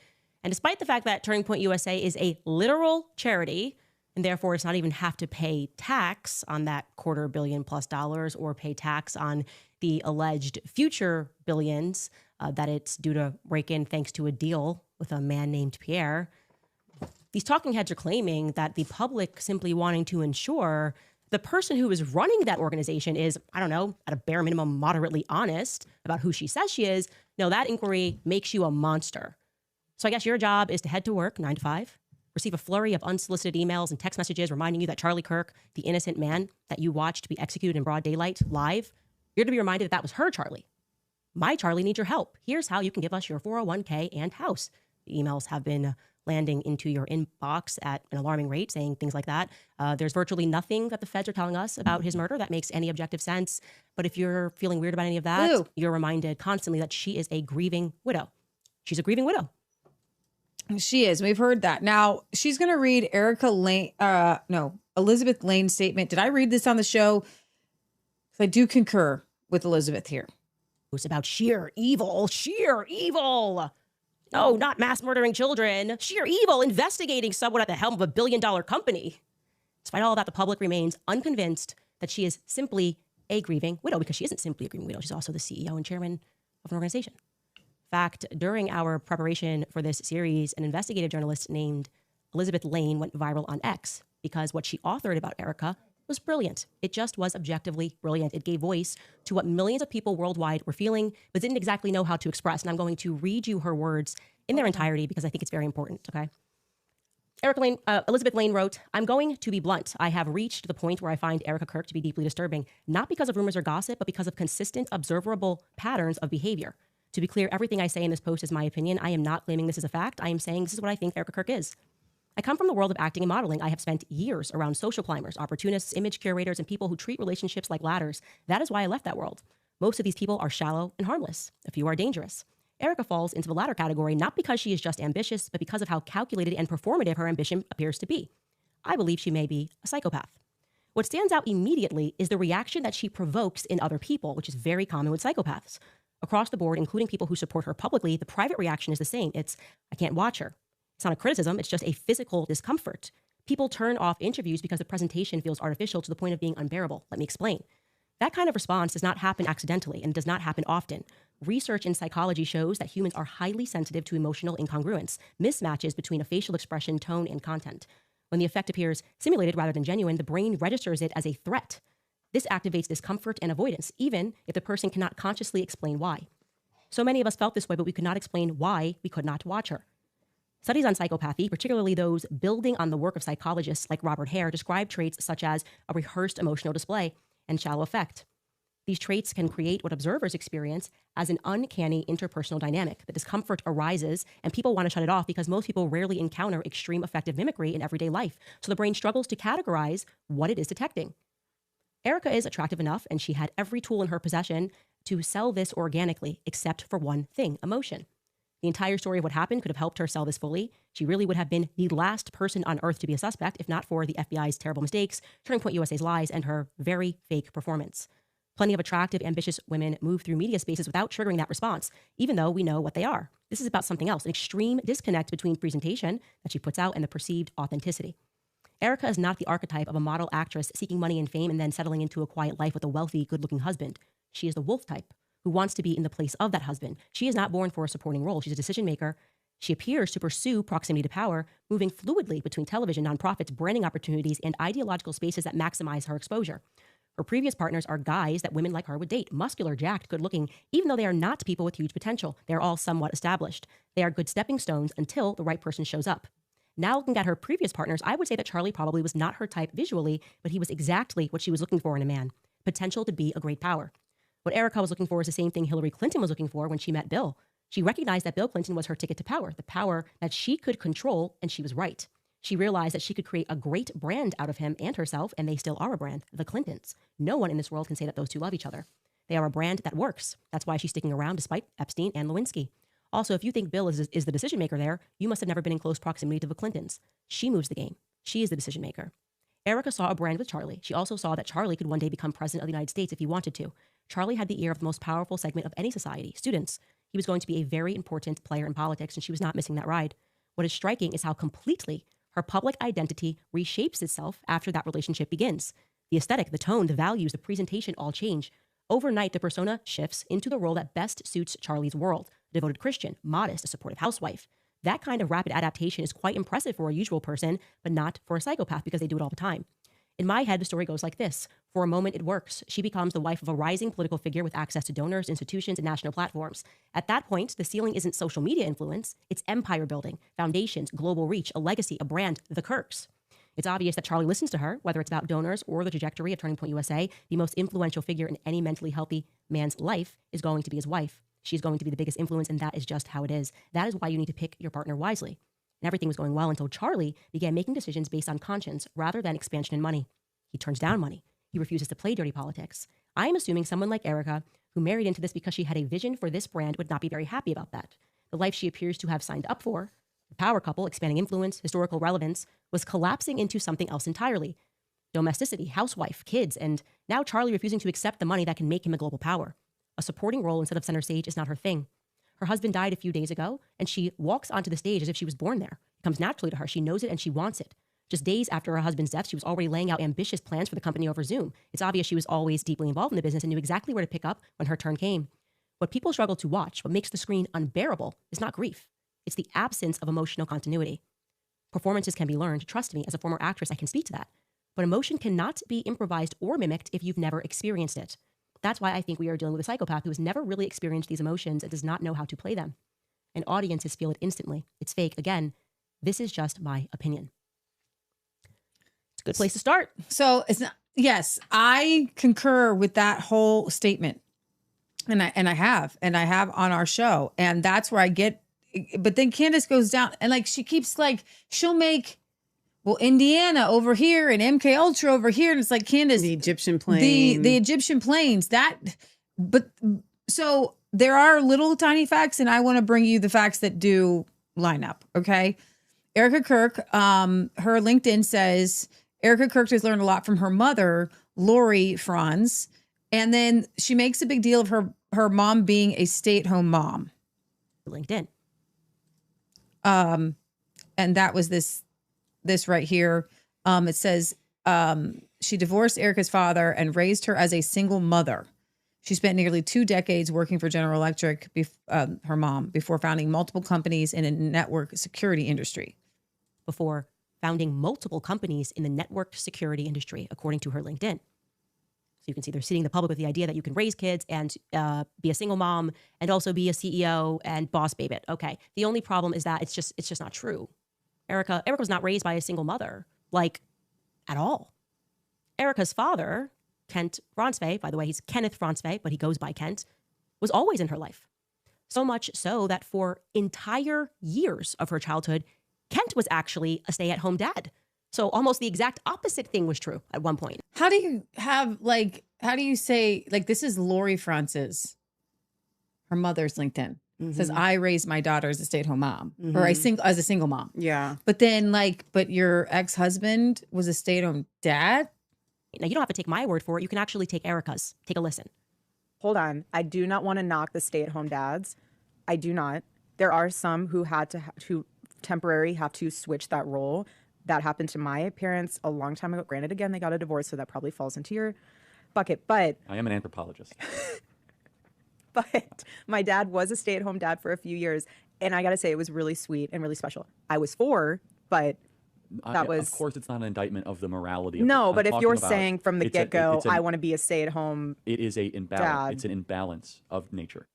And despite the fact that Turning Point USA is a literal charity, and therefore it's not even have to pay tax on that $250 million plus or pay tax on the alleged future billions that it's due to rake in thanks to a deal with a man named Pierre, These talking heads are claiming that the public simply wanting to ensure the person who is running that organization is, I don't know, at a bare minimum, moderately honest about who she says she is. No, that inquiry makes you a monster. So I guess your job is to head to work 9 to 5, receive a flurry of unsolicited emails and text messages reminding you that Charlie Kirk, the innocent man that you watched be executed in broad daylight live, you're to be reminded that that was her Charlie. My Charlie needs your help. Here's how you can give us your 401k and house. The emails have been landing into your inbox at an alarming rate, saying things like that. There's virtually nothing that the feds are telling us about his murder that makes any objective sense. But if you're feeling weird about any of that, you're reminded constantly that she is a grieving widow. She's a grieving widow. She is. We've heard that. Now, she's going to read Elizabeth Lane's statement. Did I read this on the show? I do concur with Elizabeth here. It's about sheer evil. No, not mass murdering children. Sheer evil, investigating someone at the helm of a billion-dollar company. Despite all of that, the public remains unconvinced that she is simply a grieving widow, because she isn't simply a grieving widow. She's also the CEO and chairman of an organization. In fact, during our preparation for this series, an investigative journalist named Elizabeth Lane went viral on X because what she authored about Erika was brilliant. It just was objectively brilliant. It gave voice to what millions of people worldwide were feeling, but didn't exactly know how to express. And I'm going to read you her words in their entirety because I think it's very important, okay? Elizabeth Lane wrote, "I'm going to be blunt. I have reached the point where I find Erika Kirk to be deeply disturbing, not because of rumors or gossip, but because of consistent, observable patterns of behavior. To be clear, everything I say in this post is my opinion. I am not claiming this is a fact. I am saying this is what I think Erika Kirk is. I come from the world of acting and modeling. I have spent years around social climbers, opportunists, image curators, and people who treat relationships like ladders. That is why I left that world. Most of these people are shallow and harmless. A few are dangerous. Erika falls into the latter category not because she is just ambitious, but because of how calculated and performative her ambition appears to be. I believe she may be a psychopath. What stands out immediately is the reaction that she provokes in other people, which is very common with psychopaths. Across the board, including people who support her publicly, the private reaction is the same. It's, I can't watch her. It's not a criticism, it's just a physical discomfort. People turn off interviews because the presentation feels artificial to the point of being unbearable. Let me explain. That kind of response does not happen accidentally and does not happen often. Research in psychology shows that humans are highly sensitive to emotional incongruence, mismatches between a facial expression, tone, and content. When the effect appears simulated rather than genuine, the brain registers it as a threat. This activates discomfort and avoidance, even if the person cannot consciously explain why. So many of us felt this way, but we could not explain why we could not watch her. Studies on psychopathy, particularly those building on the work of psychologists like Robert Hare, describe traits such as a rehearsed emotional display and shallow affect. These traits can create what observers experience as an uncanny interpersonal dynamic. The discomfort arises, and people want to shut it off because most people rarely encounter extreme affective mimicry in everyday life, so the brain struggles to categorize what it is detecting. Erika is attractive enough, and she had every tool in her possession to sell this organically, except for one thing: emotion. The entire story of what happened could have helped her sell this fully. She really would have been the last person on earth to be a suspect, if not for the FBI's terrible mistakes, Turning Point USA's lies, and her very fake performance. Plenty of attractive, ambitious women move through media spaces without triggering that response, even though we know what they are. This is about something else, an extreme disconnect between presentation that she puts out and the perceived authenticity. Erika is not the archetype of a model actress seeking money and fame and then settling into a quiet life with a wealthy, good-looking husband. She is the wolf type, who wants to be in the place of that husband. She is not born for a supporting role. She's a decision maker. She appears to pursue proximity to power, moving fluidly between television, nonprofits, branding opportunities, and ideological spaces that maximize her exposure. Her previous partners are guys that women like her would date, muscular, jacked, good-looking, even though they are not people with huge potential. They are all somewhat established. They are good stepping stones until the right person shows up. Now looking at her previous partners, I would say that Charlie probably was not her type visually, but he was exactly what she was looking for in a man: potential to be a great power. What Erika was looking for is the same thing Hillary Clinton was looking for when she met Bill. She recognized that Bill Clinton was her ticket to power, the power that she could control, and she was right. She realized that she could create a great brand out of him and herself, and they still are a brand, the Clintons. No one in this world can say that those two love each other. They are a brand that works. That's why she's sticking around despite Epstein and Lewinsky. Also, if you think Bill is the decision maker there, you must have never been in close proximity to the Clintons. She moves the game. She is the decision maker. Erika saw a brand with Charlie. She also saw that Charlie could one day become president of the United States if he wanted to. Charlie had the ear of the most powerful segment of any society, students. He was going to be a very important player in politics, and she was not missing that ride. What is striking is how completely her public identity reshapes itself after that relationship begins. The aesthetic, the tone, the values, the presentation all change. Overnight, the persona shifts into the role that best suits Charlie's world: a devoted Christian, modest, a supportive housewife. That kind of rapid adaptation is quite impressive for a usual person, but not for a psychopath because they do it all the time. In my head, the story goes like this. For a moment, it works. She becomes the wife of a rising political figure with access to donors, institutions, and national platforms. At that point, the ceiling isn't social media influence. It's empire building, foundations, global reach, a legacy, a brand, the Kirks. It's obvious that Charlie listens to her, whether it's about donors or the trajectory of Turning Point USA. The most influential figure in any mentally healthy man's life is going to be his wife. She's going to be the biggest influence, and that is just how it is. That is why you need to pick your partner wisely. And everything was going well until Charlie began making decisions based on conscience rather than expansion and money. He turns down money. He refuses to play dirty politics. I am assuming someone like Erika, who married into this because she had a vision for this brand, would not be very happy about that. The life she appears to have signed up for, the power couple, expanding influence, historical relevance, was collapsing into something else entirely. Domesticity, housewife, kids, and now Charlie refusing to accept the money that can make him a global power. A supporting role instead of center stage is not her thing. Her husband died a few days ago, and she walks onto the stage as if she was born there. It comes naturally to her. She knows it and she wants it. Just days after her husband's death, she was already laying out ambitious plans for the company over Zoom. It's obvious she was always deeply involved in the business and knew exactly where to pick up when her turn came. What people struggle to watch, what makes the screen unbearable, is not grief. It's the absence of emotional continuity. Performances can be learned. Trust me, as a former actress, I can speak to that. But emotion cannot be improvised or mimicked if you've never experienced it. That's why I think we are dealing with a psychopath who has never really experienced these emotions and does not know how to play them. And audiences feel it instantly. It's fake. Again, this is just my opinion. It's a good place to start. So it's not, yes, I concur with that whole statement. And I have on our show. And that's where I get, but then Candace goes down and like, she keeps like, she'll make, well, Indiana over here and MK Ultra over here. And it's like, Candace, the Egyptian plane, the Egyptian planes but so there are little tiny facts and I want to bring you the facts that do line up. Okay. Erika Kirk, her LinkedIn says Erika Kirk has learned a lot from her mother, Lori Franz. And then she makes a big deal of her mom being a stay-at-home mom. LinkedIn. And that was this right here. It says she divorced Erika's father and raised her as a single mother. She spent nearly 2 decades working for General Electric, her mom, before founding multiple companies in a network security industry. Before founding multiple companies in the network security industry, according to her LinkedIn. So you can see they're seeding the public with the idea that you can raise kids and be a single mom and also be a CEO and boss babe it. Okay. The only problem is that it's just not true. Erika was not raised by a single mother, like at all. Erika's father, Kent Fransve, by the way, he's Kenneth Fransve, but he goes by Kent, was always in her life. So much so that for entire years of her childhood, Kent was actually a stay-at-home dad. So almost the exact opposite thing was true at one point. How do you say, like, this is Lori Francis, her mother's LinkedIn. Mm-hmm. Says, I raised my daughter as a stay-at-home mom, mm-hmm. or as a single mom. Yeah. But then but your ex-husband was a stay-at-home dad? Now, you don't have to take my word for it. You can actually take Erika's. Take a listen. Hold on. I do not want to knock the stay-at-home dads. I do not. There are some who had to temporarily have to switch that role. That happened to my parents a long time ago. Granted, again, they got a divorce, so that probably falls into your bucket. But I am an anthropologist. But my dad was a stay-at-home dad for a few years, and I got to say, it was really sweet and really special. I was 4, but that was... Of course, it's not an indictment of the morality. No, but if you're saying from the get-go, I want to be a stay-at-home It is a imbalance. Dad. It's an imbalance of nature.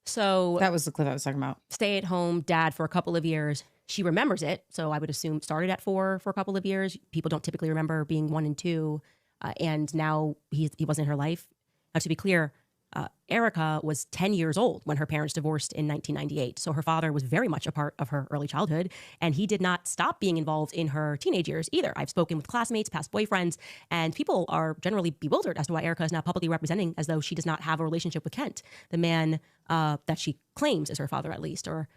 So that was the clip I was talking about. Stay-at-home dad for a couple of years. She remembers it, so I would assume started at 4 for a couple of years. People don't typically remember being 1 and 2, and now he wasn't in her life. Now, to be clear, Erika was 10 years old when her parents divorced in 1998, so her father was very much a part of her early childhood, and he did not stop being involved in her teenage years either. I've spoken with classmates, past boyfriends, and people are generally bewildered as to why Erika is now publicly representing as though she does not have a relationship with Kent, the man that she claims is her father at least, or...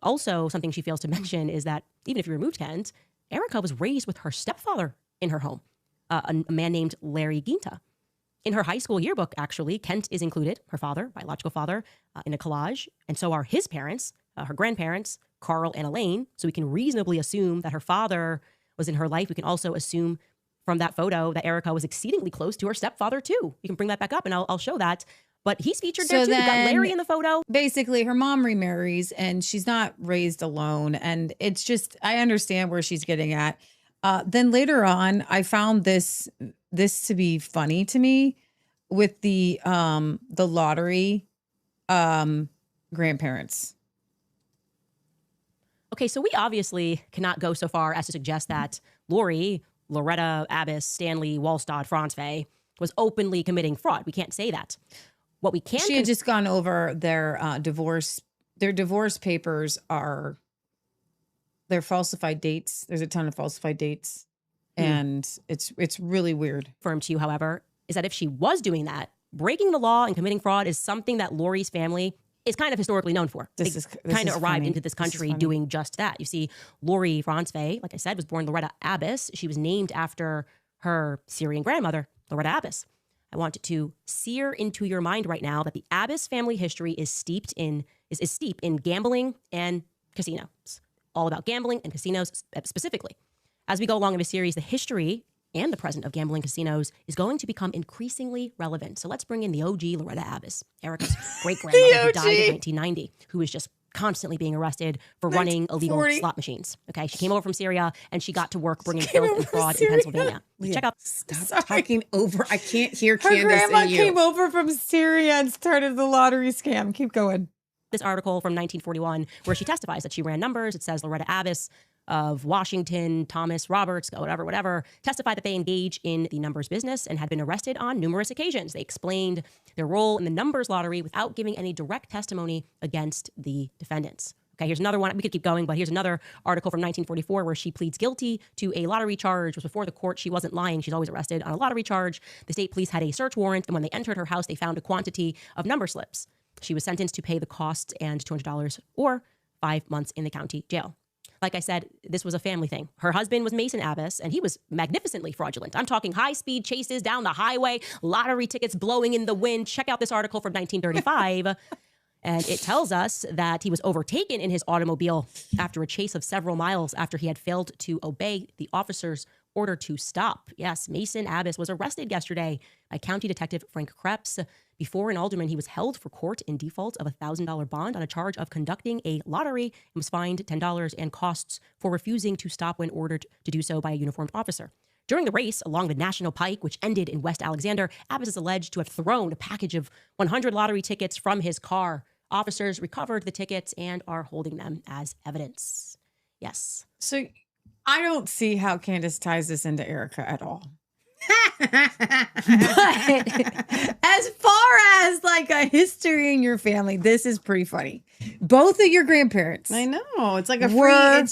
Also, something she fails to mention is that even if you removed Kent, Erika was raised with her stepfather in her home, a man named Larry Ginta. In her high school yearbook, actually, Kent is included, her father, biological father, in a collage, and so are his parents, her grandparents, Carl and Elaine. So we can reasonably assume that her father was in her life. We can also assume from that photo that Erika was exceedingly close to her stepfather too. You can bring that back up and I'll show that. But he's featured there too. You got Larry in the photo. Basically, her mom remarries and she's not raised alone. And it's just, I understand where she's getting at. Then later on, I found this to be funny to me with the lottery grandparents. Okay, so we obviously cannot go so far as to suggest that Loretta Abbas, Stanley, Wallstad, Francevay was openly committing fraud. We can't say that. What we can She had just gone over their divorce. Their divorce papers they're falsified dates. There's a ton of falsified dates. And it's really weird. Confirm to you, however, is that if she was doing that, breaking the law and committing fraud is something that Lori's family is kind of historically known for. They kind of arrived into this country doing just that. You see, Lori Francevay, like I said, was born Loretta Abbas. She was named after her Syrian grandmother, Loretta Abbas. I want to sear into your mind right now that the Abbas family history is steep in gambling and casinos. All about gambling and casinos specifically. As we go along in this series, the history and the present of gambling casinos is going to become increasingly relevant. So let's bring in the OG Loretta Abbas, Erika's great-grandmother who died in 1990, who was just constantly being arrested for running illegal slot machines. Okay, she came over from Syria and she got to work bringing filth and fraud in Pennsylvania. Check out. Stop talking over. I can't hear Her Candace grandma and you. came over from Syria and started the lottery scam. Keep going. This article from 1941 where she testifies that she ran numbers. It says Loretta Abbas of Washington, Thomas Roberts, whatever, testified that they engage in the numbers business and had been arrested on numerous occasions. They explained their role in the numbers lottery without giving any direct testimony against the defendants. Okay, here's another one. We could keep going, but here's another article from 1944 where she pleads guilty to a lottery charge. It was before the court. She wasn't lying. She's always arrested on a lottery charge. The state police had a search warrant, and when they entered her house, they found a quantity of number slips. She was sentenced to pay the costs and $200 or 5 months in the county jail. Like I said, this was a family thing. Her husband was Mason Abbas, and he was magnificently fraudulent. I'm talking high-speed chases down the highway, lottery tickets blowing in the wind. Check out this article from 1935. And it tells us that he was overtaken in his automobile after a chase of several miles after he had failed to obey the officer's order to stop. Yes, Mason Abbas was arrested yesterday by County Detective Frank Krebs. Before an alderman, he was held for court in default of a $1,000 bond on a charge of conducting a lottery and was fined $10 and costs for refusing to stop when ordered to do so by a uniformed officer. During the race along the National Pike, which ended in West Alexander, Abbas is alleged to have thrown a package of 100 lottery tickets from his car. Officers recovered the tickets and are holding them as evidence. Yes. So I don't see how Candace ties this into Erika at all. But as far as like a history in your family, this is pretty funny. Both of your grandparents. I know. It's like it's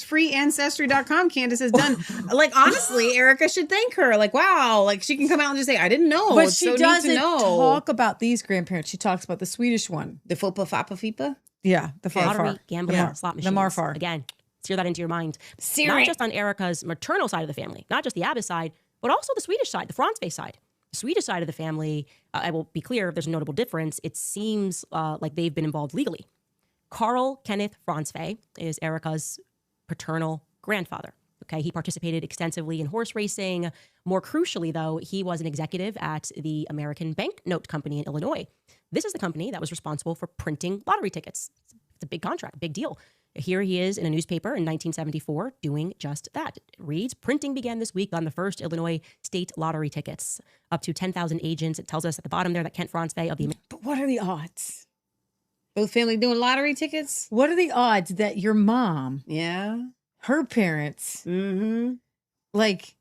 freeancestry.com. Candace has done. Like, honestly, Erika should thank her. Like, wow. Like, she can come out and just say, I didn't know. But it's she so doesn't neat to know. talk about these grandparents. She talks about the Swedish one. The Fopa Fapa Fipa? Yeah. The Farfar. Lottery, gambling, slot machines. The Marfar. Again, sear that into your mind. Not just on Erika's maternal side of the family, not just the Abbas side, but also the Swedish side, the Francevay side. The Swedish side of the family, I will be clear, there's a notable difference. It seems like they've been involved legally. Carl Kenneth Francevay is Erika's paternal grandfather. Okay, he participated extensively in horse racing. More crucially, though, he was an executive at the American Banknote Company in Illinois. This is the company that was responsible for printing lottery tickets. It's a big contract, big deal. Here he is in a newspaper in 1974 doing just that. It reads, printing began this week on the first Illinois state lottery tickets. Up to 10,000 agents. It tells us at the bottom there that Kent Francevay of the... But what are the odds? Both family doing lottery tickets? What are the odds that your mom, her parents, like,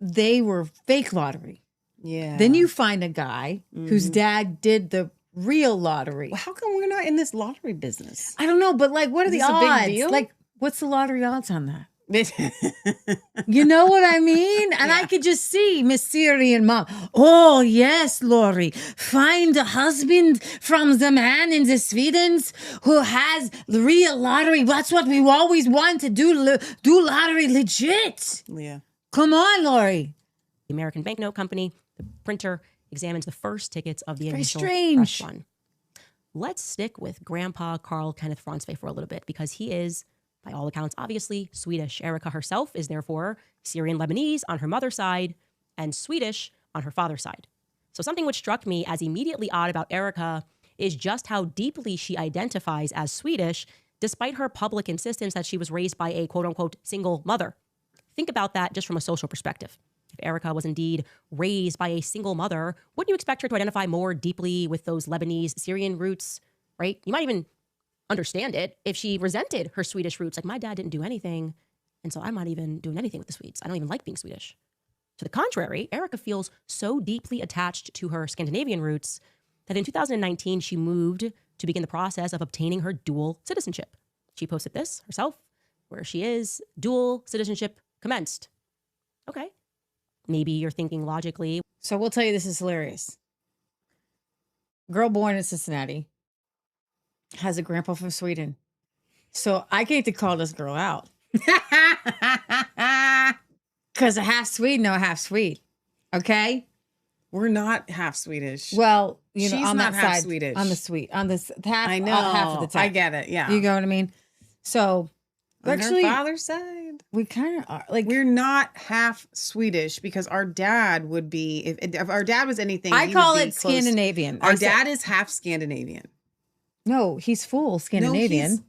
they were fake lottery? Yeah. Then you find a guy whose dad did the real lottery. Well, how come we're not in this lottery business? I don't know, but like, what are the this odds? a big deal? Like, what's the lottery odds on that? You know what I mean? And I could just see Miss Syrian mom. Oh, yes, Lori. Find a husband from the man in the Swedens who has the real lottery. That's what we always want to do. Do lottery legit. Yeah. Come on, Lori. The American Banknote Company, the printer, examines the first tickets of the initial strange. fresh one. Let's stick with Grandpa Carl Kenneth Francevay for a little bit because he is, by all accounts, obviously Swedish. Erika herself is therefore Syrian Lebanese on her mother's side and Swedish on her father's side. So something which struck me as immediately odd about Erika is just how deeply she identifies as Swedish, despite her public insistence that she was raised by a quote-unquote single mother. Think about that just from a social perspective. If Erika was indeed raised by a single mother, wouldn't you expect her to identify more deeply with those Lebanese Syrian roots, right? You might even understand it if she resented her Swedish roots. Like, my dad didn't do anything, and so I'm not even doing anything with the Swedes. I don't even like being Swedish. To the contrary, Erika feels so deeply attached to her Scandinavian roots that in 2019, she moved to begin the process of obtaining her dual citizenship. She posted this herself, where she is, dual citizenship commenced. Okay. Maybe you're thinking logically. So we'll tell you this is hilarious. Girl born in Cincinnati has a grandpa from Sweden. So I get to call this girl out. Because a half Swede, no half Swede. Okay? We're not half Swedish. Well, you know, she's on not that half side, Swedish. on the Swede, on this half, I know. half of the time. I get it. Yeah. You know what I mean? So On actually, her father's side, we kind of are like, we're not half Swedish because our dad would be, if our dad was anything, I he call would be it close. Scandinavian. Our dad is half Scandinavian. No, he's full Scandinavian. he's-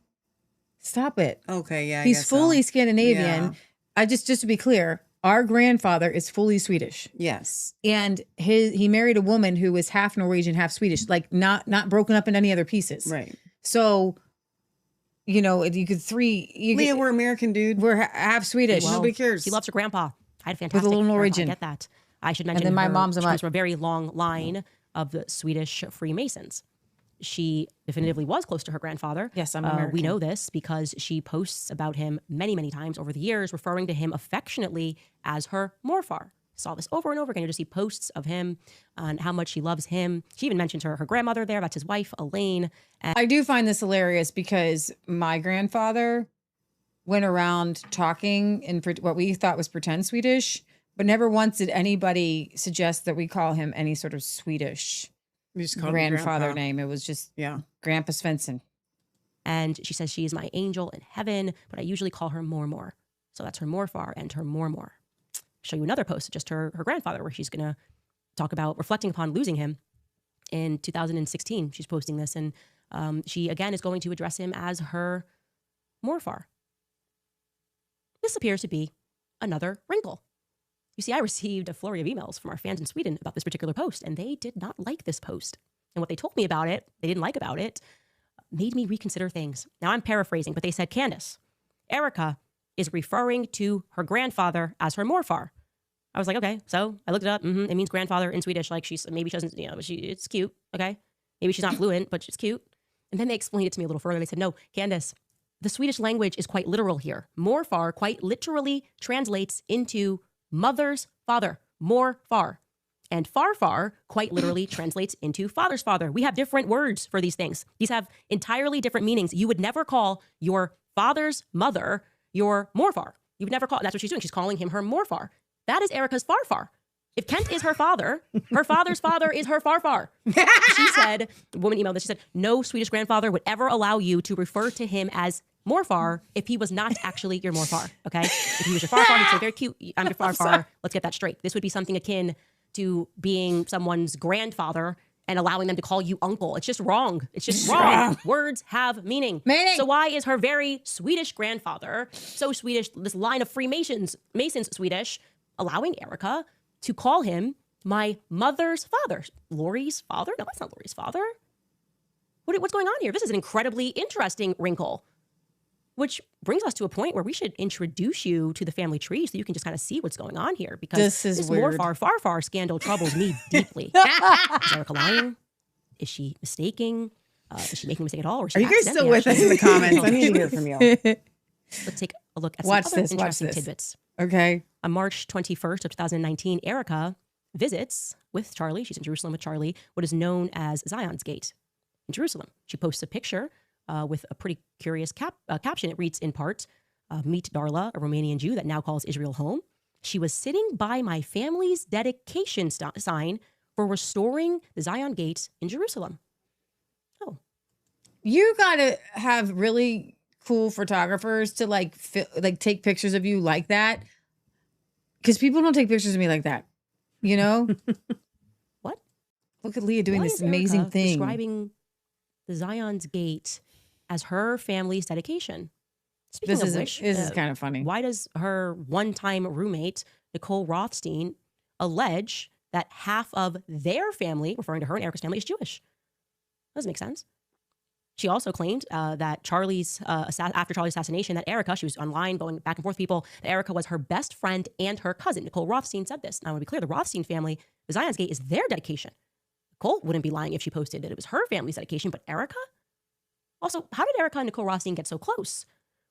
Stop it. Okay, yeah, I he's guess fully so. Scandinavian. Yeah. I just to be clear, our grandfather is fully Swedish. Yes. And he married a woman who was half Norwegian, half Swedish, like not broken up in any other pieces. Right. So, you know, you could Leah, we're American, dude. We're half Swedish. Well, Nobody cares. She loves her grandpa. I had a fantastic With a little grandpa. Norwegian. I get that. I should mention then my her, mom's a she comes mutt. from a very long line of the Swedish Freemasons. She definitively was close to her grandfather. Yes, I'm American. We know this because she posts about him many, many times over the years, referring to him affectionately as her morfar. Saw this over and over again. You just see posts of him and how much she loves him. She even mentions her grandmother there. That's his wife, Elaine. I do find this hilarious because my grandfather went around talking in what we thought was pretend Swedish, but never once did anybody suggest that we call him any sort of Swedish grandfather name. It was just Grandpa Svensson. And she says she is my angel in heaven, but I usually call her Mormor. So that's her morfar and her mormor. Show you another post, just her grandfather, where she's going to talk about reflecting upon losing him in 2016. She's posting this, and she again is going to address him as her morfar. This appears to be another wrinkle. You see, I received a flurry of emails from our fans in Sweden about this particular post, and they did not like this post. And what they told me about it, they didn't like about it, made me reconsider things. Now, I'm paraphrasing, but they said, Candace, Erika is referring to her grandfather as her morfar. I was like, okay. So I looked it up. It means grandfather in Swedish. Like maybe she doesn't, it's cute. Okay. Maybe she's not fluent, but she's cute. And then they explained it to me a little further. They said, no, Candace, the Swedish language is quite literal here. Morfar quite literally translates into mother's father, morfar. And farfar quite literally translates into father's father. We have different words for these things. These have entirely different meanings. You would never call your father's mother your morfar. You would never call, that's what she's doing. She's calling him her morfar. That is Erika's farfar. If Kent is her father, her father's father is her farfar. She said, the woman emailed this, she said, no Swedish grandfather would ever allow you to refer to him as morfar if he was not actually your morfar, okay? If he was your farfar, he'd say, very cute, I'm your farfar. Let's get that straight. This would be something akin to being someone's grandfather and allowing them to call you uncle. It's just wrong. It's just wrong. Words have meaning. So why is her very Swedish grandfather, so Swedish, this line of Freemasons, Masons Swedish, allowing Erika to call him my mother's father? Lori's father? No, that's not Lori's father. What's going on here? This is an incredibly interesting wrinkle, which brings us to a point where we should introduce you to the family tree so you can just kind of see what's going on here, because this weird. morfar farfar scandal troubles me deeply. Is Erika lying? Is she mistaking? Is she making a mistake at all? Or is she Are you guys still accidentally with us in the comments? I need to hear from you. Let's take a look at Watch some other this, watch interesting this. tidbits. Okay. On March 21st of 2019, Erika visits with Charlie. She's in Jerusalem with Charlie, what is known as Zion's Gate in Jerusalem. She posts a picture with a pretty curious caption. It reads in part, meet Darla, a Romanian Jew that now calls Israel home. She was sitting by my family's dedication sign for restoring the Zion Gate in Jerusalem. Oh. You got to have really cool photographers to like take pictures of you like that. Because people don't take pictures of me like that. You know? What? Look at Leah doing Why this is amazing Erika thing. describing the Zion's Gate as her family's dedication. Speaking This of is which, this is kind of funny. Why does her one-time roommate, Nicole Rothstein, allege that half of their family, referring to her and Erika's family, is Jewish? Doesn't make sense. She also claimed that after Charlie's assassination, that Erika, she was online going back and forth with people, that Erika was her best friend and her cousin. Nicole Rothstein said this. Now, I want to be clear, the Rothstein family, the Zion's Gate is their dedication. Nicole wouldn't be lying if she posted that it was her family's dedication, but Erika? Also, how did Erika and Nicole Rothstein get so close?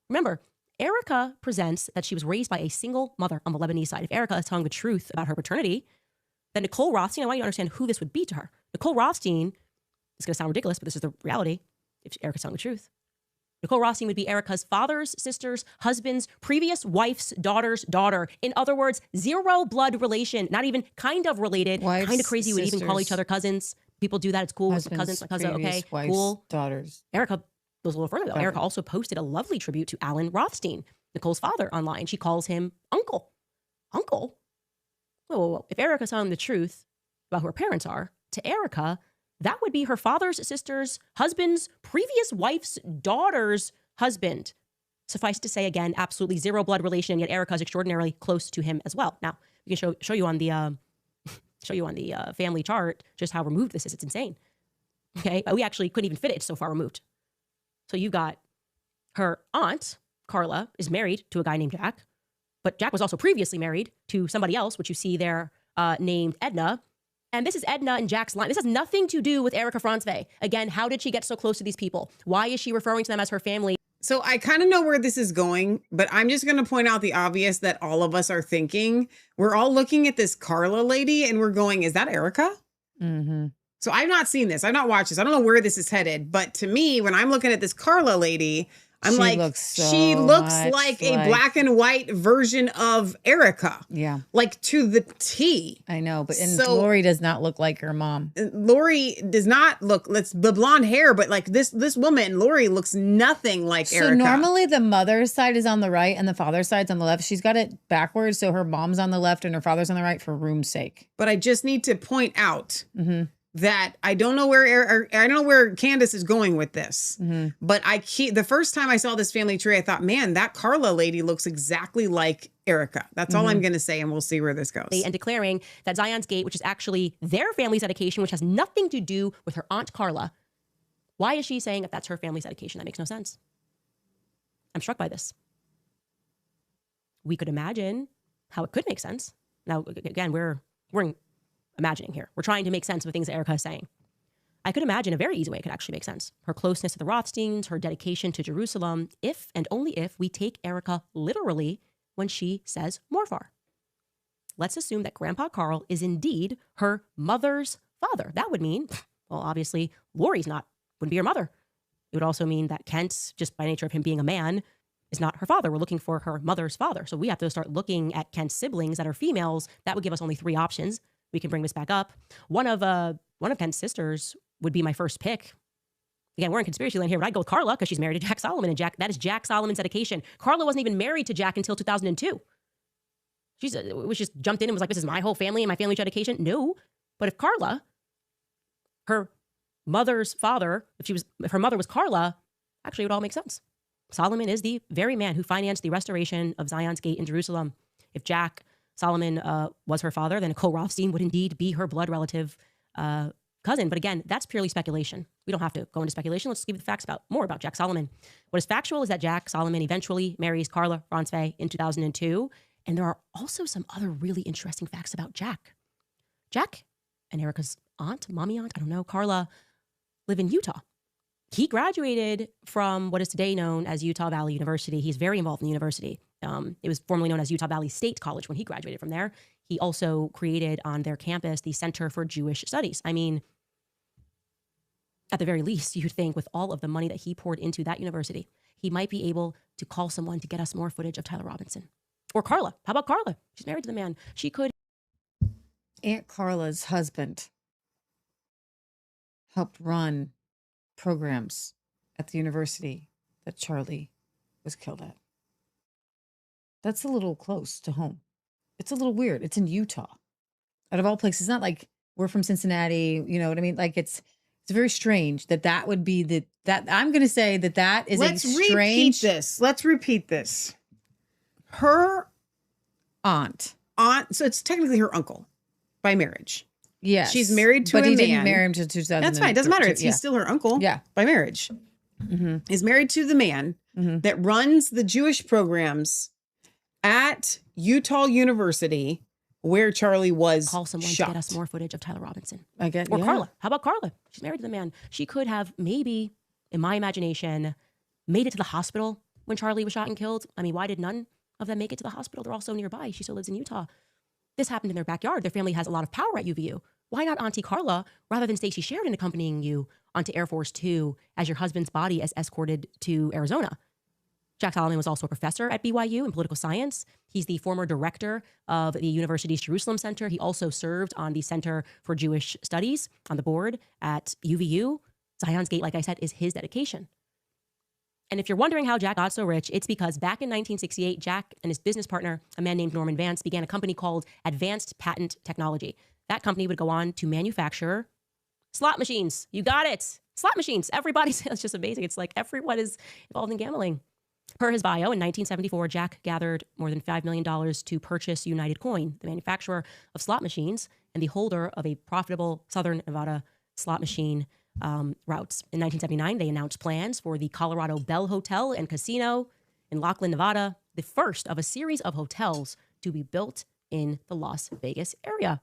Remember, Erika presents that she was raised by a single mother on the Lebanese side. If Erika is telling the truth about her paternity, then Nicole Rothstein, I want you to understand who this would be to her. Nicole Rothstein, it's going to sound ridiculous, but this is the reality, if Erika's telling the truth. Nicole Rothstein would be Erika's father's, sister's, husband's, previous wife's daughter's daughter. In other words, zero blood relation, not even kind of related, kind of crazy. Would even call each other cousins. People do that. It's cool. It's cousins, my cousin. Okay, cool. Daughters. Erika goes a little further, though. Erika also posted a lovely tribute to Alan Rothstein, Nicole's father, online. She calls him Uncle. Uncle? Whoa. If Erika's telling the truth about who her parents are, to Erika, that would be her father's sister's husband's previous wife's daughter's husband. Suffice to say, again, absolutely zero blood relation, and yet Erika is extraordinarily close to him as well. Now, we can show you on the family chart just how removed this is. It's insane. Okay, but we actually couldn't even fit it. It's so far removed. So you got her aunt, Carla, is married to a guy named Jack, but Jack was also previously married to somebody else, which you see there named Edna. And this is Edna and Jack's line. This has nothing to do with Erika Franzwey. Again, how did she get so close to these people? Why is she referring to them as her family? So I kind of know where this is going, but I'm just going to point out the obvious that all of us are thinking. We're all looking at this Carla lady and we're going, is that Erika? Mm-hmm. So I've not seen this. I've not watched this. I don't know where this is headed. But to me, when I'm looking at this Carla lady, I'm She like, looks so she looks much like a like- black and white version of Erika. Yeah. Like to the T. I know, but So- Lori does not look like her mom. Lori does not look, the blonde hair, but like this woman, Lori, looks nothing like So Erika. normally the mother's side is on the right and the father's side's on the left. She's got it backwards, so her mom's on the left and her father's on the right for room's sake. But I just need to point out that I don't know where Candace is going with this. But the first time I saw this family tree, I thought, man, that Carla lady looks exactly like Erika. That's all I'm going to say, and we'll see where this goes. And declaring that Zion's Gate, which is actually their family's dedication, which has nothing to do with her aunt Carla. Why is she saying if that's her family's dedication? That makes no sense. I'm struck by this. We could imagine how it could make sense. Now, again, we're imagining here. We're trying to make sense of the things that Erika is saying. I could imagine a very easy way it could actually make sense. Her closeness to the Rothsteins, her dedication to Jerusalem, if and only if we take Erika literally when she says Morfar. Let's assume that Grandpa Carl is indeed her mother's father. That would mean, well, obviously, Lori's wouldn't be her mother. It would also mean that Kent, just by nature of him being a man, is not her father. We're looking for her mother's father. So we have to start looking at Kent's siblings that are females. That would give us only 3 options. We can bring this back up. One of Kent's sisters would be my first pick. Again, we're in conspiracy land here, but I'd go with Carla because she's married to Jack Solomon, and that is Jack Solomon's dedication. Carla wasn't even married to Jack until 2002. She was just jumped in and was like, this is my whole family and my family's dedication. No. But if Carla, her mother's father, if her mother was Carla, actually it would all make sense. Solomon is the very man who financed the restoration of Zion's Gate in Jerusalem. If Jack Solomon was her father, then Nicole Rothstein would indeed be her blood relative cousin. But again, that's purely speculation. We don't have to go into speculation. Let's give you the facts more about Jack Solomon. What is factual is that Jack Solomon eventually marries Carla Franzwey in 2002. And there are also some other really interesting facts about Jack. Jack and Erika's mommy aunt, I don't know, Carla, live in Utah. He graduated from what is today known as Utah Valley University. He's very involved in the university. It was formerly known as Utah Valley State College when he graduated from there. He also created on their campus the Center for Jewish Studies. I mean, at the very least, you'd think with all of the money that he poured into that university, he might be able to call someone to get us more footage of Tyler Robinson. Or Carla. How about Carla? She's married to the man. She could. Aunt Carla's husband helped run programs at the university that Charlie was killed at. That's a little close to home. It's a little weird. It's in Utah. Out of all places, it's not like we're from Cincinnati. You know what I mean? Like it's very strange that would be that I'm going to say that is Let's a strange. Let's repeat this. Her aunt. So it's technically her uncle by marriage. Yes. She's married to a man. But he didn't marry him till 2000. That's fine. It doesn't matter. He's still her uncle. Yeah. By marriage. Is married to the man that runs the Jewish programs at Utah University where Charlie was Call someone shot. to get us more footage of Tyler Robinson. I get Or Carla. How about Carla? She's married to the man. She could have maybe, in my imagination, made it to the hospital when Charlie was shot and killed. I mean, why did none of them make it to the hospital? They're all so nearby. She still lives in Utah. This happened in their backyard. Their family has a lot of power at UVU. Why not Auntie Carla rather than Stacey Sheridan accompanying you onto Air Force 2 as your husband's body is escorted to Arizona? Jack Solomon was also a professor at BYU in political science. He's the former director of the university's Jerusalem Center. He also served on the Center for Jewish Studies on the board at UVU. Zion's Gate, like I said, is his dedication. And if you're wondering how Jack got so rich, it's because back in 1968, Jack and his business partner, a man named Norman Vance, began a company called Advanced Patent Technology. That company would go on to manufacture slot machines. You got it. Slot machines. Everybody's, it's just amazing. It's like everyone is involved in gambling. Per his bio, in 1974, Jack gathered more than $5 million to purchase United Coin, the manufacturer of slot machines and the holder of a profitable Southern Nevada slot machine routes. In 1979, they announced plans for the Colorado Bell Hotel and Casino in Lachlan, Nevada, the first of a series of hotels to be built in the Las Vegas area.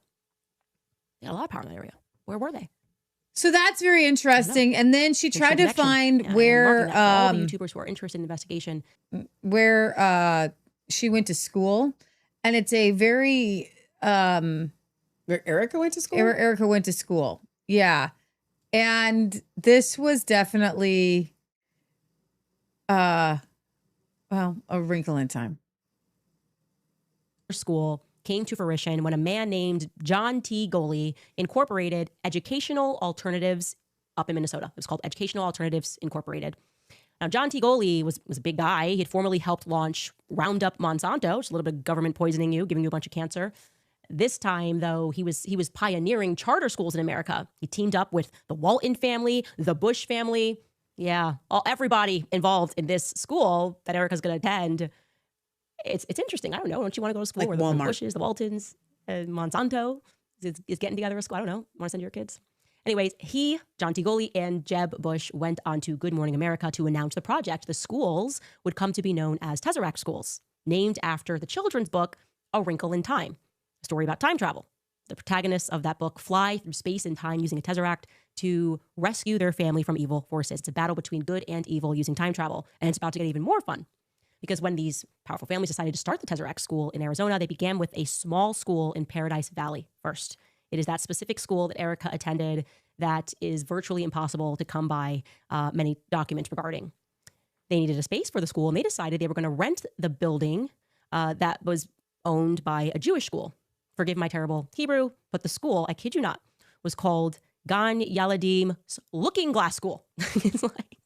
They had a lot of power in that area. Where were they? So that's very interesting. And then she tried to find where all the YouTubers who are interested in investigation, where she went to school, and it's a very where Erika went to school. Where Erika went to school, yeah. And this was definitely, well, a wrinkle in time. School came to fruition when a man named John T. Goley incorporated Educational Alternatives up in Minnesota. It was called Educational Alternatives Incorporated. Now, John T. Goley was a big guy. He had formerly helped launch Roundup Monsanto, just a little bit of government poisoning you, giving you a bunch of cancer. This time, though, he was pioneering charter schools in America. He teamed up with the Walton family, the Bush family. Yeah, everybody involved in this school that Erika's going to attend. It's interesting. I don't know. Don't you want to go to school like where Walmart. the Bushes, the Waltons, and Monsanto is getting together a school? I don't know. Want to send your kids? Anyways, John T. Goley, and Jeb Bush went on to Good Morning America to announce the project. The schools would come to be known as Tesseract schools, named after the children's book, A Wrinkle in Time, a story about time travel. The protagonists of that book fly through space and time using a Tesseract to rescue their family from evil forces. It's a battle between good and evil using time travel, and it's about to get even more fun. Because when these powerful families decided to start the Tesseract School in Arizona, they began with a small school in Paradise Valley first. It is that specific school that Erika attended that is virtually impossible to come by many documents regarding. They needed a space for the school, and they decided they were going to rent the building that was owned by a Jewish school. Forgive my terrible Hebrew, but the school, I kid you not, was called Gan Yaladim Looking Glass School. It's like,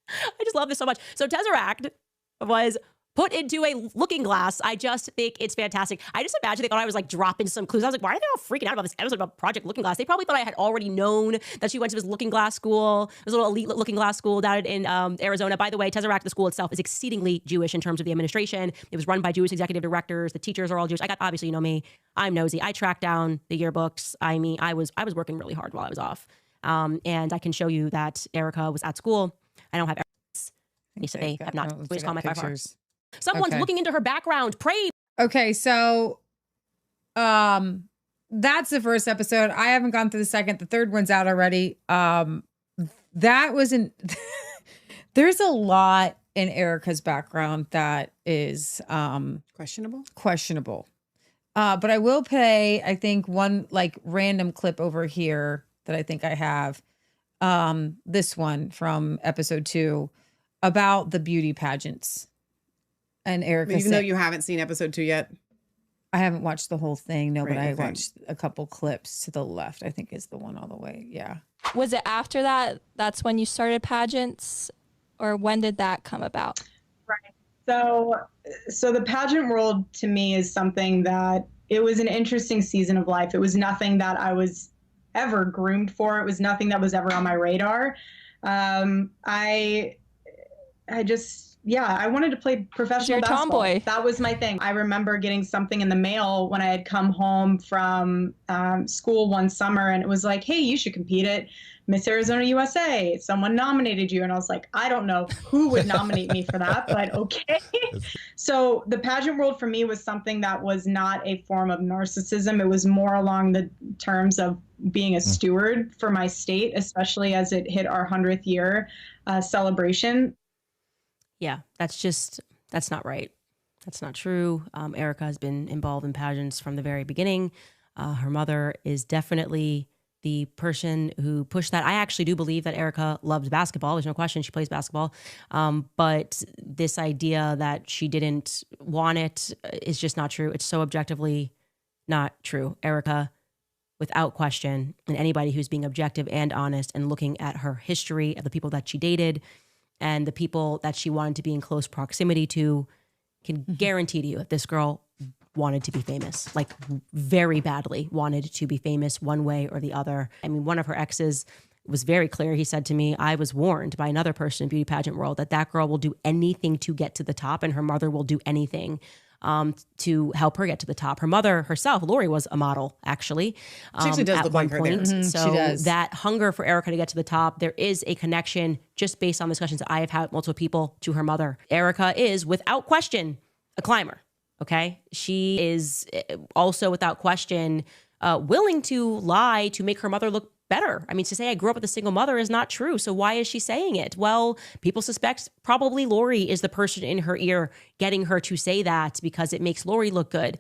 I just love this so much. So Tesseract was put into a looking glass. I just think it's fantastic. I just imagine they thought I was like dropping some clues. I was like, why are they all freaking out about this episode about Project Looking Glass? They probably thought I had already known that she went to this looking glass school, this little elite looking glass school down in Arizona. By the way, Tesseract, the school itself, is exceedingly Jewish in terms of the administration. It was run by Jewish executive directors. The teachers are all Jewish. Obviously, you know me, I'm nosy. I tracked down the yearbooks. I mean, I was working really hard while I was off. And I can show you that Erika was at school. I don't have They have not. We just call my pictures. Someone's looking into her background. Pray. Okay, so that's the first episode. I haven't gone through the second. The third one's out already. That wasn't there's a lot in Erika's background that is questionable. But I will play, I think, one like random clip over here that I think I have. This one from episode 2 about the beauty pageants. And Erika, even though you haven't seen episode 2 yet, I haven't watched the whole thing. No, right, but I okay. watched a couple clips to the left. I think is the one all the way. Yeah. Was it after that? That's when you started pageants, or when did that come about? Right. So the pageant world to me is something that it was an interesting season of life. It was nothing that I was ever groomed for. It was nothing that was ever on my radar. I wanted to play professional basketball. Tomboy. That was my thing. I remember getting something in the mail when I had come home from school one summer, and it was like, hey, you should compete at Miss Arizona USA. Someone nominated you. And I was like, I don't know who would nominate me for that, but okay. So the pageant world for me was something that was not a form of narcissism. It was more along the terms of being a steward for my state, especially as it hit our 100th year celebration. Yeah, that's not right. That's not true. Erika has been involved in pageants from the very beginning. Her mother is definitely the person who pushed that. I actually do believe that Erika loves basketball. There's no question she plays basketball. But this idea that she didn't want it is just not true. It's so objectively not true. Erika, without question, and anybody who's being objective and honest and looking at her history of the people that she dated and the people that she wanted to be in close proximity to, can guarantee to you that this girl wanted to be famous, like very badly wanted to be famous one way or the other. I mean, one of her exes was very clear. He said to me, I was warned by another person in beauty pageant world that girl will do anything to get to the top, and her mother will do anything to help her get to the top. Her mother herself, Lori, was a model, actually. She actually does at look one like her point. there. So She does. that hunger for Erika to get to the top, there is a connection just based on discussions that I have had with multiple people to her mother. Erika is, without question, a climber. Okay. She is also, without question, willing to lie to make her mother look better. I mean, to say I grew up with a single mother is not true. So why is she saying it? Well, people suspect probably Lori is the person in her ear getting her to say that because it makes Lori look good.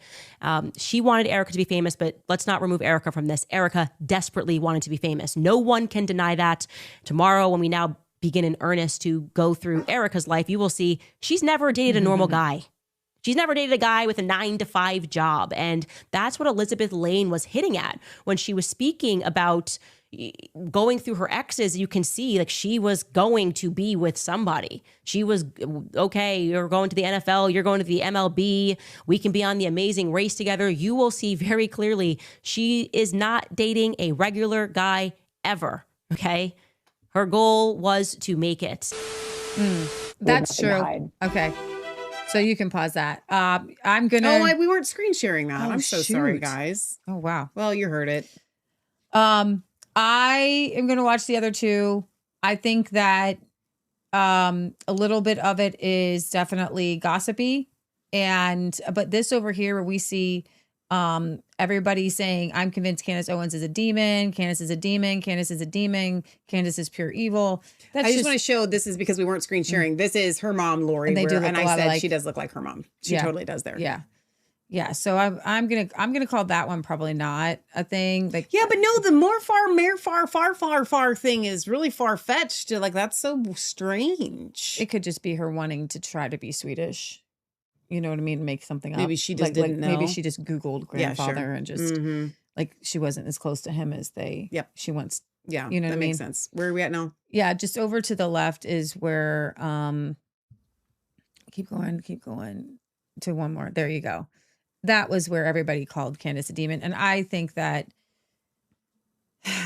She wanted Erika to be famous, but let's not remove Erika from this. Erika desperately wanted to be famous. No one can deny that. Tomorrow, when we now begin in earnest to go through Erika's life, you will see she's never dated a normal guy. She's never dated a guy with a 9-to-5 job. And that's what Elizabeth Lane was hitting at when she was speaking about going through her exes. You can see like she was going to be with somebody. She was, okay, you're going to the NFL, you're going to the MLB. We can be on The Amazing Race together. You will see very clearly she is not dating a regular guy ever. Okay. Her goal was to make it. That's true. Okay. So you can pause that. I'm going to. Oh, we weren't screen sharing that. Oh, I'm so sorry, guys. Oh, wow. Well, you heard it. I am going to watch the other two. I think that a little bit of it is definitely gossipy. But this over here where we see everybody saying, I'm convinced Candace Owens is a demon. Candace is a demon. Candace is a demon. Candace is pure evil. I just want to show this is because we weren't screen sharing. This is her mom, Lori. And they do look and a I lot said alike. she does look like her mom. She totally does there. Yeah. Yeah. So I'm gonna call that one probably not a thing. Like, yeah, but no, the far thing is really far fetched. Like, that's so strange. It could just be her wanting to try to be Swedish. You know what I mean? Make something up. Maybe she just didn't know. Maybe she just Googled grandfather and just like she wasn't as close to him as she wants. Yeah. You know what I mean? Makes sense. Where are we at now? Yeah. Just over to the left is where, keep going to one more. There you go. That was where everybody called Candace a demon. And I think that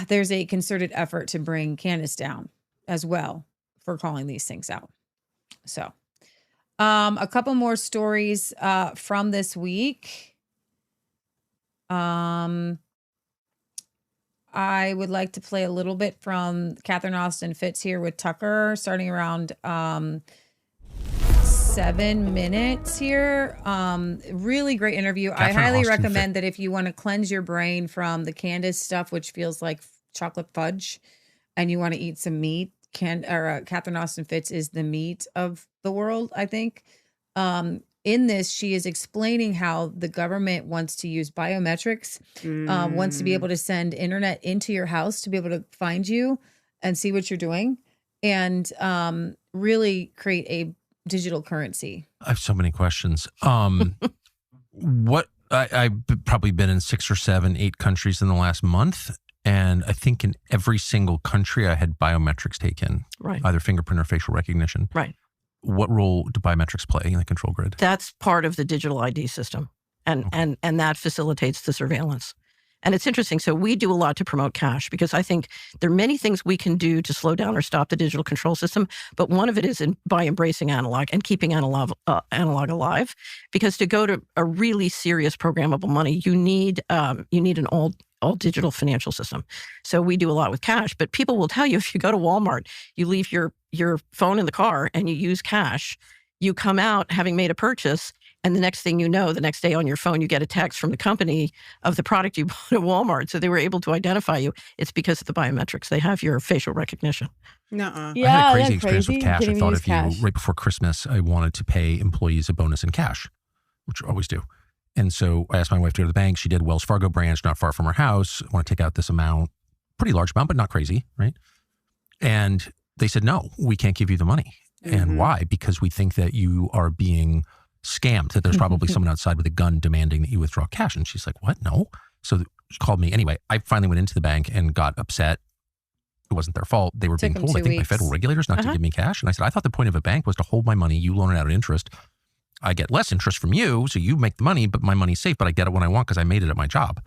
there's a concerted effort to bring Candace down as well for calling these things out. So, a couple more stories from this week. I would like to play a little bit from Catherine Austin Fitts here with Tucker, starting around 7 minutes here. Really great interview. I highly recommend that if you want to cleanse your brain from the Candace stuff, which feels like chocolate fudge, and you want to eat some meat, Catherine Austin Fitts is the meat of the world, I think. In this, she is explaining how the government wants to use biometrics, wants to be able to send internet into your house to be able to find you and see what you're doing, and really create a digital currency. I have so many questions. I've probably been in 6 or 7, 8 countries in the last month. And I think in every single country I had biometrics taken, right? Either fingerprint or facial recognition. Right. What role do biometrics play in the control grid? That's part of the digital ID system. And that facilitates the surveillance. And it's interesting. So we do a lot to promote cash because I think there are many things we can do to slow down or stop the digital control system. But one of it is by embracing analog and keeping analog alive. Because to go to a really serious programmable money, you need an all digital financial system. So we do a lot with cash. But people will tell you, if you go to Walmart, you leave your phone in the car and you use cash, you come out having made a purchase, and the next thing you know, the next day on your phone, you get a text from the company of the product you bought at Walmart. So they were able to identify you. It's because of the biometrics. They have your facial recognition. Nuh-uh. I had a crazy experience with cash. I thought of you right before Christmas. I wanted to pay employees a bonus in cash, which I always do. And so I asked my wife to go to the bank. She did. Wells Fargo branch, not far from her house. I want to take out this amount, pretty large amount, but not crazy, right? And they said, no, we can't give you the money. And why? Because we think that you are being scammed, that there's probably someone outside with a gun demanding that you withdraw cash. And she's like, what? No. So she called me. Anyway, I finally went into the bank and got upset. It wasn't their fault. They were being told, I think, by federal regulators not to give me cash. And I said, I thought the point of a bank was to hold my money. You loan it out at interest. I get less interest from you, so you make the money, but my money's safe, but I get it when I want because I made it at my job.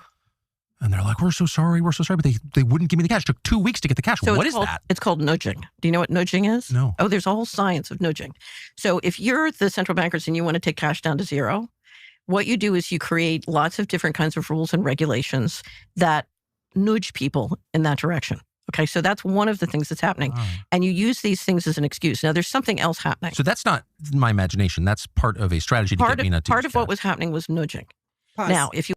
And they're like, we're so sorry. But they wouldn't give me the cash. It took 2 weeks to get the cash. So what is that? It's called nudging. Do you know what nudging is? No. Oh, there's a whole science of nudging. So if you're the central bankers and you want to take cash down to zero, what you do is you create lots of different kinds of rules and regulations that nudge people in that direction. Okay, so that's one of the things that's happening. And you use these things as an excuse. Now, there's something else happening. So that's not my imagination. That's part of a strategy to get me not to Part of what was happening was nudging. Pause. Now, if you...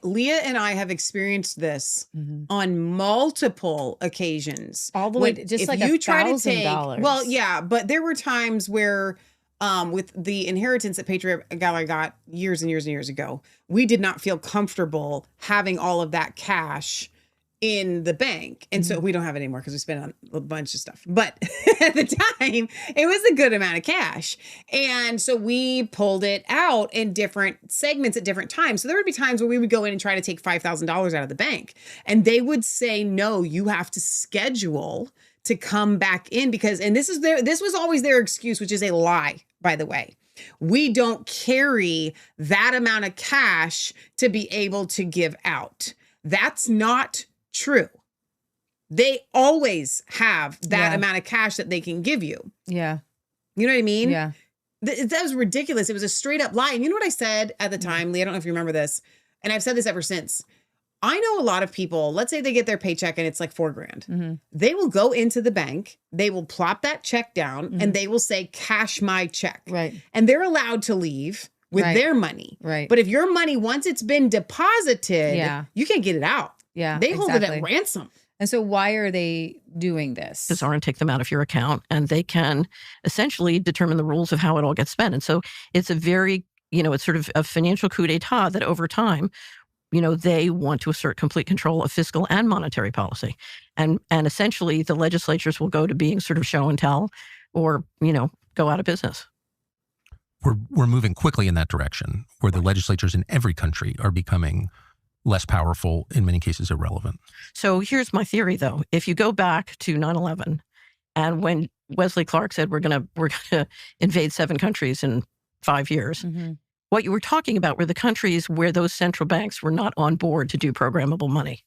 Leah and I have experienced this on multiple occasions. All the way, just like $1,000. Well, yeah, but there were times where with the inheritance that Patriot Gallery got years and years and years ago, we did not feel comfortable having all of that cash in the bank. And so we don't have it anymore because we spent on a bunch of stuff. But at the time, it was a good amount of cash. And so we pulled it out in different segments at different times. So there would be times where we would go in and try to take $5,000 out of the bank. And they would say, no, you have to schedule to come back in because, and this was always their excuse, which is a lie, by the way. We don't carry that amount of cash to be able to give out. That's not true. They always have that amount of cash that they can give you. Yeah. You know what I mean? Yeah. That was ridiculous. It was a straight up lie. And you know what I said at the time, Lee? I don't know if you remember this. And I've said this ever since. I know a lot of people, let's say they get their paycheck and it's like $4,000. They will go into the bank, they will plop that check down and they will say, cash my check. Right. And they're allowed to leave with their money. Right. But if your money, once it's been deposited, you can't get it out. Yeah. They hold it at ransom. And so why are they doing this? Because aren't take them out of your account and they can essentially determine the rules of how it all gets spent. And so it's a very, it's sort of a financial coup d'etat that over time, they want to assert complete control of fiscal and monetary policy. And essentially the legislatures will go to being sort of show and tell or, go out of business. We're moving quickly in that direction where the legislatures in every country are becoming less powerful, in many cases irrelevant. So here's my theory, though. If you go back to 9/11 and when Wesley Clark said we're gonna invade 7 countries in 5 years, what you were talking about were the countries where those central banks were not on board to do programmable money.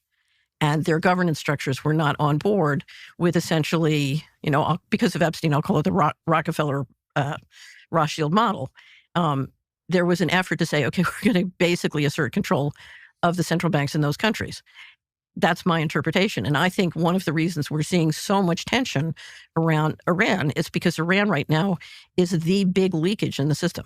And their governance structures were not on board with essentially, because of Epstein, I'll call it the Rockefeller Rothschild model. There was an effort to say, okay, we're going to basically assert control of the central banks in those countries. That's my interpretation. And I think one of the reasons we're seeing so much tension around Iran is because Iran right now is the big leakage in the system.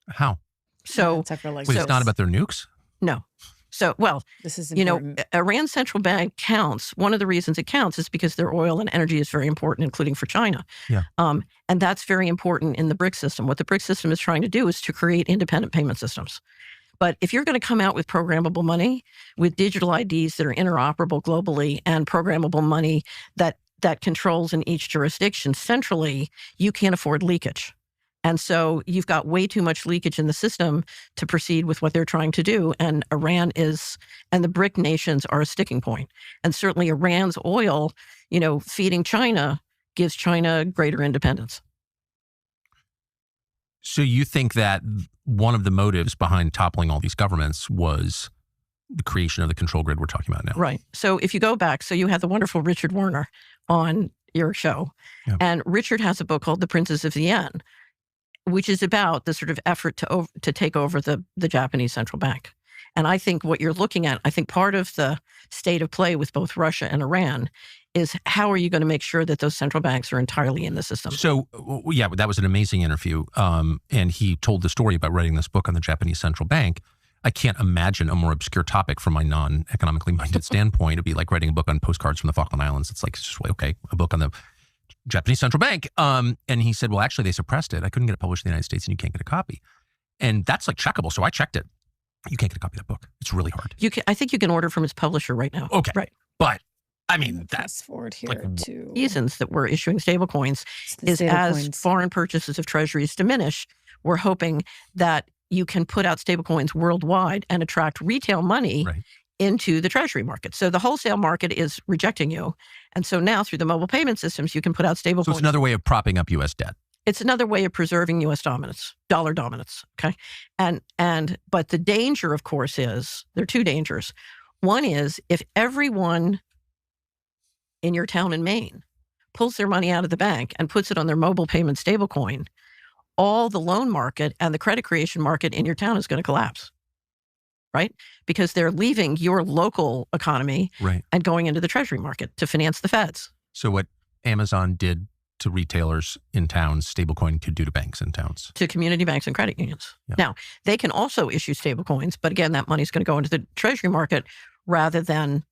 How? So, wait, it's not about their nukes? No. So, well, this is important. Iran's central bank counts. One of the reasons it counts is because their oil and energy is very important, including for China. Yeah. And that's very important in the BRICS system. What the BRICS system is trying to do is to create independent payment systems. But if you're going to come out with programmable money, with digital IDs that are interoperable globally and programmable money that controls in each jurisdiction centrally, you can't afford leakage. And so you've got way too much leakage in the system to proceed with what they're trying to do. And Iran and the BRIC nations are a sticking point. And certainly Iran's oil, feeding China gives China greater independence. So you think that one of the motives behind toppling all these governments was the creation of the control grid we're talking about now. Right. So if you go back, so you had the wonderful Richard Werner on your show, and Richard has a book called The Princes of the Yen, which is about the sort of effort to take over the Japanese central bank. And I think what you're looking at, I think part of the state of play with both Russia and Iran is how are you going to make sure that those central banks are entirely in the system? So, yeah, that was an amazing interview. And he told the story about writing this book on the Japanese central bank. I can't imagine a more obscure topic from my non-economically minded standpoint. It'd be like writing a book on postcards from the Falkland Islands. It's like, okay, a book on the Japanese central bank. And he said, well, actually, they suppressed it. I couldn't get it published in the United States and you can't get a copy. And that's like checkable. So I checked it. You can't get a copy of that book. It's really hard. I think you can order from its publisher right now. Okay. Right. But I mean, that's forward here like, to reasons that we're issuing stablecoins is as foreign purchases of treasuries diminish, we're hoping that you can put out stablecoins worldwide and attract retail money into the treasury market. So the wholesale market is rejecting you. And so now through the mobile payment systems, you can put out stablecoins. So it's another way of propping up U.S. debt. It's another way of preserving U.S. dominance, dollar dominance, okay? But the danger, of course, is, there are two dangers. One is if everyone in your town in Maine pulls their money out of the bank and puts it on their mobile payment stablecoin, all the loan market and the credit creation market in your town is going to collapse, right? Because they're leaving your local economy and going into the treasury market to finance the feds. So what Amazon did to retailers in towns, stablecoin could do to banks in towns. To community banks and credit unions. Yeah. Now, they can also issue stablecoins, but again, that money's going to go into the treasury market rather than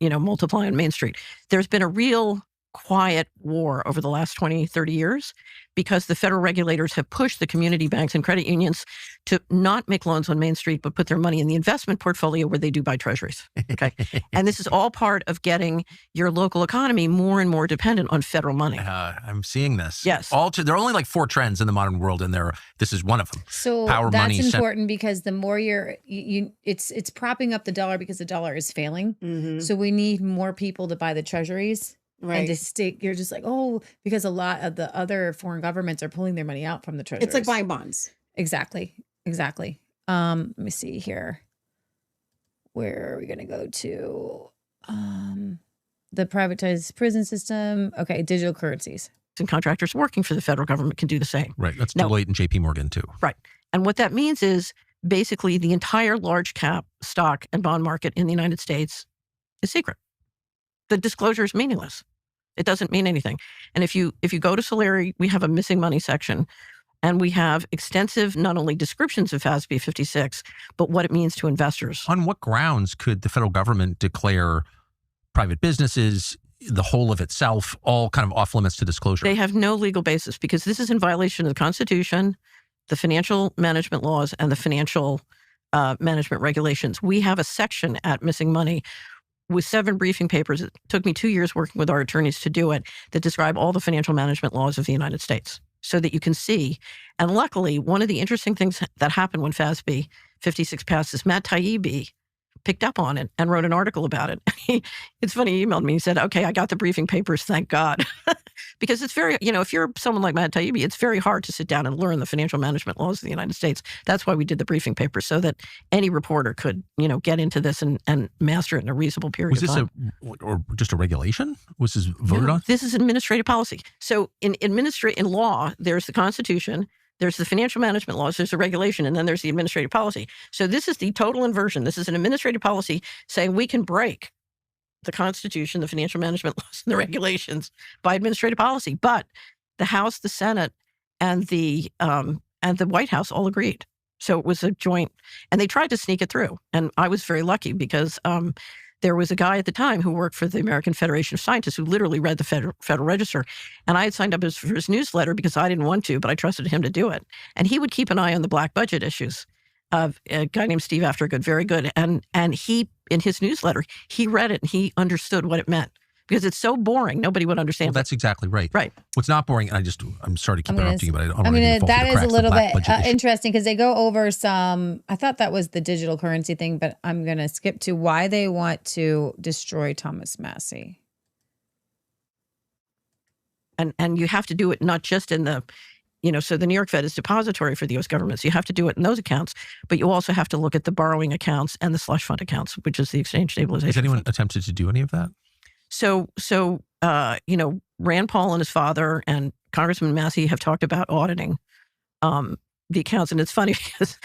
multiply on Main Street. There's been a real quiet war over the last 20, 30 years because the federal regulators have pushed the community banks and credit unions to not make loans on Main Street, but put their money in the investment portfolio where they do buy treasuries. Okay. And this is all part of getting your local economy more and more dependent on federal money. I'm seeing this. Yes. There are only like 4 trends in the modern world, and this is one of them. So power, that's money, important because the more it's propping up the dollar because the dollar is failing. Mm-hmm. So we need more people to buy the treasuries. Right. And to stick, you're just like, oh, because a lot of the other foreign governments are pulling their money out from the treasuries. It's like buying bonds. Exactly. Let me see here. Where are we going to go to? The privatized prison system. Okay, digital currencies. And contractors working for the federal government can do the same. Right. That's Deloitte and JP Morgan too. Right. And what that means is basically the entire large cap stock and bond market in the United States is secret. The disclosure is meaningless. It doesn't mean anything. And if you go to Solari, we have a missing money section, and we have extensive not only descriptions of FASB 56, but what it means to investors. On what grounds could the federal government declare private businesses, the whole of itself, all kind of off limits to disclosure? They have no legal basis because this is in violation of the Constitution, the financial management laws, and the financial management regulations. We have a section at Missing Money with 7 briefing papers. It took me 2 years working with our attorneys to do it, that describe all the financial management laws of the United States so that you can see. And luckily, one of the interesting things that happened when FASB 56 passed is Matt Taibbi picked up on it and wrote an article about it. It's funny, he emailed me, he said, okay, I got the briefing papers, thank God. Because it's very, if you're someone like Matt Taibbi, it's very hard to sit down and learn the financial management laws of the United States. That's why we did the briefing papers, so that any reporter could, get into this and master it in a reasonable period of time. Was this or just a regulation? Was this voted on? This is administrative policy. So in law, there's the Constitution, there's the financial management laws, there's the regulation, and then there's the administrative policy. So this is the total inversion. This is an administrative policy saying we can break the Constitution, the financial management laws, and the regulations by administrative policy. But the House, the Senate, and the White House all agreed. So it was a joint, and they tried to sneak it through. And I was very lucky because there was a guy at the time who worked for the American Federation of Scientists who literally read the Federal Register. And I had signed up for his newsletter because I didn't want to, but I trusted him to do it. And he would keep an eye on the black budget issues. A guy named Steve Aftergood, very good. And he, in his newsletter, he read it and he understood what it meant. Because it's so boring, nobody would understand. Well, that's exactly right. Right. What's not boring, and I'm sorry to keep interrupting you, but I don't want to that is a little bit interesting because they go over some, I thought that was the digital currency thing, but I'm going to skip to why they want to destroy Thomas Massie. And you have to do it not just in the so the New York Fed is depository for the U.S. government. So you have to do it in those accounts, but you also have to look at the borrowing accounts and the slush fund accounts, which is the exchange stabilization. Has anyone attempted to do any of that? So Rand Paul and his father and Congressman Massey have talked about auditing the accounts. And it's funny because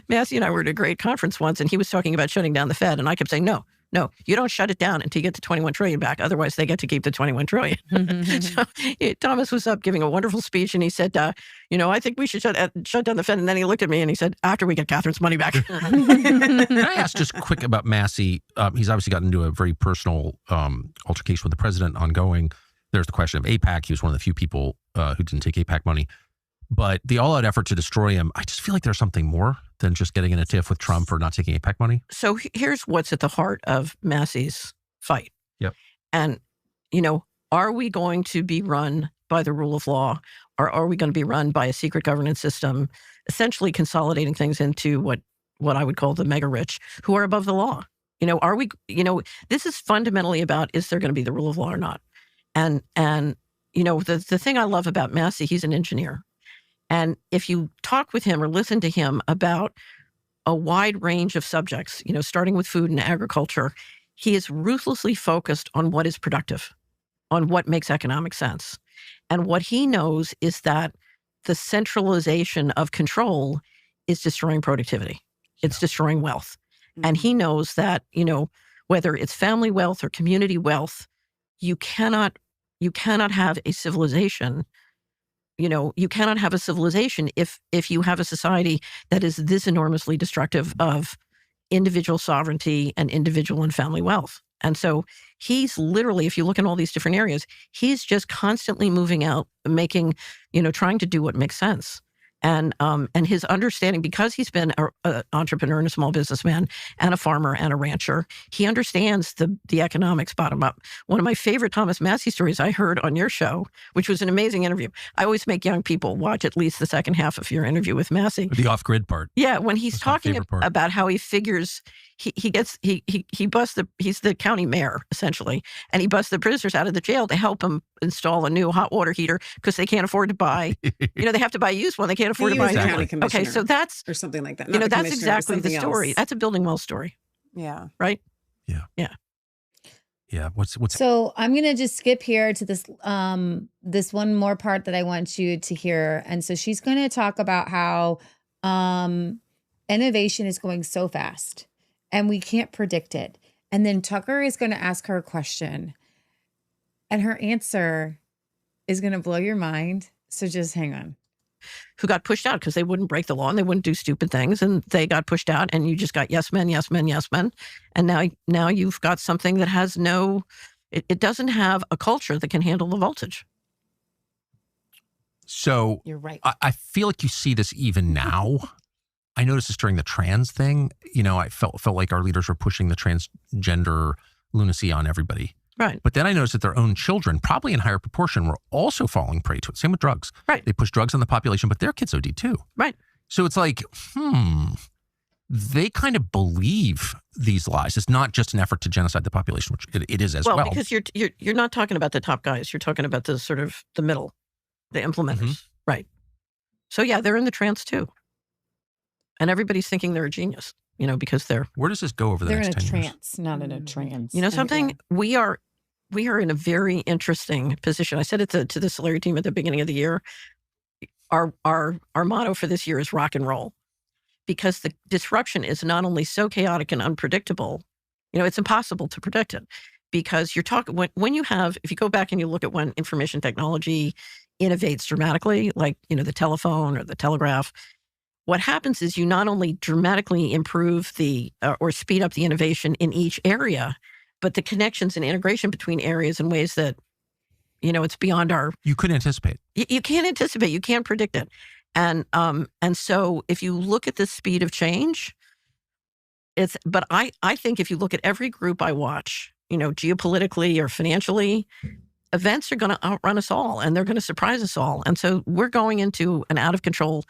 Massey and I were at a great conference once, and he was talking about shutting down the Fed. And I kept saying, no, you don't shut it down until you get the 21 trillion back. Otherwise, they get to keep the 21 trillion. So Thomas was up giving a wonderful speech, and he said, I think we should shut down the Fed. And then he looked at me and he said, after we get Catherine's money back. Can I ask just quick about Massey? He's obviously gotten into a very personal altercation with the president ongoing. There's the question of AIPAC. He was one of the few people who didn't take AIPAC money. But the all-out effort to destroy him, I just feel like there's something more than just getting in a tiff with Trump or not taking AIPAC money. So here's what's at the heart of Massey's fight. Yep. And, are we going to be run by the rule of law, or are we going to be run by a secret governance system, essentially consolidating things into what I would call the mega rich who are above the law? Are we, this is fundamentally about, is there going to be the rule of law or not? And the thing I love about Massey, he's an engineer. And if you talk with him or listen to him about a wide range of subjects, starting with food and agriculture, he is ruthlessly focused on what is productive, on what makes economic sense. And what he knows is that the centralization of control is destroying productivity. It's destroying wealth. Mm-hmm. And he knows that, whether it's family wealth or community wealth, you cannot have a civilization. You cannot have a civilization if you have a society that is this enormously destructive of individual sovereignty and individual and family wealth. And so he's literally, if you look in all these different areas, he's just constantly moving out, making, trying to do what makes sense. And his understanding, because he's been an entrepreneur and a small businessman and a farmer and a rancher, he understands the economics bottom up. One of my favorite Thomas Massey stories I heard on your show, which was an amazing interview. I always make young people watch at least the second half of your interview with Massey. The off-grid part. Yeah, when he's talking about how he figures he busts he's the county mayor essentially, and he busts the prisoners out of the jail to help him install a new hot water heater because they can't afford to buy. They have to buy a used one. They can't afford to buy a new one. Okay, so that's or something like that. That's exactly the story. Else. That's a building well story. Yeah. Right. Yeah. Yeah. What's So I'm gonna just skip here to this this one more part that I want you to hear, and so she's gonna talk about how innovation is going so fast. And we can't predict it. And then Tucker is going to ask her a question. And her answer is going to blow your mind. So just hang on. Who got pushed out because they wouldn't break the law and they wouldn't do stupid things. And they got pushed out. And you just got yes men, yes men, yes men. And now you've got something that has it doesn't have a culture that can handle the voltage. So you're right. I feel like you see this even now. I noticed this during the trans thing. I felt like our leaders were pushing the transgender lunacy on everybody. Right. But then I noticed that their own children, probably in higher proportion, were also falling prey to it. Same with drugs. Right. They push drugs on the population, but their kids OD too. Right. So it's like, they kind of believe these lies. It's not just an effort to genocide the population, which it is as well. Well, because you're not talking about the top guys. You're talking about the sort of the middle, the implementers. Mm-hmm. Right. So yeah, they're in the trance too. And everybody's thinking they're a genius, because they're... Where does this go over the next 10 years? They're in a trance, not in a trance. You know something? We are in a very interesting position. I said it to the Solari team at the beginning of the year. Our motto for this year is rock and roll. Because the disruption is not only so chaotic and unpredictable, it's impossible to predict it. Because you're talking... if you go back and you look at when information technology innovates dramatically, like, the telephone or the telegraph... What happens is you not only dramatically improve or speed up the innovation in each area, but the connections and integration between areas in ways that, it's beyond our... You couldn't anticipate. You can't anticipate. You can't predict it. And so if you look at the speed of change, but I think if you look at every group I watch, geopolitically or financially, events are going to outrun us all and they're going to surprise us all. And so we're going into an out of control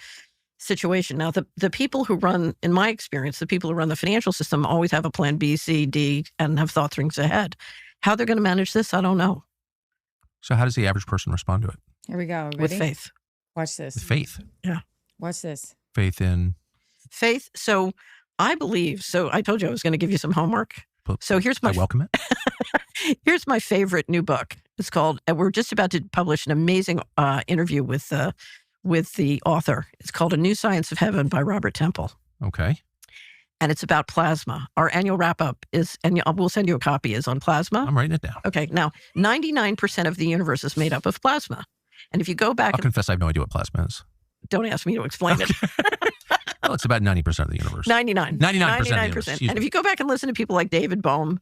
situation. Now, the people who run, in my experience, the people who run the financial system always have a plan B, C, D, and have thought things ahead. How they're going to manage this, I don't know. So how does the average person respond to it? Here we go. Ready? With faith. Watch this. Faith. Yeah. Watch this. Faith in. Faith. So I believe, so I told you I was going to give you some homework. So here's my. I welcome it. Here's my favorite new book. It's called, and we're just about to publish an amazing interview with the author. It's called A New Science of Heaven by Robert Temple. Okay. And it's about plasma. Our annual wrap-up is, and we'll send you a copy, is on plasma. I'm writing it down. Okay. Now, 99% of the universe is made up of plasma. And if you go back... I'll confess I have no idea what plasma is. Don't ask me to explain it. Well, it's about 90% of the universe. 99%. 99% of the universe. And if you go back and listen to people like David Bohm,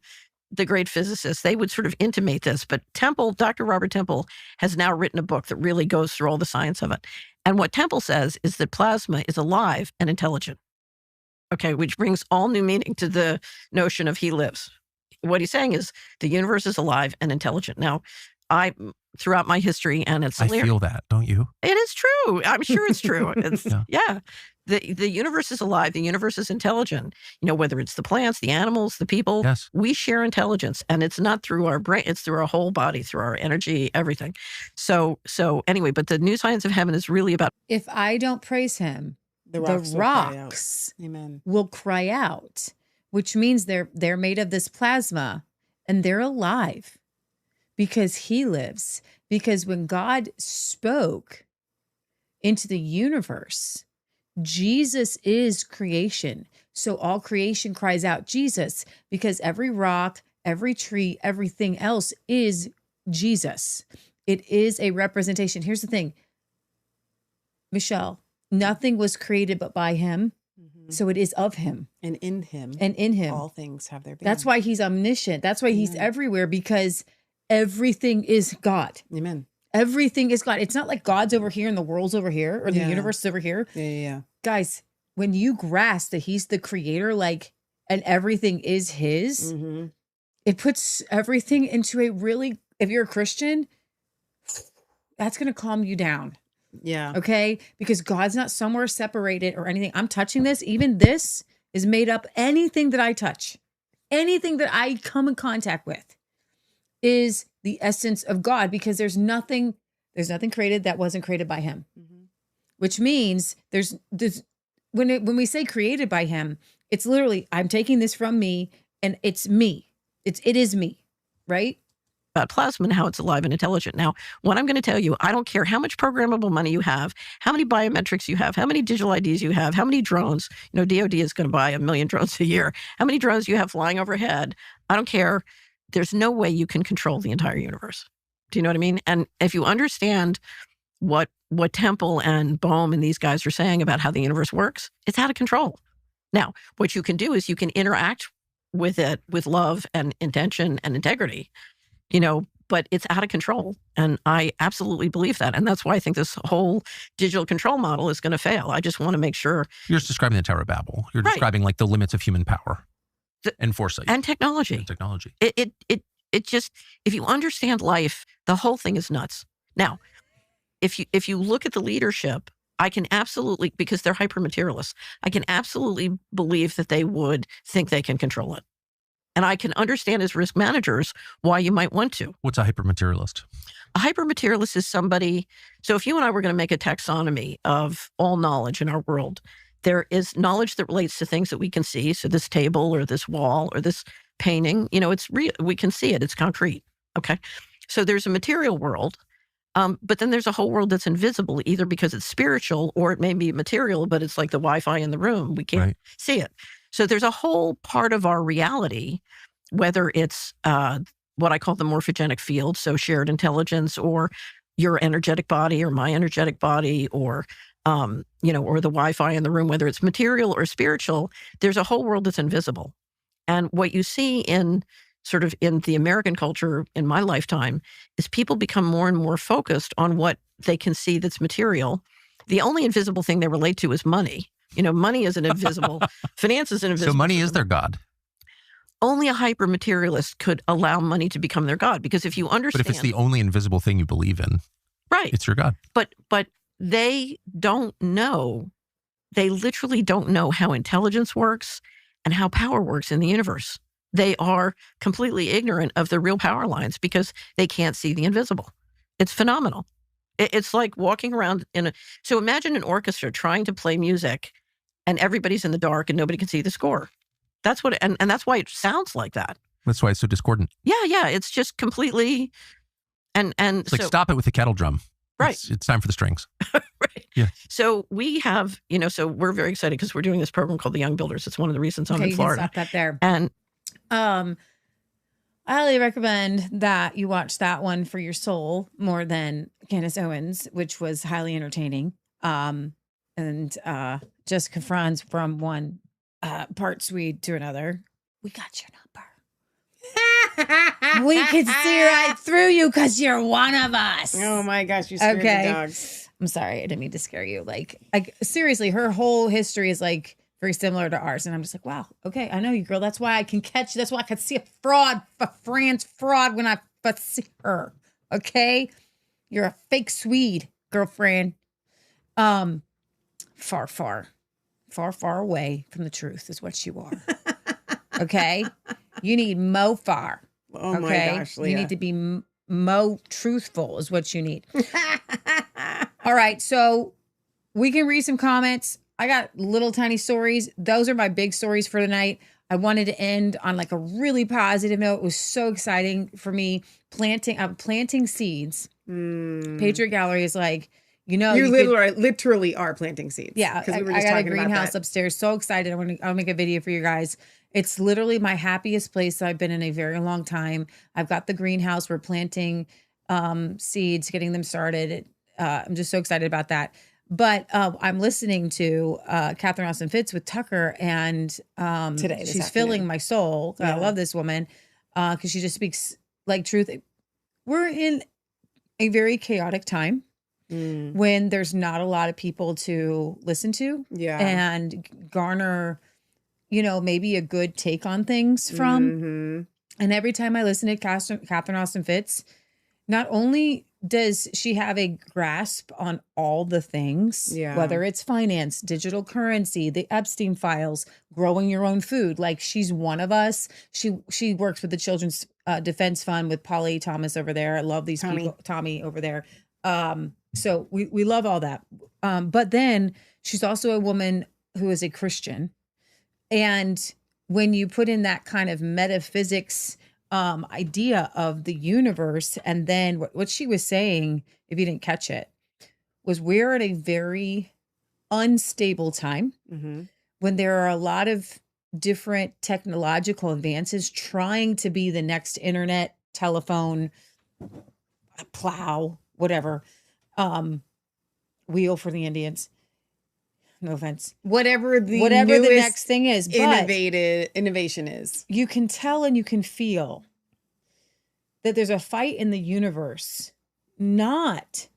the great physicist, they would sort of intimate this. But Temple, Dr. Robert Temple, has now written a book that really goes through all the science of it. And what Temple says is that plasma is alive and intelligent. Okay, which brings all new meaning to the notion of he lives. What he's saying is the universe is alive and intelligent. Now, throughout my history, and it's I feel that, don't you? It is true. I'm sure it's true. It's, yeah. The universe is alive. The universe is intelligent. You know, whether it's the plants, the animals, the people, yes. We share intelligence, and it's not through our brain. It's through our whole body, through our energy, everything. So anyway, but the new science of heaven is really about. If I don't praise him, the rocks will cry out, which means they're made of this plasma and they're alive because he lives. Because when God spoke into the universe, Jesus is creation. So all creation cries out Jesus, because every rock, every tree, everything else is Jesus. It is a representation. Here's the thing, Michelle, nothing was created but by him. Mm-hmm. So it is of him. And in him. And in him. All things have their being. That's why he's omniscient. That's why he's everywhere, because everything is God. Amen. Everything is God. It's not like God's over here and the world's over here, or the universe is over here. Yeah. Guys, when you grasp that he's the creator, and everything is his, it puts everything into a really, if you're a Christian, that's going to calm you down. Yeah. Okay? Because God's not somewhere separated or anything. I'm touching this. Even this is made up. Anything that I touch, anything that I come in contact with is the essence of God, because there's nothing created that wasn't created by him. Which means there's when we say created by him, it's literally, I'm taking this from me and it's me. It is me, right? About plasma and how it's alive and intelligent. Now, what I'm going to tell you, I don't care how much programmable money you have, how many biometrics you have, how many digital IDs you have, how many drones. You know, DOD is going to buy 1 million drones a year. How many drones you have flying overhead. I don't care. There's no way you can control the entire universe. Do you know what I mean? And if you understand what Temple and Bohm and these guys are saying about how the universe works, it's out of control. Now, what you can do is you can interact with it with love and intention and integrity, but it's out of control. And I absolutely believe that. And that's why I think this whole digital control model is going to fail. I just want to make sure. You're just describing the Tower of Babel. You're describing the limits of human power and foresight. And technology. It just, if you understand life, the whole thing is nuts. Now, if you look at the leadership, I can absolutely, because they're hyper-materialists, I can absolutely believe that they would think they can control it. And I can understand as risk managers why you might want to. What's a hyper-materialist? A hyper-materialist is somebody, so if you and I were going to make a taxonomy of all knowledge in our world, there is knowledge that relates to things that we can see. So this table or this wall or this painting, it's real. We can see it. It's concrete. Okay. So there's a material world. But then there's a whole world that's invisible, either because it's spiritual or it may be material, but it's like the Wi-Fi in the room. We can't see it. So there's a whole part of our reality, whether it's what I call the morphogenic field, so shared intelligence, or your energetic body or my energetic body, or or the Wi-Fi in the room, whether it's material or spiritual, there's a whole world that's invisible. And what you see in the American culture in my lifetime is people become more and more focused on what they can see that's material. The only invisible thing they relate to is money. Money is an invisible, finance is an invisible. So money is their God. Only a hyper-materialist could allow money to become their God, because if you understand. But if it's the only invisible thing you believe in, right, it's your God. But they don't know, they literally don't know how intelligence works and how power works in the universe. They are completely ignorant of the real power lines because they can't see the invisible. It's phenomenal. It's like walking around so imagine an orchestra trying to play music and everybody's in the dark and nobody can see the score. That's what, and that's why it sounds like that. That's why it's so discordant. Yeah. It's just completely, and it's like, stop it with the kettle drum. Right. It's time for the strings. Right. Yeah. So we have, so we're very excited because we're doing this program called the Young Builders. It's one of the reasons I'm in Florida. You can stop that there. And I highly recommend that you watch that one for your soul more than Candace Owens, which was highly entertaining. And Jessica Franz from one part Swede to another. We got your number. We could see right through you because you're one of us. Oh my gosh, you scared the dogs. I'm sorry, I didn't mean to scare you. Like seriously, her whole history is like very similar to ours, and I'm just like, wow, okay, I know you, girl. That's why I can catch you. That's why I can see a Franz fraud when I see her. Okay, you're a fake Swede, girlfriend. Far away from the truth is what you are. Okay, you need mo far. Oh my gosh, Leah. You need to be mo truthful is what you need. All right, so we can read some comments. I got little tiny stories. Those are my big stories for tonight. I wanted to end on like a really positive note. It was so exciting for me planting seeds. Patriot Gallery is like, you literally are planting seeds. Yeah, because we were I just got a talking about greenhouse that. upstairs. So excited! I'll make a video for you guys. It's literally my happiest place I've been in a very long time. I've got the greenhouse. We're planting seeds, getting them started. I'm just so excited about that. But I'm listening to Catherine Austin Fitts with Tucker, and she's filling my soul. Yeah. I love this woman because she just speaks like truth. We're in a very chaotic time when there's not a lot of people to listen to and garner, maybe a good take on things from. Mm-hmm. And every time I listen to Catherine Austin Fitts, not only does she have a grasp on all the things, whether it's finance, digital currency, the Epstein files, growing your own food, like she's one of us. She works with the Children's Defense Fund with Polly Thomas over there. I love these people, Tommy over there. So we love all that. But then she's also a woman who is a Christian. And when you put in that kind of metaphysics idea of the universe, and then what she was saying, if you didn't catch it, was we're at a very unstable time when there are a lot of different technological advances trying to be the next internet, telephone, plow, whatever, wheel for the Indians. No offense. Whatever the next thing is, innovation is. You can tell and you can feel that there's a fight in the universe, that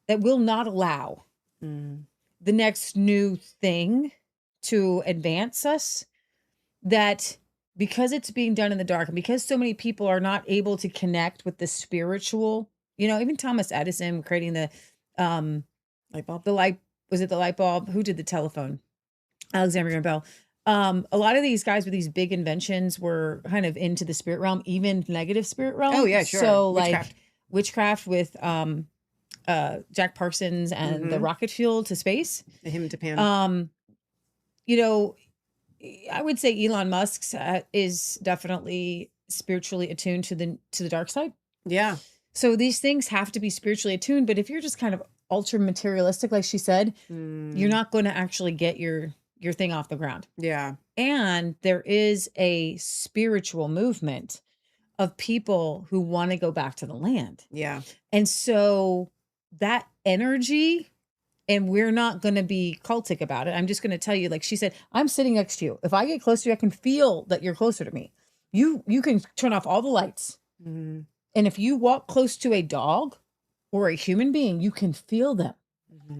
will not allow the next new thing to advance us. That because it's being done in the dark, and because so many people are not able to connect with the spiritual, even Thomas Edison creating the light bulb, was it the light bulb? Who did the telephone? Alexander Graham Bell. A lot of these guys with these big inventions were kind of into the spirit realm, even negative spirit realm. Oh yeah, sure. So witchcraft with Jack Parsons and the rocket fuel to space. Him to Pan. I would say Elon Musk is definitely spiritually attuned to the dark side. Yeah. So these things have to be spiritually attuned. But if you're just kind of ultra materialistic, like she said, you're not going to actually get your thing off the ground. Yeah. And there is a spiritual movement of people who want to go back to the land. Yeah. And so that energy, and we're not going to be cultic about it. I'm just going to tell you, like she said, I'm sitting next to you. If I get close to you, I can feel that you're closer to me. You can turn off all the lights. And if you walk close to a dog or a human being, you can feel them.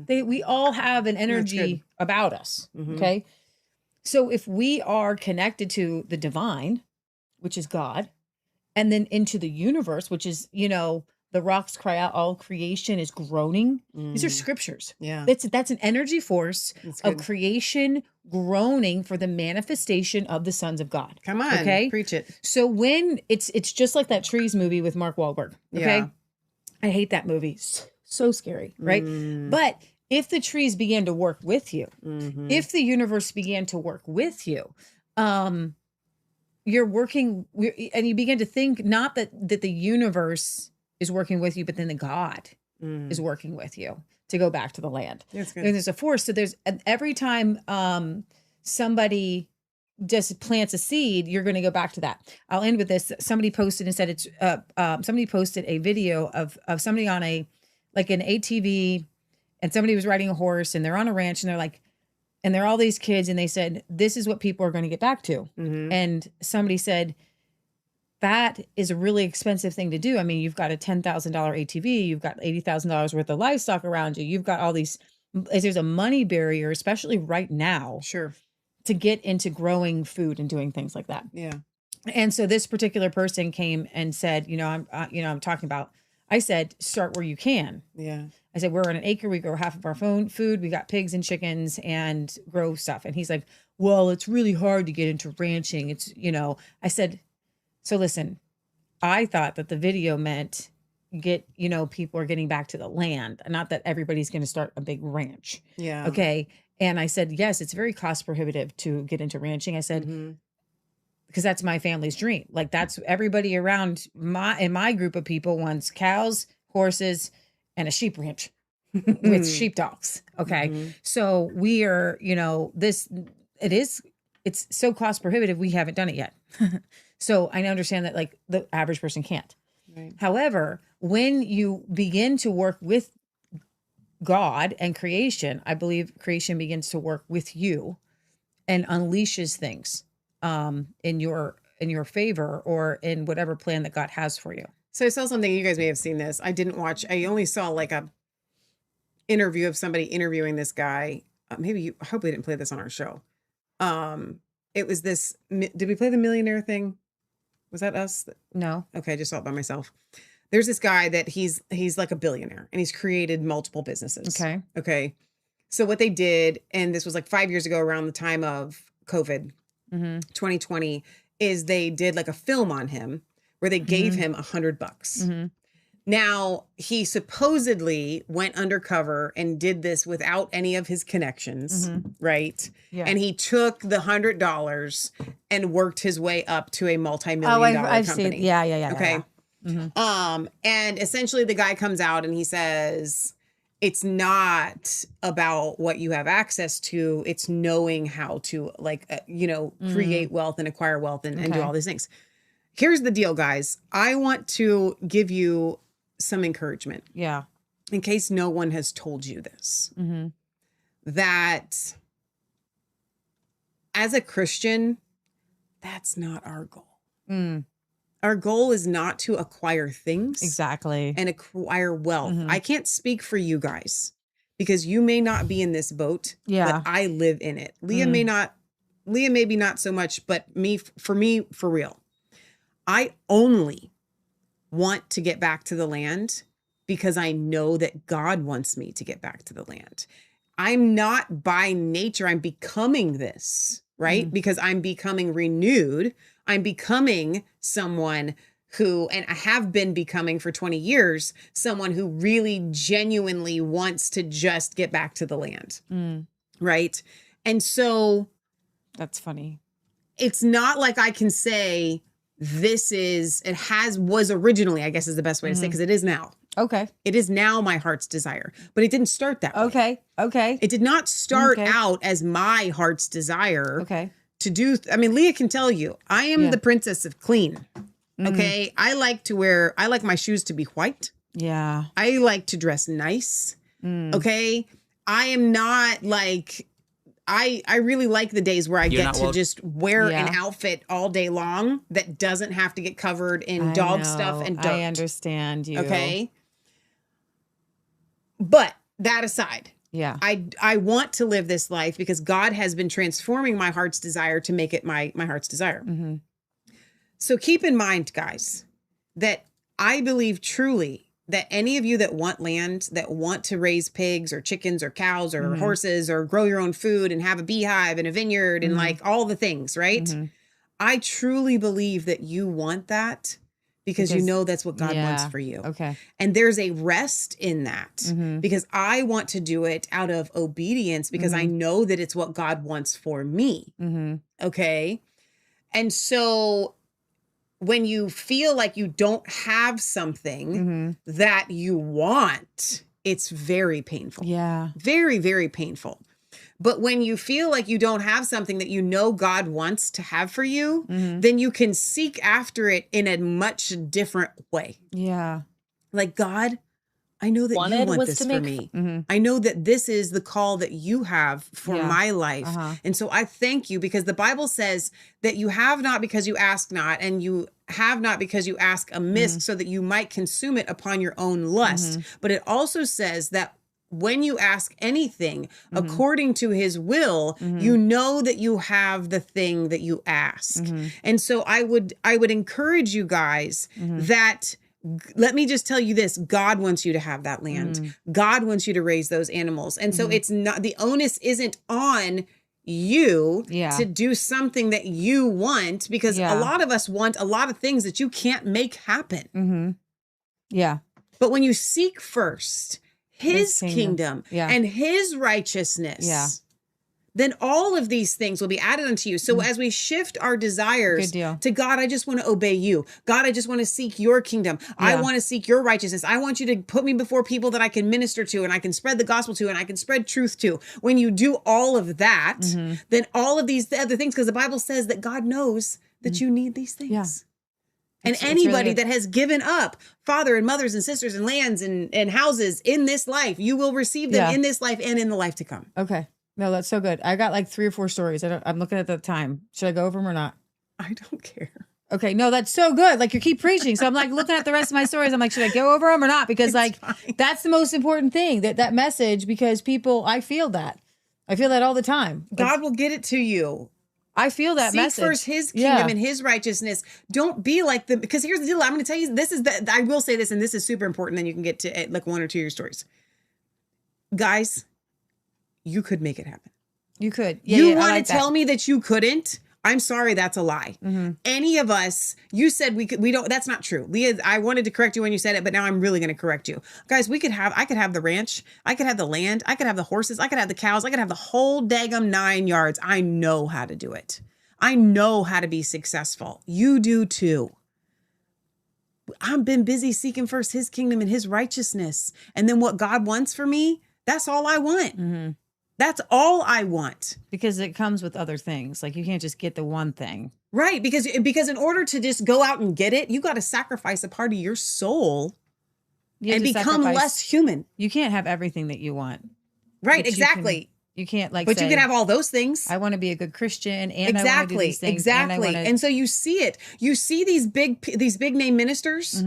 We all have an energy about us. Okay. So if we are connected to the divine, which is God, and then into the universe, which is, the rocks cry out, all creation is groaning. These are scriptures. Yeah. That's an energy force of creation groaning for the manifestation of the sons of God. Come on. Okay. Preach it. So when it's just like that Trees movie with Mark Wahlberg. Okay. Yeah. I hate that movie So scary, right? But if the trees began to work with you, if the universe began to work with you, you're working, and you begin to think not that the universe is working with you, but then the God is working with you to go back to the land. That's good. And there's a force. So there's every time somebody just plants a seed, you're going to go back to that. I'll end with this. Somebody posted and said it's somebody posted a video of somebody on an ATV, and somebody was riding a horse, and they're on a ranch, and they're like, and they're all these kids, and they said, this is what people are going to get back to. And somebody said, that is a really expensive thing to do. I mean, you've got a $10,000 ATV, you've got $80,000 worth of livestock around you. You've got all these, there's a money barrier, especially right now. Sure. To get into growing food and doing things like that. Yeah. And so this particular person came and said, I'm talking about, I said, start where you can. Yeah. I said, we're on an acre. We grow half of our food. We got pigs and chickens and grow stuff. And he's like, well, it's really hard to get into ranching. It's, I said, so listen, I thought that the video meant people are getting back to the land, not that everybody's going to start a big ranch. Yeah. Okay. And I said, yes, it's very cost prohibitive to get into ranching. I said, because that's my family's dream. Like that's everybody around in my group of people wants cows, horses, and a sheep ranch with sheepdogs. Okay. So we are, it's so cost prohibitive. We haven't done it yet. So I understand that like the average person can't. Right. However, when you begin to work with God and creation, I believe creation begins to work with you and unleashes things in your favor or in whatever plan that God has for you. So I saw something, you guys may have seen this. I didn't watch. I only saw like a interview of somebody interviewing this guy. I hope we didn't play this on our show. It was this. Did we play the millionaire thing? Was that us? No. Okay, I just saw it by myself. There's this guy that he's like a billionaire and he's created multiple businesses. Okay. So what they did, and this was like 5 years ago around the time of COVID, 2020, is they did like a film on him where they gave him $100. Now he supposedly went undercover and did this without any of his connections, right? Yeah. And he took the $100 and worked his way up to a multi-million dollar I've company. seen. Yeah. Okay. Yeah. And essentially the guy comes out and he says, it's not about what you have access to. It's knowing how to create wealth and acquire wealth and do all these things. Here's the deal, guys. I want to give you some encouragement. Yeah. In case no one has told you this, that as a Christian, that's not our goal. Our goal is not to acquire things. Exactly. And acquire wealth. I can't speak for you guys because you may not be in this boat. Yeah. But I live in it. Leah maybe not so much, but for real. I only want to get back to the land because I know that God wants me to get back to the land. I'm not by nature, I'm becoming this, right? Because I'm becoming renewed. I'm becoming someone who, and I have been becoming for 20 years, someone who really genuinely wants to just get back to the land. Right. And so that's funny. It's not like I can say, was originally, I guess is the best way to say, because it is now. Okay. It is now my heart's desire, but it didn't start that way. Okay. It did not start out as my heart's desire. Okay. To do, Leah can tell you, I am the princess of clean. Okay. I like my shoes to be white. Yeah. I like to dress nice. Okay. I am not like, I really like the days where I get to just wear an outfit all day long that doesn't have to get covered in dog stuff and dirt. I understand you. Okay. But that aside, yeah, I want to live this life because God has been transforming my heart's desire to make it my heart's desire. So keep in mind, guys, that I believe truly that any of you that want land, that want to raise pigs or chickens or cows or horses or grow your own food and have a beehive and a vineyard and like all the things, right? I truly believe that you want that because you know that's what God wants for you. Okay. And there's a rest in that because I want to do it out of obedience because I know that it's what God wants for me. Okay. And so when you feel like you don't have something that you want, it's very painful. Yeah. Very, very painful. But when you feel like you don't have something that you know God wants to have for you, then you can seek after it in a much different way. Yeah. Like, God, I know that you want this for me. I know that this is the call that you have for my life. And so I thank you because the Bible says that you have not because you ask not, and you have not because you ask amiss so that you might consume it upon your own lust. But it also says that when you ask anything according to his will, you know that you have the thing that you ask. And so I would encourage you guys that, let me just tell you this, God wants you to have that land. God wants you to raise those animals. And so it's not, the onus isn't on you to do something that you want, because a lot of us want a lot of things that you can't make happen. Yeah. But when you seek first his kingdom and his righteousness, then all of these things will be added unto you. So as we shift our desires to God, I just want to obey you. God, I just want to seek your kingdom. I want to seek your righteousness. I want you to put me before people that I can minister to and I can spread the gospel to and I can spread truth to. When you do all of that, then all of these other things, because the Bible says that God knows that you need these things. And anybody that has given up father and mothers and sisters and lands and houses in this life, you will receive them in this life and in the life to come. Okay. No, that's so good. I got like 3 or 4 stories. I'm looking at the time. Should I go over them or not? I don't care. Okay. No, that's so good. Like, you keep preaching. So I'm like looking at the rest of my stories. I'm like, should I go over them or not? Because that's the most important thing, that message, because people, I feel that all the time. God will get it to you. I feel that message. Seek first his kingdom and his righteousness. Don't be like them. Because here's the deal. I'm going to tell you, I will say this, and this is super important. Then you can get to like 1 or 2 of your stories. Guys, you could make it happen. You could. You want to tell me that you couldn't? I'm sorry, that's a lie. Any of us, you said we don't, that's not true. Leah, I wanted to correct you when you said it, but now I'm really going to correct you. Guys, I could have the ranch. I could have the land. I could have the horses. I could have the cows. I could have the whole daggum 9 yards. I know how to do it. I know how to be successful. You do too. I've been busy seeking first his kingdom and his righteousness. And then what God wants for me, that's all I want. That's all I want. Because it comes with other things. Like, you can't just get the one thing. Right. Because in order to just go out and get it, you got to sacrifice a part of your soul and become less human. You can't have everything that you want. Right. Exactly. You can't but you can have all those things. I want to be a good Christian and I want to do these things. Exactly. And so you see it. You see these big name ministers.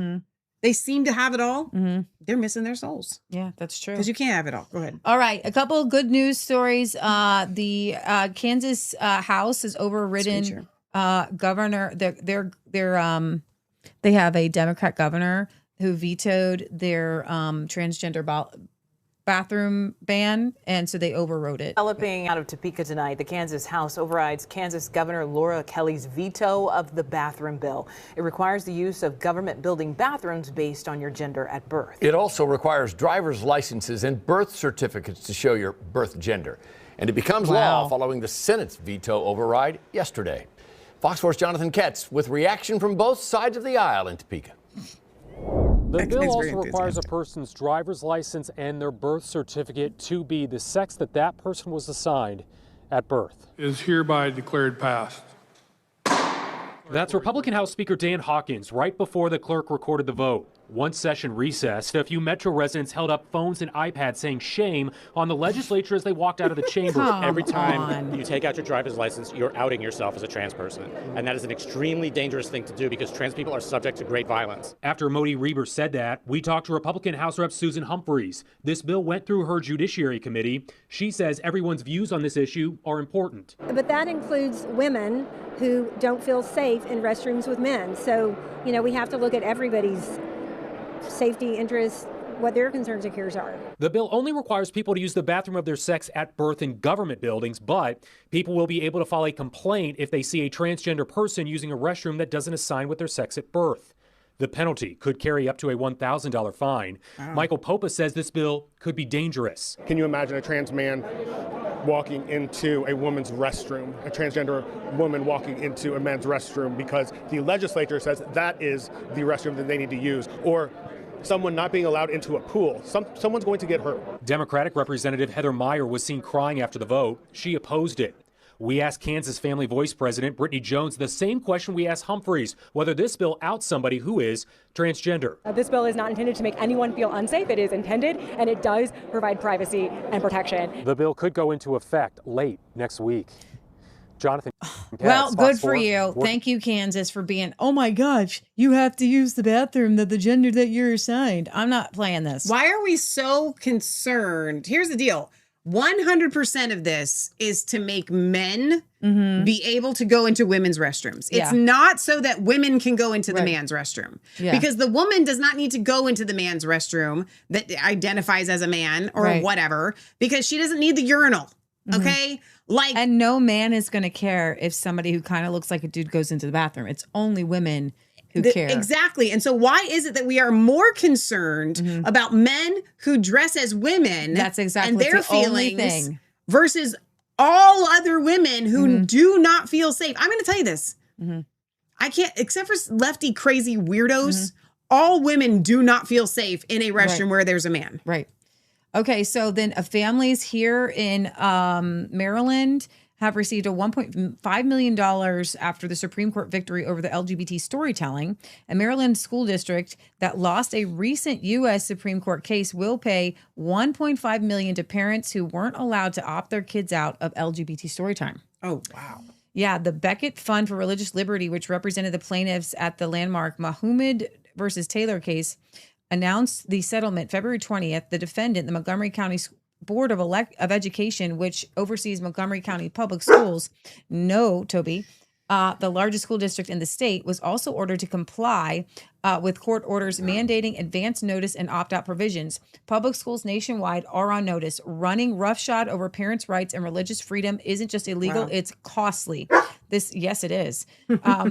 They seem to have it all. They're missing their souls. Yeah, that's true. Because you can't have it all. Go ahead. All right. A couple of good news stories. The Kansas House has overridden governor. They have a Democrat governor who vetoed their transgender bathroom ban, and so they overrode it. Developing out of Topeka tonight, the Kansas House overrides Kansas Governor Laura Kelly's veto of the bathroom bill. It requires the use of government building bathrooms based on your gender at birth. It also requires driver's licenses and birth certificates to show your birth gender. And it becomes law following the Senate's veto override yesterday. Fox 4's Jonathan Ketz with reaction from both sides of the aisle in Topeka. The bill also requires a person's driver's license and their birth certificate to be the sex that person was assigned at birth. Is hereby declared passed. That's Republican House Speaker Dan Hawkins right before the clerk recorded the vote. Once session recessed, a few Metro residents held up phones and iPads saying shame on the legislature as they walked out of the chamber. Every time you take out your driver's license, you're outing yourself as a trans person. And that is an extremely dangerous thing to do because trans people are subject to great violence. After Modi Reber said that, we talked to Republican House Rep Susan Humphreys. This bill went through her Judiciary Committee. She says everyone's views on this issue are important. But that includes women who don't feel safe in restrooms with men. So, we have to look at everybody's safety interests, what their concerns and cares are. The bill only requires people to use the bathroom of their sex at birth in government buildings, but people will be able to file a complaint if they see a transgender person using a restroom that doesn't assign with their sex at birth. The penalty could carry up to a $1,000 fine. Michael Popa says this bill could be dangerous. Can you imagine a trans man walking into a woman's restroom, a transgender woman walking into a men's restroom because the legislature says that is the restroom that they need to use, or someone not being allowed into a pool? Someone's going to get hurt. Democratic Representative Heather Meyer was seen crying after the vote. She opposed it. We asked Kansas Family Voice President Brittany Jones the same question we asked Humphreys, whether this bill outs somebody who is transgender. This bill is not intended to make anyone feel unsafe. It is intended, and it does provide privacy and protection. The bill could go into effect late next week. Jonathan. Well, good for you. Thank you, Kansas, for being, oh my gosh, you have to use the bathroom that the gender that you're assigned. I'm not playing this. Why are we so concerned? Here's the deal. 100% of this is to make men be able to go into women's restrooms. It's not so that women can go into the man's restroom. Because the woman does not need to go into the man's restroom that identifies as a man or whatever, because she doesn't need the urinal. Okay? And no man is going to care if somebody who kind of looks like a dude goes into the bathroom. It's only women who care. Exactly. And so why is it that we are more concerned about men who dress as women That's exactly and their the only feelings thing. versus all other women who do not feel safe? I'm going to tell you this. I can't, except for lefty crazy weirdos, all women do not feel safe in a restroom where there's a man. Right. Okay, so then families here in Maryland have received a $1.5 million after the Supreme Court victory over the LGBT storytelling. A Maryland school district that lost a recent U.S. Supreme Court case will pay $1.5 million to parents who weren't allowed to opt their kids out of LGBT storytime. Oh, wow. Yeah, the Beckett Fund for Religious Liberty, which represented the plaintiffs at the landmark Muhammad versus Taylor case, announced the settlement February 20th. The defendant, the Montgomery County Board of Education, which oversees Montgomery County Public Schools, the largest school district in the state, was also ordered to comply with court orders mandating advance notice and opt-out provisions. Public schools nationwide are on notice. Running roughshod over parents' rights and religious freedom isn't just illegal, it's costly. Yes, it is.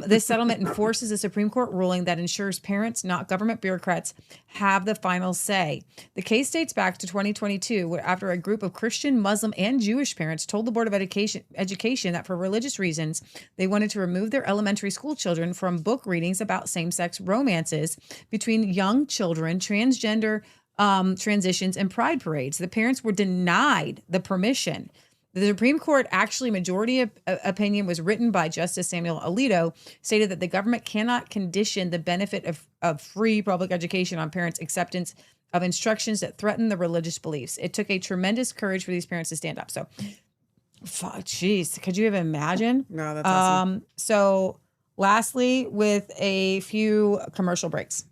This settlement enforces a Supreme Court ruling that ensures parents, not government bureaucrats, have the final say. The case dates back to 2022, where after a group of Christian, Muslim, and Jewish parents told the Board of Education that for religious reasons, they wanted to remove their elementary school children from book readings about same-sex romances between young children, transgender transitions, and pride parades. The parents were denied the permission. The Supreme Court majority opinion was written by Justice Samuel Alito, stated that the government cannot condition the benefit of free public education on parents' acceptance of instructions that threaten the religious beliefs. It took a tremendous courage for these parents to stand up. So, jeez, could you even imagine? No, that's awesome. So, lastly, with a few commercial breaks.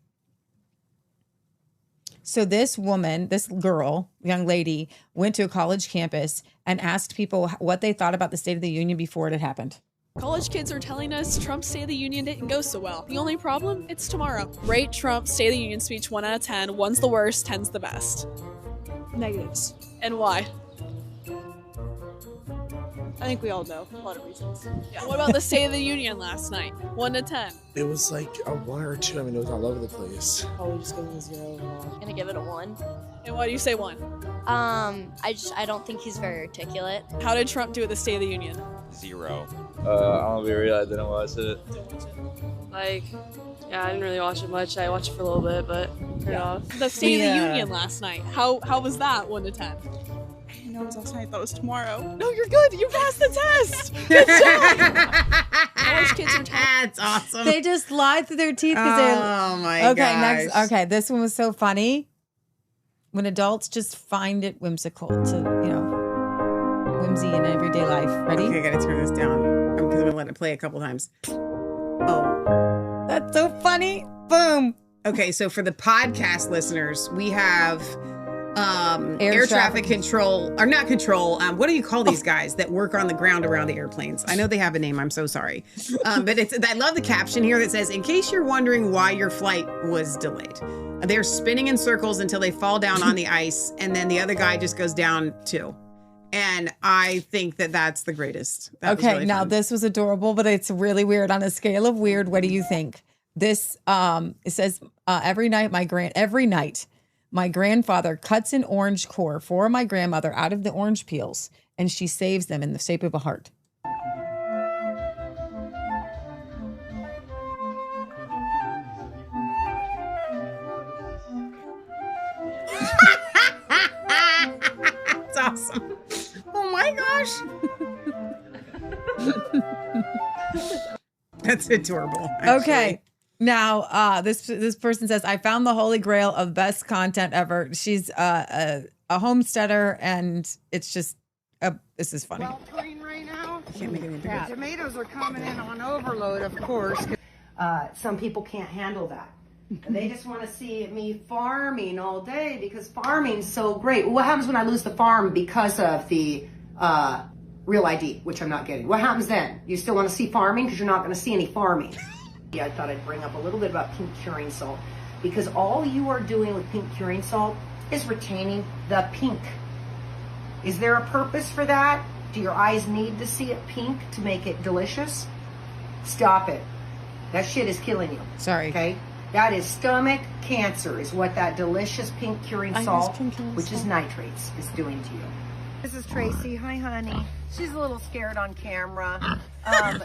So this young lady, went to a college campus and asked people what they thought about the State of the Union before it had happened. College kids are telling us Trump's State of the Union didn't go so well. The only problem, it's tomorrow. Rate Trump's State of the Union speech 1 out of 10. 1's the worst, 10's the best. Negatives. And why? I think we all know a lot of reasons. Yeah. What about the State of the Union last night? 1 to 10. It was like a 1 or 2. I mean, it was all over the place. Probably just give it a 0 overall. Gonna give it a 1. And why do you say 1? I don't think he's very articulate. How did Trump do at the State of the Union? 0. I'll be real, I didn't watch it. I didn't really watch it much. I watched it for a little bit, but turned it off. The State of the Union last night. How was that 1 to 10? No, it was last night. I thought it was tomorrow. No, you're good. You passed the test. College kids are That's awesome. They just lied through their teeth. Oh my gosh. Next. Okay, this one was so funny. When adults just find it whimsical to, whimsy in everyday life. Ready? Okay, I gotta turn this down because I'm gonna let it play a couple times. Oh, that's so funny. Boom. Okay, so for the podcast listeners, we have air traffic control, or not control. What do you call these guys that work on the ground around the airplanes? I know they have a name. I'm so sorry. But I love the caption here that says, in case you're wondering why your flight was delayed. They're spinning in circles until they fall down on the ice. And then the other guy just goes down too. And I think that that's the greatest. That was really now fun. this was adorable, but it's really weird. On a scale of weird, what do you think? This it says every night my grandfather cuts an orange core for my grandmother out of the orange peels, and she saves them in the shape of a heart. It's awesome. Oh my gosh. That's adorable. Actually. Okay. Now, this person says, I found the holy grail of best content ever. She's a homesteader, and it's just, this is funny. Well, right now, the tomatoes are coming in on overload, of course. Some people can't handle that. They just want to see me farming all day because farming's so great. What happens when I lose the farm because of the real ID, which I'm not getting? What happens then? You still want to see farming because you're not going to see any farming. Yeah, I thought I'd bring up a little bit about pink curing salt because all you are doing with pink curing salt is retaining the pink. Is there a purpose for that? Do your eyes need to see it pink to make it delicious? Stop it. That shit is killing you. Sorry. Okay? That is stomach cancer is what that delicious pink curing salt, which is nitrates, is doing to you. This is Tracy. Hi, honey. She's a little scared on camera.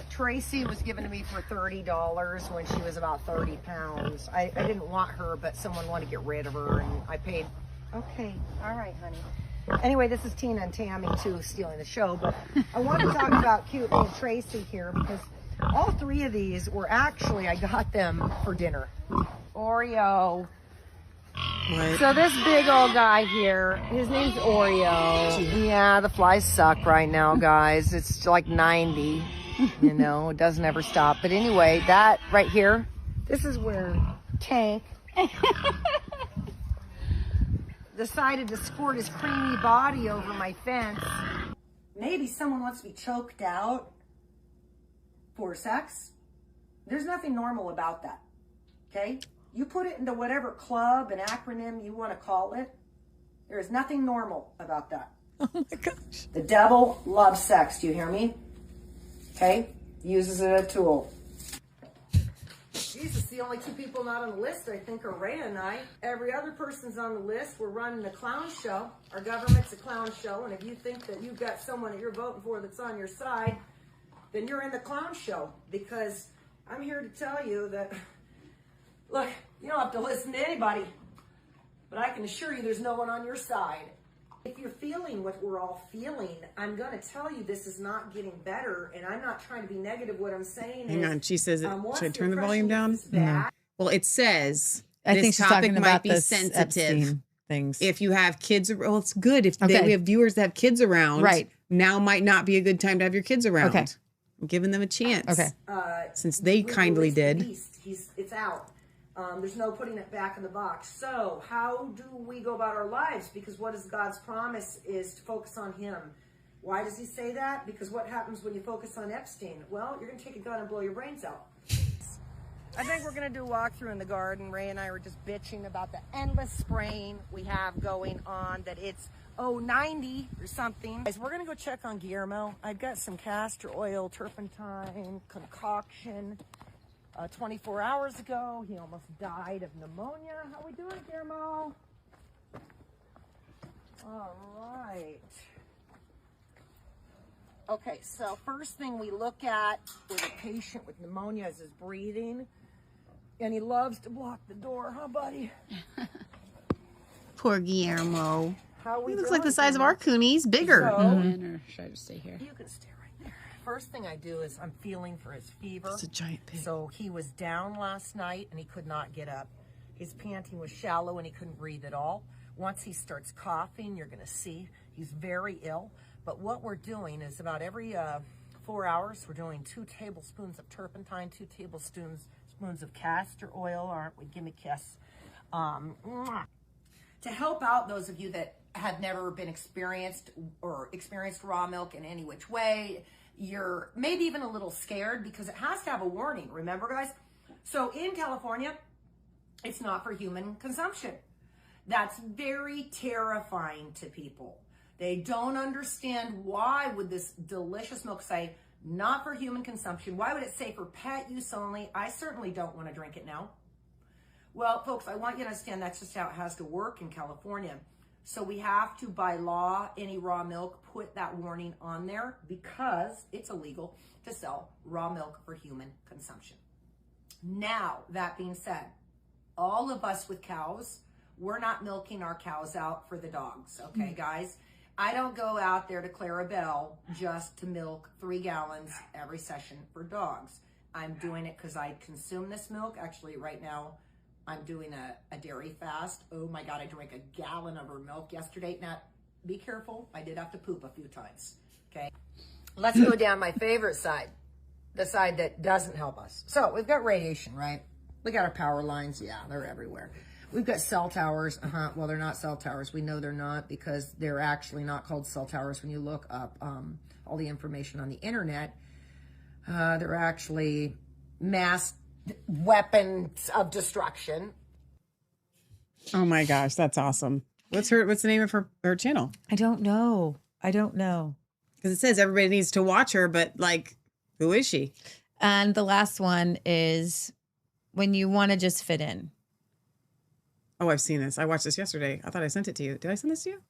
Tracy was given to me for $30 when she was about 30 pounds. I didn't want her, but someone wanted to get rid of her, and I paid. Okay. All right, honey. Anyway, this is Tina and Tammy, too, stealing the show. But I want to talk about cute little Tracy here because all three of these were actually, I got them for dinner. Oreo. What? So this big old guy here, his name's Oreo. Yeah, the flies suck right now, guys. It's like 90. You know, it doesn't ever stop. But anyway, that right here, this is where Tank decided to squirt his creamy body over my fence. Maybe someone wants to be choked out for sex. There's nothing normal about that, okay? You put it into whatever club and acronym you want to call it. There is nothing normal about that. Oh my gosh. The devil loves sex, do you hear me? Okay? Uses it as a tool. Jesus, the only two people not on the list, I think, are Ray and I. Every other person's on the list. We're running a clown show. Our government's a clown show, and if you think that you've got someone that you're voting for that's on your side, then you're in the clown show, because I'm here to tell you that, look, you don't have to listen to anybody, but I can assure you there's no one on your side. If you're feeling what we're all feeling, I'm going to tell you this is not getting better, and I'm not trying to be negative. What I'm saying Hang is... on, she says, should I turn the volume down? Mm-hmm. Well, it says I this think she's topic talking might about be this sensitive. Epstein things. If you have kids, well, it's good. If Okay. we have viewers that have kids around, Right. now might not be a good time to have your kids around. Okay. I'm giving them a chance. Okay. Since they kindly did. It's out. There's no putting it back in the box. So how do we go about our lives? Because what is God's promise is to focus on him. Why does he say that? Because what happens when you focus on Epstein? Well, you're going to take a gun and blow your brains out. I think we're going to do a walkthrough in the garden. Ray and I were just bitching about the endless spraying we have going on, that it's 90 or something. Guys, we're going to go check on Guillermo. I've got some castor oil, turpentine, concoction. 24 hours ago, he almost died of pneumonia. How we doing, Guillermo? All right. Okay, so first thing we look at with a patient with pneumonia is his breathing. And he loves to block the door, huh, buddy? Poor Guillermo. How we He looks doing, like the size of our Cooney. He's bigger. So, Or should I just stay here? You can stay right there. First thing I do is I'm feeling for his fever. It's a giant pig. So he was down last night and he could not get up. His panting was shallow and he couldn't breathe at all. Once he starts coughing, you're going to see he's very ill. But what we're doing is about every 4 hours, we're doing 2 tablespoons of turpentine, 2 tablespoons of castor oil, aren't we? Give me a kiss. To help out those of you that have never been experienced raw milk in any which way, you're maybe even a little scared because it has to have a warning. Remember, guys? So in California, it's not for human consumption. That's very terrifying to people. They don't understand why would this delicious milk say not for human consumption. Why would it say for pet use only? I certainly don't want to drink it now. Well, folks, I want you to understand that's just how it has to work in California. So we have to, by law, any raw milk, put that warning on there because it's illegal to sell raw milk for human consumption. Now, that being said, all of us with cows, we're not milking our cows out for the dogs, okay, guys? I don't go out there to Clarabelle just to milk 3 gallons every session for dogs. I'm doing it because I consume this milk. Actually, right now, I'm doing a dairy fast. Oh my God, I drank a gallon of her milk yesterday. Now, be careful. I did have to poop a few times, okay? Let's go down my favorite side, the side that doesn't help us. So we've got radiation, right? We got our power lines. Yeah, they're everywhere. We've got cell towers. Well, they're not cell towers. We know they're not because they're actually not called cell towers when you look up all the information on the internet. They're actually mass weapons of destruction. Oh my gosh, that's awesome. What's the name of her channel? I don't know. Because it says everybody needs to watch her, but like, who is she? And the last one is when you want to just fit in. Oh, I've seen this. I watched this yesterday. I thought I sent it to you. Did I send this to you?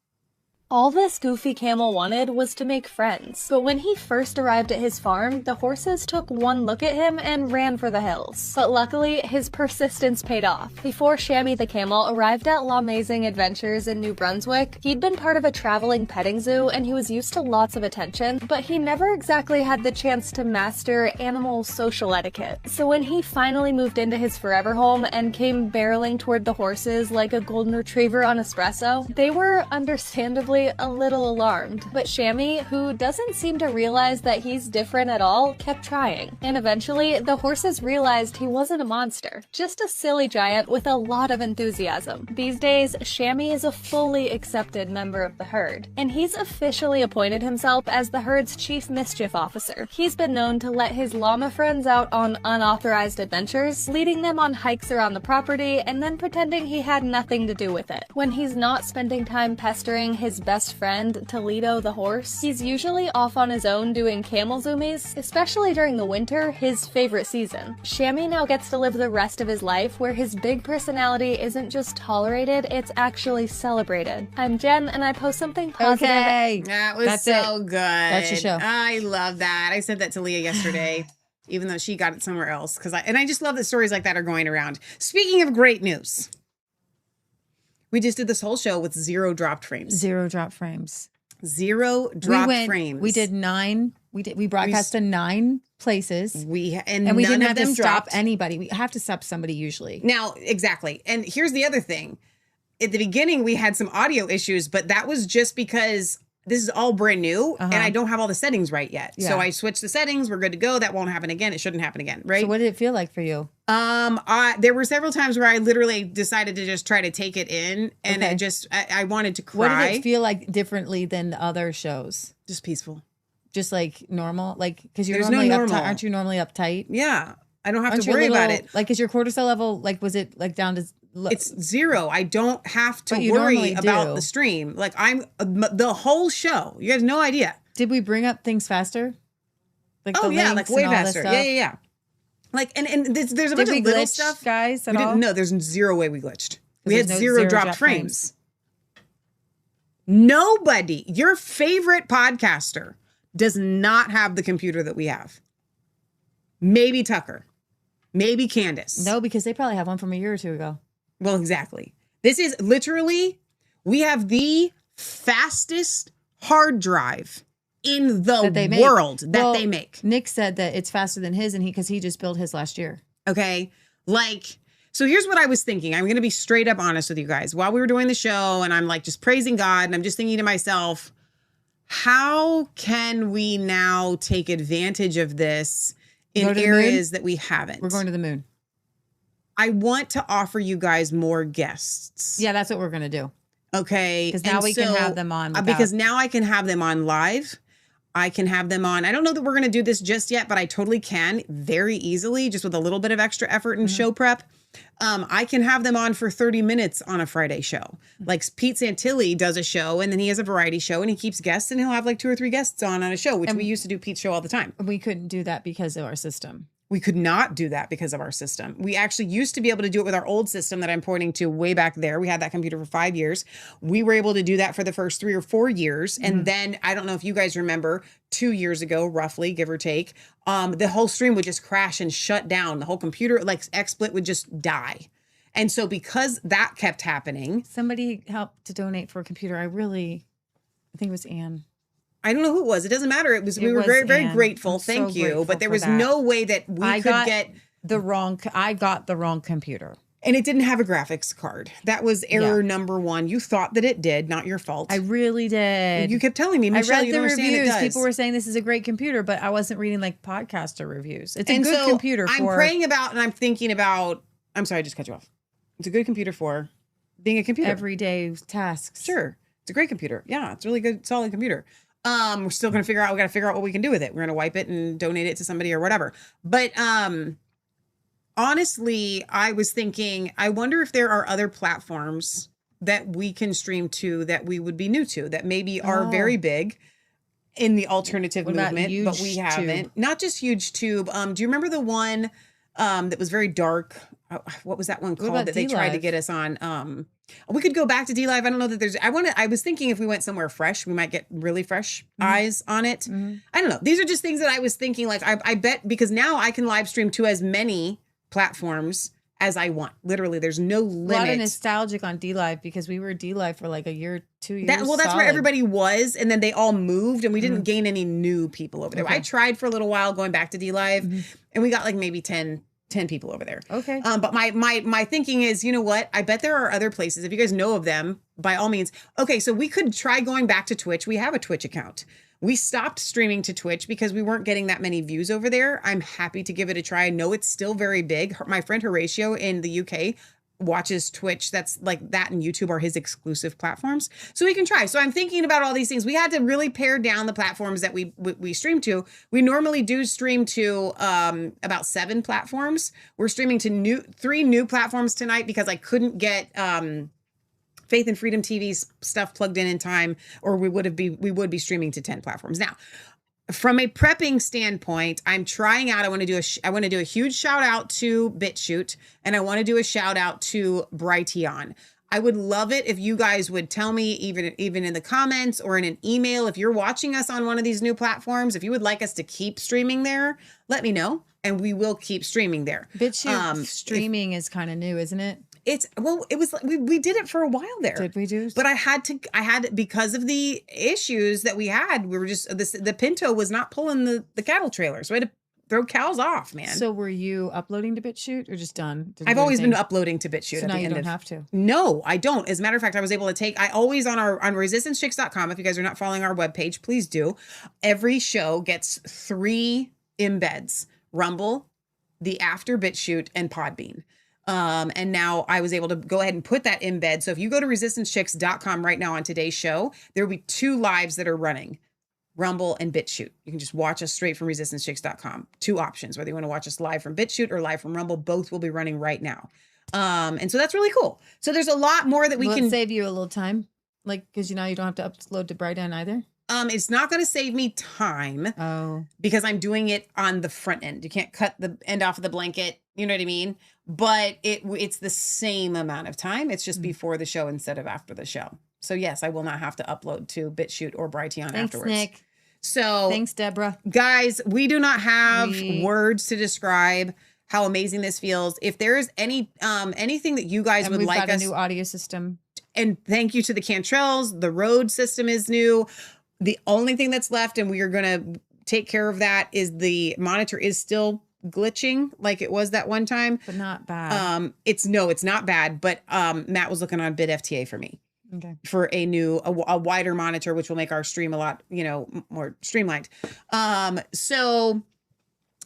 All this goofy camel wanted was to make friends, but when he first arrived at his farm, the horses took one look at him and ran for the hills. But luckily, his persistence paid off. Before Shammy the camel arrived at L'Amazing Adventures in New Brunswick, he'd been part of a traveling petting zoo and he was used to lots of attention, but he never exactly had the chance to master animal social etiquette. So when he finally moved into his forever home and came barreling toward the horses like a golden retriever on espresso, they were understandably a little alarmed, but Shammy, who doesn't seem to realize that he's different at all, kept trying. And eventually, the horses realized he wasn't a monster, just a silly giant with a lot of enthusiasm. These days, Shammy is a fully accepted member of the herd, and he's officially appointed himself as the herd's chief mischief officer. He's been known to let his llama friends out on unauthorized adventures, leading them on hikes around the property, and then pretending he had nothing to do with it. When he's not spending time pestering his best friend, Toledo the horse, he's usually off on his own doing camel zoomies, especially during the winter, his favorite season. Shammy now gets to live the rest of his life where his big personality isn't just tolerated, it's actually celebrated. I'm Jen, and I post something positive. Okay, that was so good. That's your show. I love that. I said that to Leah yesterday. Even though she got it somewhere else. I just love that stories like that are going around. Speaking of great news, we just did this whole show with 0 dropped frames. 0 dropped frames. 0 dropped frames. We did 9. We broadcast to 9 places. And we didn't have to stop anybody. We have to stop somebody usually. Now, exactly. And here's the other thing. At the beginning, we had some audio issues, but that was just because this is all brand new and I don't have all the settings right yet. Yeah. So I switched the settings. We're good to go. That won't happen again. It shouldn't happen again, right? So what did it feel like for you? There were several times where I literally decided to just try to take it in and I wanted to cry. What did it feel like differently than the other shows? Just peaceful. Just like normal? Like, because you're There's normally no normal. uptight. Aren't you normally uptight? Yeah. I don't have to worry about it. Like, is your cortisol level, like, was it like down to... It's 0. I don't have to worry about the stream. Like I'm the whole show. You have no idea. Did we bring up things faster? Like like way faster. Yeah. Like and there's a bunch of little stuff, guys. No, there's 0 way we glitched. We had 0 dropped frames. Nobody, your favorite podcaster, does not have the computer that we have. Maybe Tucker. Maybe Candace. No, because they probably have one from a year or 2 ago. Well, exactly. This is literally, we have the fastest hard drive in the world that they make. Nick said that it's faster than his because he just built his last year. Okay. So here's what I was thinking. I'm going to be straight up honest with you guys. While we were doing the show and I'm like just praising God and I'm just thinking to myself, how can we now take advantage of this in areas that we haven't? We're going to the moon. I want to offer you guys more guests. Yeah, that's what we're going to do. Okay. Because now we can have them on. Because now I can have them on live. I can have them on. I don't know that we're going to do this just yet, but I totally can very easily, just with a little bit of extra effort and show prep. I can have them on for 30 minutes on a Friday show. Like Pete Santilli does a show and then he has a variety show and he keeps guests and he'll have like 2 or 3 guests on a show, which we used to do Pete's show all the time. We couldn't do that because of our system. We could not do that because of our system. We actually used to be able to do it with our old system that I'm pointing to way back there. We had that computer for 5 years. We were able to do that for the first 3 or 4 years. And then I don't know if you guys remember 2 years ago, roughly, give or take, the whole stream would just crash and shut down. The whole computer, like XSplit, would just die. And so because that kept happening. Somebody helped to donate for a computer. I think it was Anne. I don't know who it was. It doesn't matter. We were very, very grateful. Thank you. But there was no way that we could get I got the wrong computer. And it didn't have a graphics card. That was error number 1. You thought that it did, not your fault. I really did. You kept telling me, Michelle, I read you the don't understand reviews. it does. People were saying this is a great computer, but I wasn't reading like podcaster reviews. It's a good computer. I'm praying about and I'm thinking about. I'm sorry, I just cut you off. It's a good computer for being a computer. Everyday tasks. Sure, it's a great computer. Yeah, it's a really good, solid computer. We're still going to we got to figure out what we can do with it. We're going to wipe it and donate it to somebody or whatever. But honestly, I was thinking, I wonder if there are other platforms that we can stream to that we would be new to, that maybe are very big in the alternative movement, but we haven't. Not just HugeTube. Do you remember the one that was very dark? What was that one called that they tried to get us on? We could go back to DLive. I don't know that there's, I was thinking if we went somewhere fresh, we might get really fresh eyes on it. I don't know. These are just things that I was thinking, like, I bet because now I can live stream to as many platforms as I want. Literally, there's no limit. A lot of nostalgic on DLive because we were DLive for like a year, 2 years. That's where everybody was, and then they all moved, and we didn't gain any new people over there. Okay. I tried for a little while going back to DLive, and we got like maybe 10 people over there. Okay. But my thinking is, you know what? I bet there are other places. If you guys know of them, by all means. Okay, so we could try going back to Twitch. We have a Twitch account. We stopped streaming to Twitch because we weren't getting that many views over there. I'm happy to give it a try. I know it's still very big. My friend Horatio in the UK watches Twitch. That's like that and YouTube are his exclusive platforms. So we can try. So I'm thinking about all these things. We had to really pare down the platforms that we stream to. We normally do stream to about 7 platforms. We're streaming to 3 new platforms tonight because I couldn't get Faith and Freedom TV's stuff plugged in time, or we would be streaming to 10 platforms. Now, from a prepping standpoint, I'm trying out. I want to do a huge shout out to BitChute, and I want to do a shout out to Brighteon. I would love it if you guys would tell me, even in the comments or in an email, if you're watching us on one of these new platforms, if you would like us to keep streaming there, let me know, and we will keep streaming there. BitChute streaming is kind of new, isn't it? It was we did it for a while there. Did we do? But I had because of the issues that we had, we were just the Pinto was not pulling the cattle trailers. So we had to throw cows off, man. So were you uploading to BitChute or just done? I've always been uploading to BitChute. So now you don't have to. No, I don't. As a matter of fact, I was able to take, I always on resistancechicks.com, if you guys are not following our webpage, please do. Every show gets 3 embeds: Rumble, the After BitChute, and Podbean. And now I was able to go ahead and put that embed. So if you go to resistancechicks.com right now on today's show, there will be 2 lives that are running, Rumble and BitChute. You can just watch us straight from resistancechicks.com. 2 options, whether you want to watch us live from BitChute or live from Rumble, both will be running right now. And so that's really cool. So there's a lot more that we can save you a little time. Like, cause you don't have to upload to Brighteon either. It's not going to save me time because I'm doing it on the front end. You can't cut the end off of the blanket. You know what I mean? But it's the same amount of time. It's just before the show instead of after the show. So yes, I will not have to upload to BitChute or Brighteon afterwards. Nick. So thanks, Deborah. Guys, we do not have words to describe how amazing this feels. If there is anything that you guys would like us, we've got a new audio system. And thank you to the Cantrells. The Rode system is new. The only thing that's left, and we are going to take care of that, is the monitor is still glitching like it was that one time. But not bad. It's not bad, but Matt was looking on BitFTA for me. Okay. For a wider monitor, which will make our stream a lot, more streamlined. So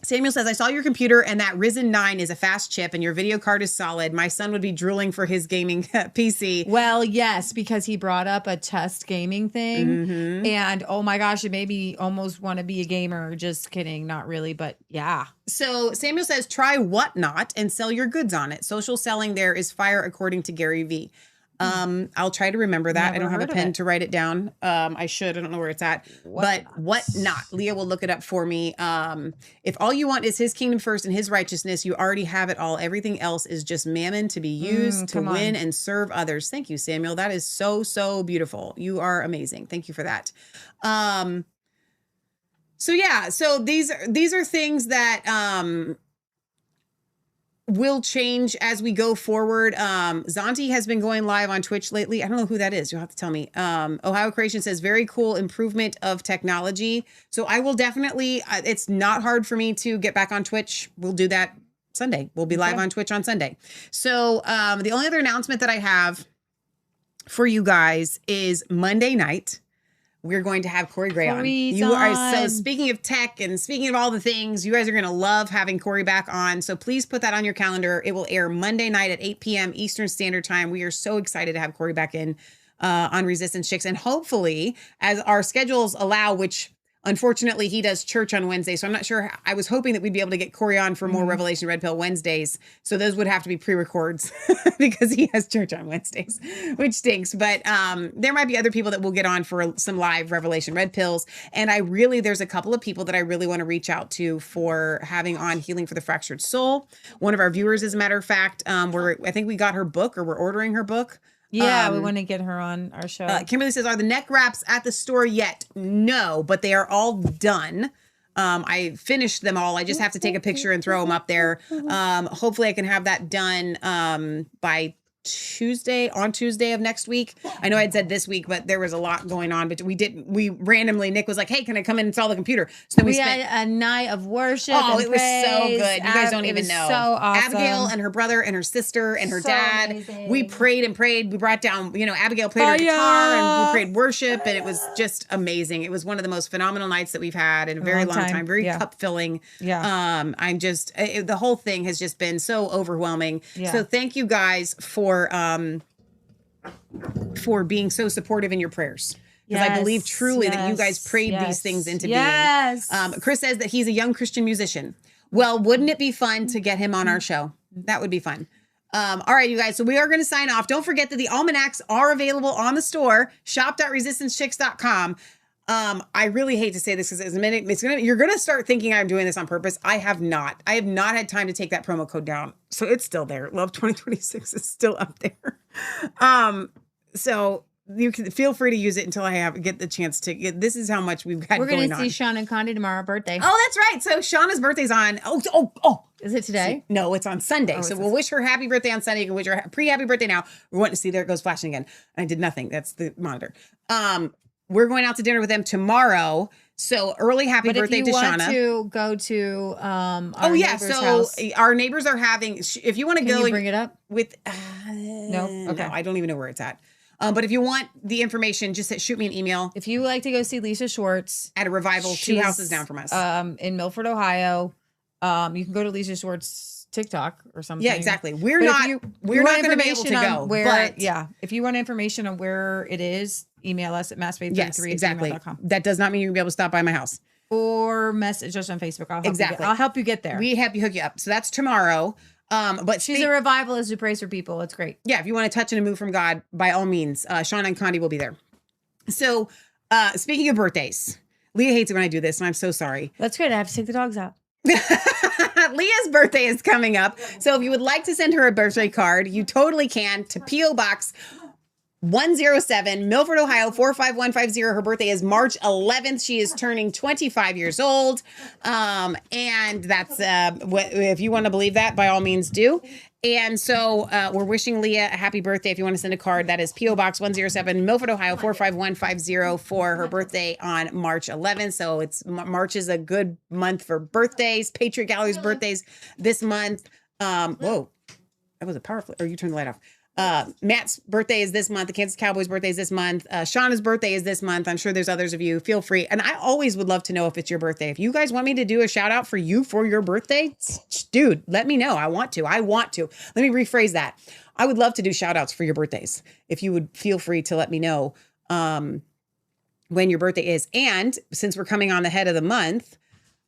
Samuel says, I saw your computer and that Ryzen 9 is a fast chip and your video card is solid. My son would be drooling for his gaming PC. Well, yes, because he brought up a test gaming thing. And oh my gosh, it made me almost want to be a gamer. Just kidding. Not really, but yeah. So Samuel says, try Whatnot and sell your goods on it. Social selling there is fire, according to Gary Vee. I'll try to remember that. I don't have a pen to write it down. I should. I don't know where it's at. But Whatnot. Leah will look it up for me. If all you want is his kingdom first and his righteousness, you already have it all. Everything else is just mammon to be used to win and serve others. Thank you, Samuel. That is so, so beautiful. You are amazing. Thank you for that. So yeah, so these are things that will change as we go forward. Zonti has been going live on Twitch lately. I don't know who that is. You'll have to tell me. Ohio Creation says, very cool improvement of technology. So I will definitely, it's not hard for me to get back on Twitch. We'll do that Sunday. We'll be live on Twitch on Sunday. So the only other announcement that I have for you guys is Monday night. We're going to have Corey Gray on. You are so, speaking of tech and speaking of all the things, you guys are going to love having Corey back on. So please put that on your calendar. It will air Monday night at 8 p.m. Eastern Standard Time. We are so excited to have Corey back in on Resistance Chicks. And hopefully, as our schedules allow, which unfortunately he does church on Wednesday. So I'm not sure. I was hoping that we'd be able to get Corey on for more Revelation Red Pill Wednesdays. So those would have to be pre-records because he has church on Wednesdays, which stinks. But there might be other people that will get on for some live Revelation Red Pills. And there's a couple of people that I really want to reach out to for having on Healing for the Fractured Soul. One of our viewers, as a matter of fact, I think we got her book, or we're ordering her book. Yeah, we want to get her on our show. Kimberly says, are the neck wraps at the store yet? No, but they are all done. I finished them all. I just have to take a picture and throw them up there. Hopefully I can have that done by Tuesday of next week. I know I'd said this week, but there was a lot going on, but we randomly, Nick was like, hey, can I come in and install the computer? So then we had a night of worship. Oh, it was so good. You guys don't even know. So awesome. Abigail and her brother and her sister and her dad. Amazing. We prayed and prayed. We brought down, Abigail played her guitar and we prayed worship, and it was just amazing. It was one of the most phenomenal nights that we've had in a very long time. Very cup filling. Yeah. I'm just, the whole thing has just been so overwhelming. Yeah. So thank you guys for being so supportive in your prayers. Because I believe truly that you guys prayed these things into being. Chris says that he's a young Christian musician. Well, wouldn't it be fun to get him on our show? That would be fun. All right, you guys. So we are going to sign off. Don't forget that the almanacs are available on the store. Shop.resistancechicks.com. I really hate to say this because you're going to start thinking I'm doing this on purpose. I have not had time to take that promo code down. So it's still there. Love 2026 is still up there. So you can feel free to use it until I get the chance to get, this is how much we've got going on. We're going to see Sean and Condi tomorrow, birthday. Oh, that's right. So Shauna's birthday's on. Oh. Is it today? No, it's on Sunday. So we'll wish her happy birthday on Sunday. You can wish her pre-happy birthday now. We're wanting to see, there it goes flashing again. I did nothing. That's the monitor. We're going out to dinner with them tomorrow. So early happy birthday to Shauna. But if you want to go to our neighbor's house. Our neighbors are having, if you want to go. Bring it up? With, no? Okay. No, I don't even know where it's at. But if you want the information, just shoot me an email. If you like to go see Lisa Schwartz. At a revival, 2 houses down from us. In Milford, Ohio. You can go to Lisa Schwartz TikTok or something. Yeah, exactly. We're not going to be able to go. If you want information on where it is, email us at massfaith33@gmail.com. That does not mean you're going to be able to stop by my house. Or message us on Facebook. I'll help you get there. We hook you up. So that's tomorrow. But she's a revivalist who prays for people. It's great. Yeah, if you want to touch and a move from God, by all means, Shauna and Condi will be there. So speaking of birthdays, Leah hates it when I do this, and I'm so sorry. That's good. I have to take the dogs out. Leah's birthday is coming up. So if you would like to send her a birthday card, you totally can, to P.O. Box 107, Milford, Ohio, 45150. Her birthday is March 11th. She is turning 25 years old. And that's, if you want to believe that, by all means do. And so we're wishing Leah a happy birthday. If you want to send a card, that is P.O. Box 107, Milford, Ohio, 45150 for her birthday on March 11th. So March is a good month for birthdays. Patriot Gallery's birthdays this month. Whoa, that was a powerful, or you turned the light off. Matt's birthday is this month. The Kansas Cowboys' birthday is this month. Shauna's birthday is this month. I'm sure there's others of you. Feel free. And I always would love to know if it's your birthday. If you guys want me to do a shout out for you for your birthday, dude, let me know. I want to. Let me rephrase that. I would love to do shout outs for your birthdays. If you would feel free to let me know when your birthday is. And since we're coming on the head of the month,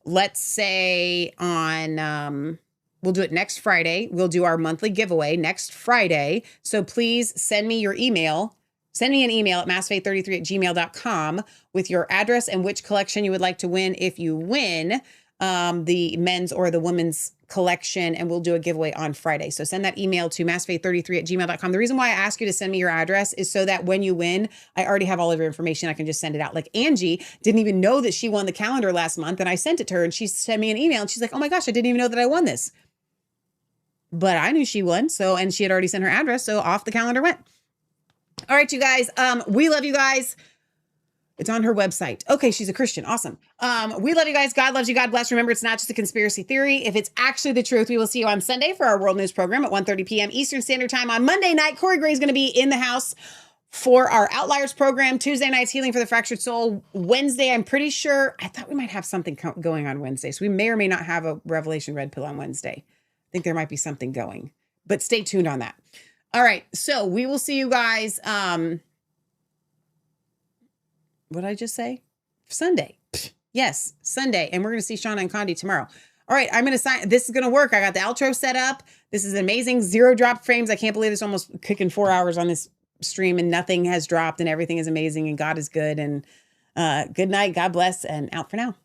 let's say on... we'll do it next Friday. We'll do our monthly giveaway next Friday. So please send me your email. Send me an email at massfaith33@gmail.com with your address and which collection you would like to win if you win the men's or the women's collection, and we'll do a giveaway on Friday. So send that email to massfaith33@gmail.com. The reason why I ask you to send me your address is so that when you win, I already have all of your information. I can just send it out. Like Angie didn't even know that she won the calendar last month, and I sent it to her, and she sent me an email, and she's like, oh my gosh, I didn't even know that I won this. But I knew she won. So, and she had already sent her address. So off the calendar went. All right, you guys. We love you guys. It's on her website. Okay. She's a Christian. Awesome. We love you guys. God loves you. God bless. Remember, it's not just a conspiracy theory. If it's actually the truth, we will see you on Sunday for our World News program at 1:30 p.m. Eastern Standard Time. On Monday night, Corey Gray is going to be in the house for our Outliers program. Tuesday night's Healing for the Fractured Soul. Wednesday, I'm pretty sure, I thought we might have something going on Wednesday. So we may or may not have a Revelation Red Pill on Wednesday. I think there might be something going, but stay tuned on that. All right. So we will see you guys. What did I just say? Sunday. Yes, Sunday. And we're going to see Shauna and Condi tomorrow. All right. I'm going to sign. This is going to work. I got the outro set up. This is amazing. 0 drop frames. I can't believe it's almost kicking 4 hours on this stream and nothing has dropped and everything is amazing and God is good. And good night. God bless and out for now.